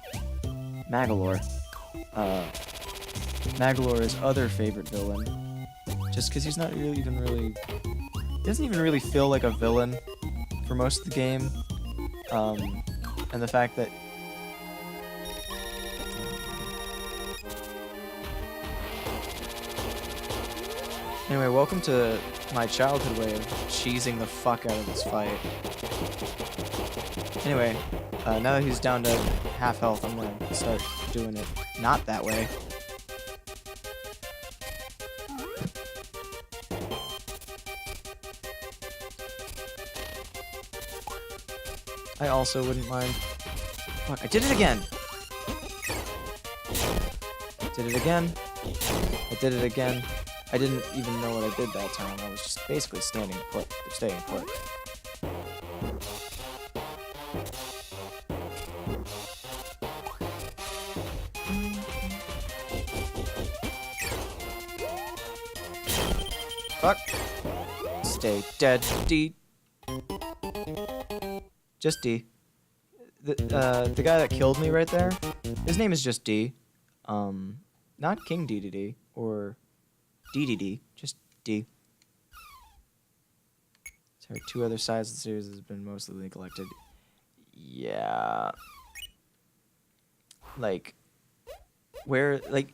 Magalore. Magalore's other favorite villain. Just because he's not really he doesn't even really feel like a villain for most of the game. And the fact that anyway, welcome to my childhood way of cheesing the fuck out of this fight. Anyway, now that he's down to half health, I'm gonna start doing it not that way. I also wouldn't mind. Fuck, I did it again! Did it again. I did it again. I didn't even know what I did that time. I was just basically standing put, or staying put. Fuck. Stay dead, D. Just D. The guy that killed me right there, his name is just D. Not King DDD or DDD, just D. Sorry, 2 other sides of the series has been mostly neglected. Yeah. Like, where, like...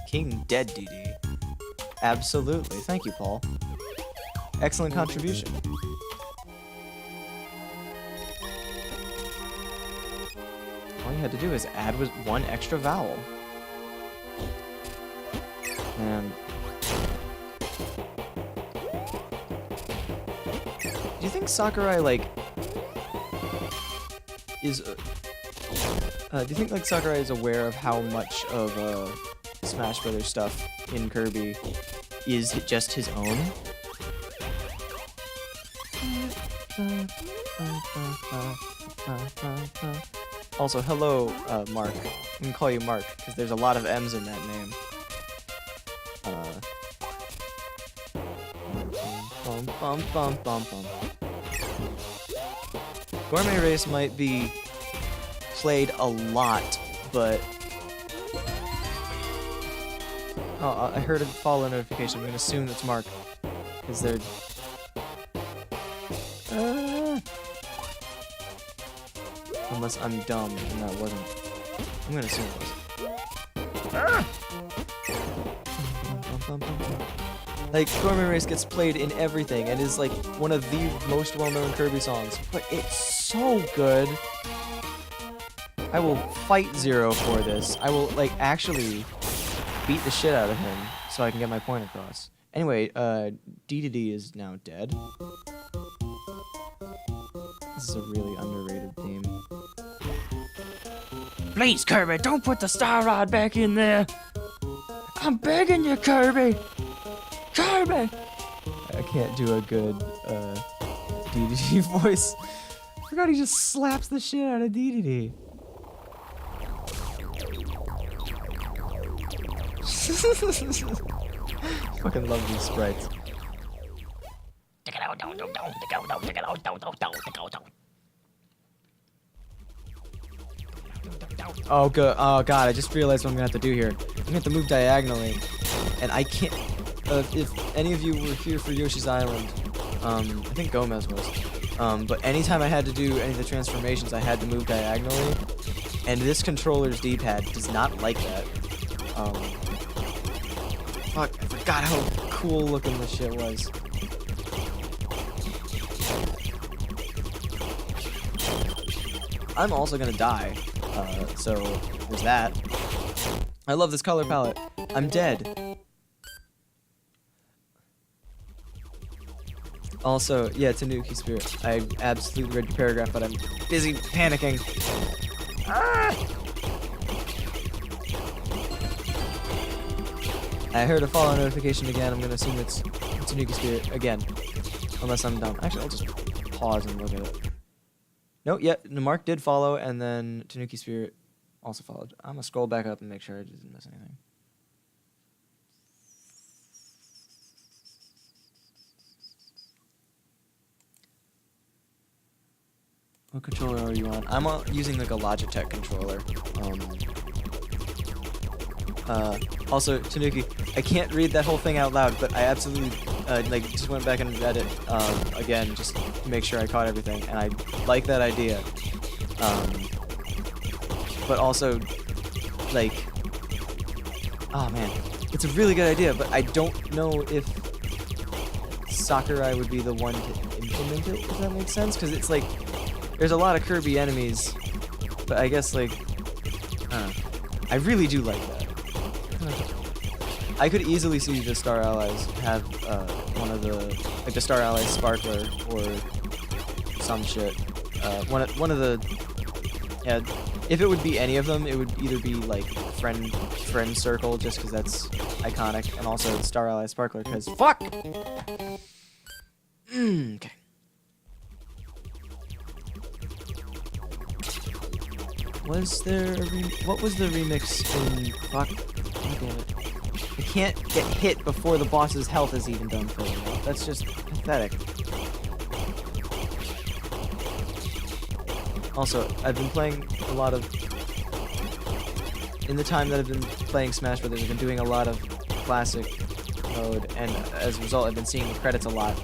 King Dead DD. Absolutely. Thank you, Paul. Excellent contribution. All you had to do is add was 1 extra vowel. And do you think Sakurai like is? Do you think like Sakurai is aware of how much of Smash Brothers stuff in Kirby is just his own? Also, hello, Mark. I can call you Mark, because there's a lot of M's in that name. Gourmet Race might be played a lot, but... Oh, I heard a follow notification. I'm gonna assume it's Mark, because they're... Unless I'm dumb and that wasn't. I'm gonna assume it was. Like, Gourmet Race gets played in everything and is like one of the most well-known Kirby songs, but it's so good. I will fight Zero for this. I will like actually beat the shit out of him so I can get my point across. Anyway, DDD is now dead. This is a really underrated theme. Please, Kirby, don't put the Star Rod back in there! I'm begging you, Kirby! Kirby! I can't do a good, DDD voice. I forgot he just slaps the shit out of DDD. Fucking love these sprites. Oh good. Oh god, I just realized what I'm gonna have to do here. I'm gonna have to move diagonally, and I can't. If any of you were here for Yoshi's Island, I think Gomez was. But anytime I had to do any of the transformations, I had to move diagonally, and this controller's D-pad does not like that. Fuck, I forgot how cool looking this shit was. I'm also gonna die, so there's that. I love this color palette. I'm dead. Also, yeah, Tanuki Spirit. I absolutely read your paragraph, but I'm busy panicking. Ah! I heard a follow notification again. I'm gonna assume it's Tanuki Spirit again. Unless I'm dumb. Actually, I'll just pause and look at it. No, yeah, Mark did follow, and then Tanuki Spirit also followed. I'm gonna scroll back up and make sure I didn't miss anything. What controller are you on? I'm using like a Logitech controller. Also, Tanuki, I can't read that whole thing out loud, but I absolutely like just went back and read it again just to make sure I caught everything, and I like that idea. But also, like, oh man, it's a really good idea, but I don't know if Sakurai would be the one to implement it, if that makes sense, because it's like there's a lot of Kirby enemies, but I guess like I really do like that. I could easily see the Star Allies have one of the the Star Allies Sparkler or some shit. One of the if it would be any of them, it would either be like friend circle just because that's iconic, and also Star Allies Sparkler because fuck. Okay. Was there what was the remix in fuck? God damn it. I can't get hit before the boss's health is even done for me. That's just pathetic. Also, I've been playing a lot of... In the time that I've been playing Smash Brothers, I've been doing a lot of classic mode, and as a result, I've been seeing the credits a lot.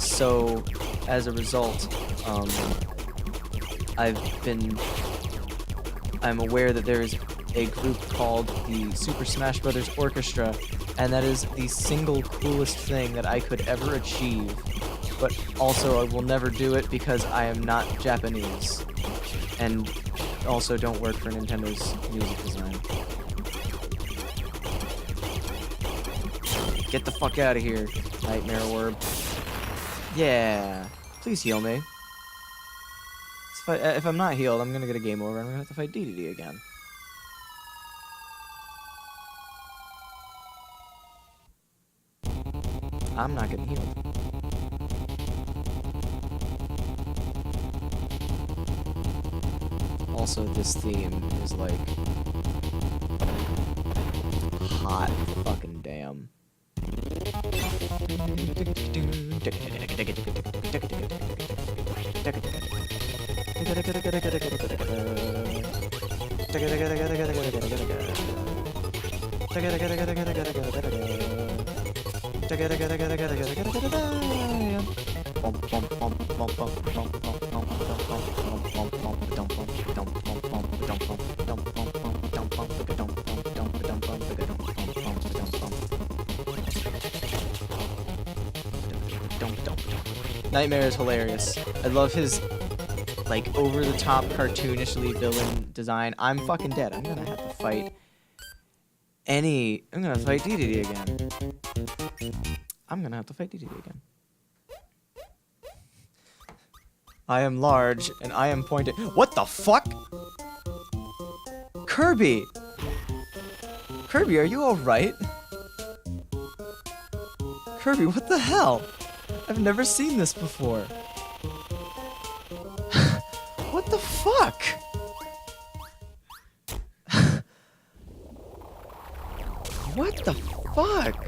So, as a result, I'm aware that there is a group called the Super Smash Brothers Orchestra, and that is the single coolest thing that I could ever achieve. But also, I will never do it because I am not Japanese, and also don't work for Nintendo's music design. Get the fuck out of here, Nightmare Orb. Yeah, please heal me. If I'm not healed, I'm gonna get a game over, and I'm gonna have to fight DDD again. I'm not getting healed. Also, this theme is like hot fucking damn. Nightmare is hilarious. I love his, like, over-the-top cartoonishly villain design. I'm fucking dead. I'm gonna have to fight I'm gonna fight DDD again. I'm gonna have to fight DDD again. I am large, and I am pointed. What the fuck? Kirby! Kirby, are you alright? Kirby, what the hell? I've never seen this before. What the fuck? What the fuck?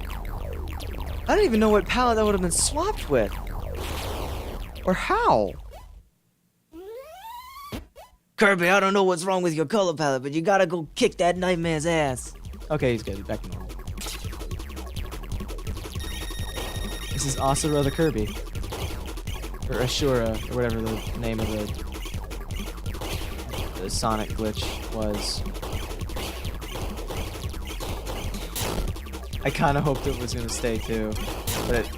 I don't even know what palette that would have been swapped with. Or how? Kirby, I don't know what's wrong with your color palette, but you gotta go kick that Nightmare's ass. Okay, he's good. He's back to normal. This is Asura the Kirby. Or Ashura, or whatever the name of the Sonic glitch was. I kind of hoped it was going to stay too, but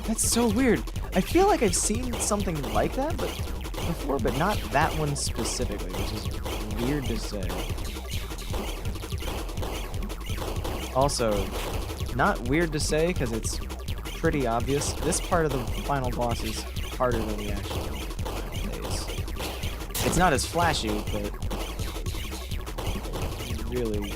that's so weird. I feel like I've seen something like that before, but not that one specifically, which is weird to say. Also, not weird to say because it's pretty obvious. This part of the final boss is harder than the actual phase. It's not as flashy, but really...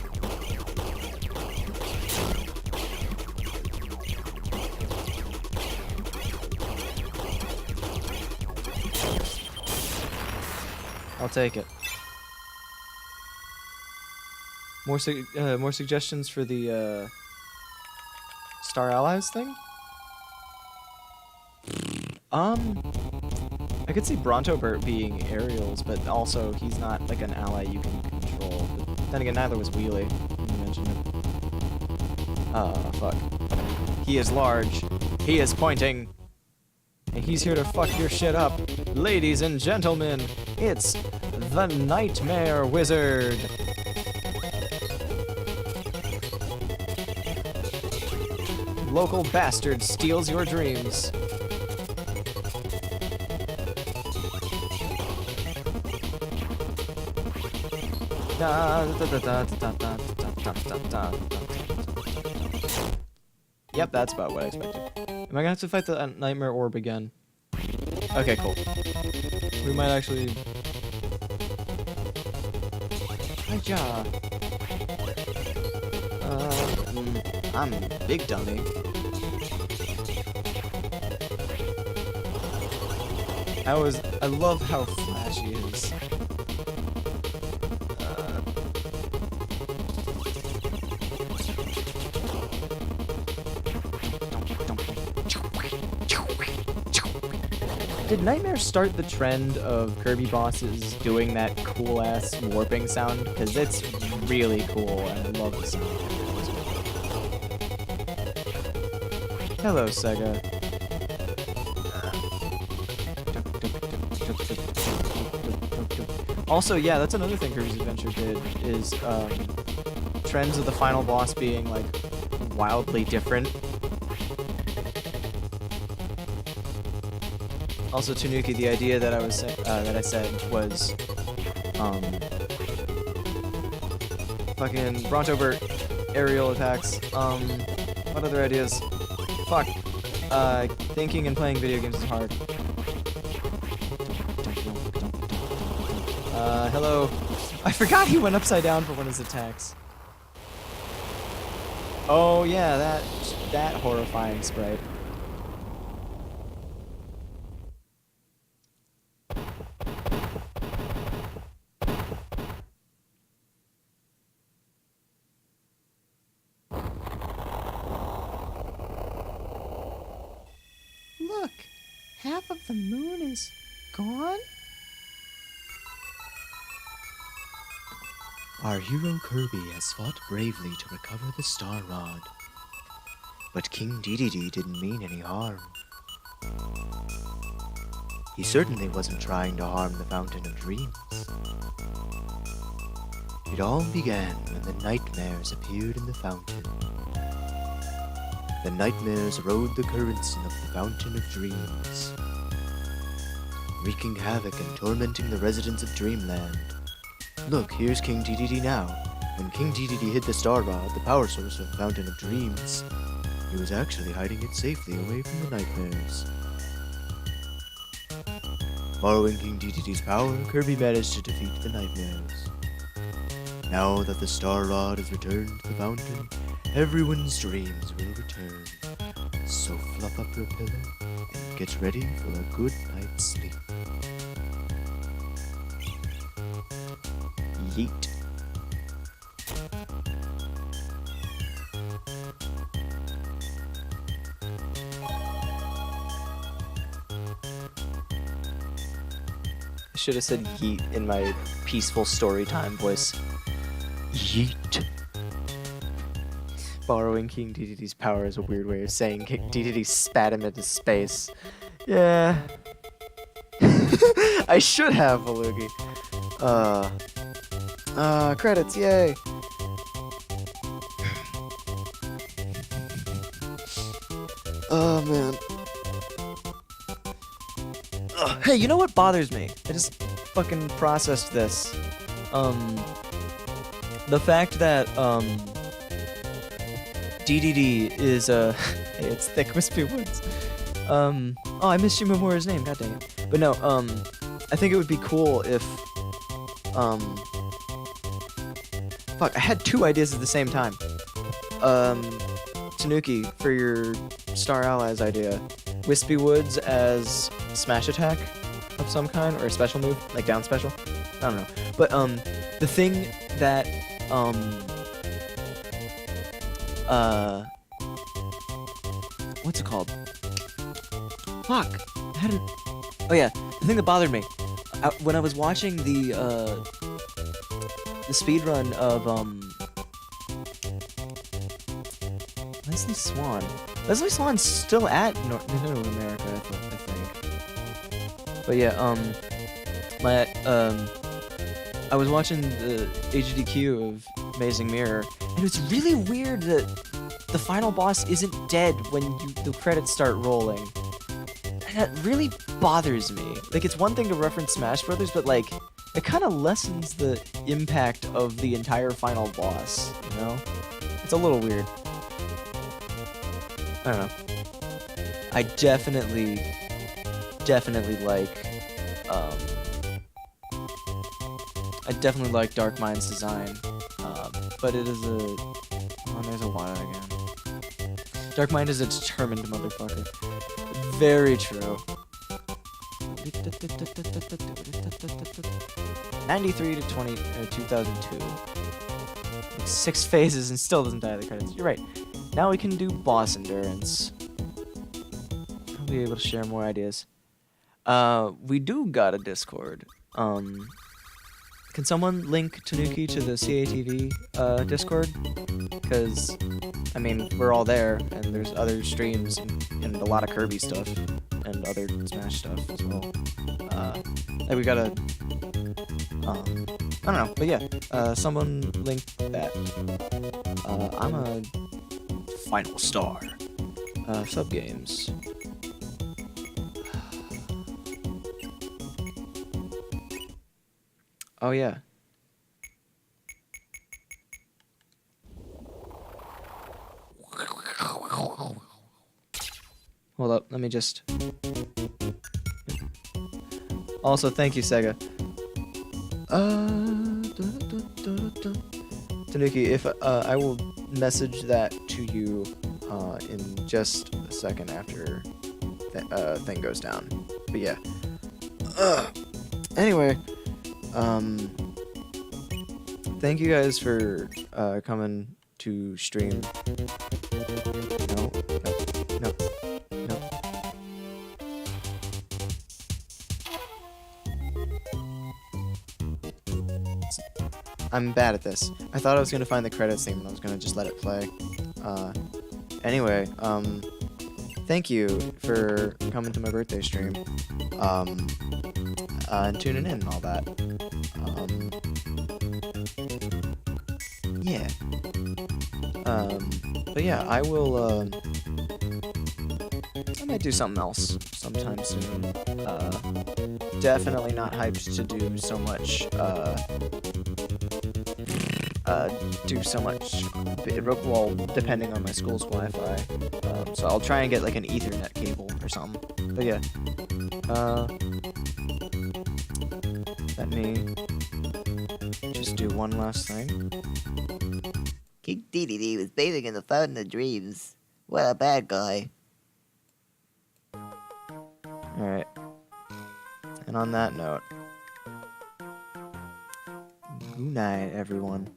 I'll take it. More suggestions for the Star Allies thing? I could see Brontobert being aerials, but also he's not like an ally you can control. But then again, neither was Wheelie. You mentioned him. Fuck. He is large. He is pointing. And he's here to fuck your shit up. Ladies and gentlemen, it's the Nightmare Wizard. Local bastard steals your dreams. Yep, that's about what I expected. Am I gonna have to fight the Nightmare Orb again? Okay, cool. We might actually... Hiya! I'm Big Dummy. I love how Flash he is. Did Nightmare start the trend of Kirby bosses doing that cool-ass warping sound? Because it's really cool, and I love the sound. Hello, Sega. Also, yeah, that's another thing Kirby's Adventure did, is trends of the final boss being, like, wildly different. Also, Tanuki, the idea that I said was, fucking Brontobert aerial attacks. What other ideas? Fuck. Thinking and playing video games is hard. Hello. I forgot he went upside down for one of his attacks. Oh yeah, that horrifying sprite. Look, half of the moon is gone? Our hero Kirby has fought bravely to recover the Star Rod. But King Dedede didn't mean any harm. He certainly wasn't trying to harm the Fountain of Dreams. It all began when the nightmares appeared in the fountain. The nightmares rode the currents of the Fountain of Dreams, wreaking havoc and tormenting the residents of Dreamland. Look, here's King Dedede now. When King Dedede hid the Star Rod, the power source of the Fountain of Dreams, he was actually hiding it safely away from the nightmares. Following King Dedede's power, Kirby managed to defeat the nightmares. Now that the Star Rod has returned to the fountain, everyone's dreams will return. So fluff up your pillow and get ready for a good night's sleep. Yeet. I should have said yeet in my peaceful story time voice. Yeet. Borrowing King Dedede's power is a weird way of saying King Dedede spat him into space. Yeah. I should have, Belugi. Credits, yay! Oh, man. Hey, you know what bothers me? I just fucking processed this. The fact that, DDD is, hey, it's Thick Wispy Woods. Oh, I missed Shimamura's name, god dang it. But no, I think it would be cool if, fuck, I had two ideas at the same time. Tanuki, for your Star Allies idea, Wispy Woods as smash attack of some kind, or a special move, like down special? I don't know. But, the thing that, what's it called? Fuck. How did... Oh yeah, the thing that bothered me when I was watching the speedrun of Leslie Swan. Leslie Swan's still at Nintendo America, I think. But yeah, I was watching the HDQ of Amazing Mirror, and it's really weird that the final boss isn't dead when the credits start rolling. And that really bothers me. Like, it's one thing to reference Smash Brothers, but like, it kind of lessens the impact of the entire final boss, you know? It's a little weird. I don't know. I definitely like Dark Mind's design, but it is a... Oh, there's a water again. Dark Mind is a determined motherfucker. Very true. 93 to 2002. Like 6 phases and still doesn't die of the credits. You're right. Now we can do boss endurance. I'll be able to share more ideas. We do got a Discord. Can someone link Tanuki to the CATV Discord? Because, I mean, we're all there, and there's other streams and a lot of Kirby stuff and other Smash stuff as well. Like we gotta, I don't know, but yeah, someone link that. I'm a final star. Sub games. Oh yeah. Hold up, let me just... Also, thank you, Sega. Tanuki, if I will message that to you in just a second after that thing goes down. But yeah. Anyway, thank you guys for coming to stream. No. I'm bad at this. I thought I was gonna find the credits theme and I was gonna just let it play. Anyway, thank you for coming to my birthday stream. And tuning in and all that. Yeah. But yeah, I will, I might do something else sometime soon. Definitely not hyped to do so much, well, depending on my school's Wi-Fi. So I'll try and get like an Ethernet cable or something. But yeah, let me just do one last thing. King Dedede was bathing in the fountain of dreams. What a bad guy. Alright. And on that note, good night, everyone.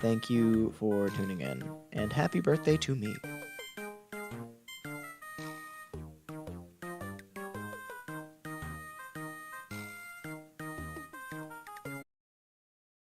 Thank you for tuning in, and happy birthday to me.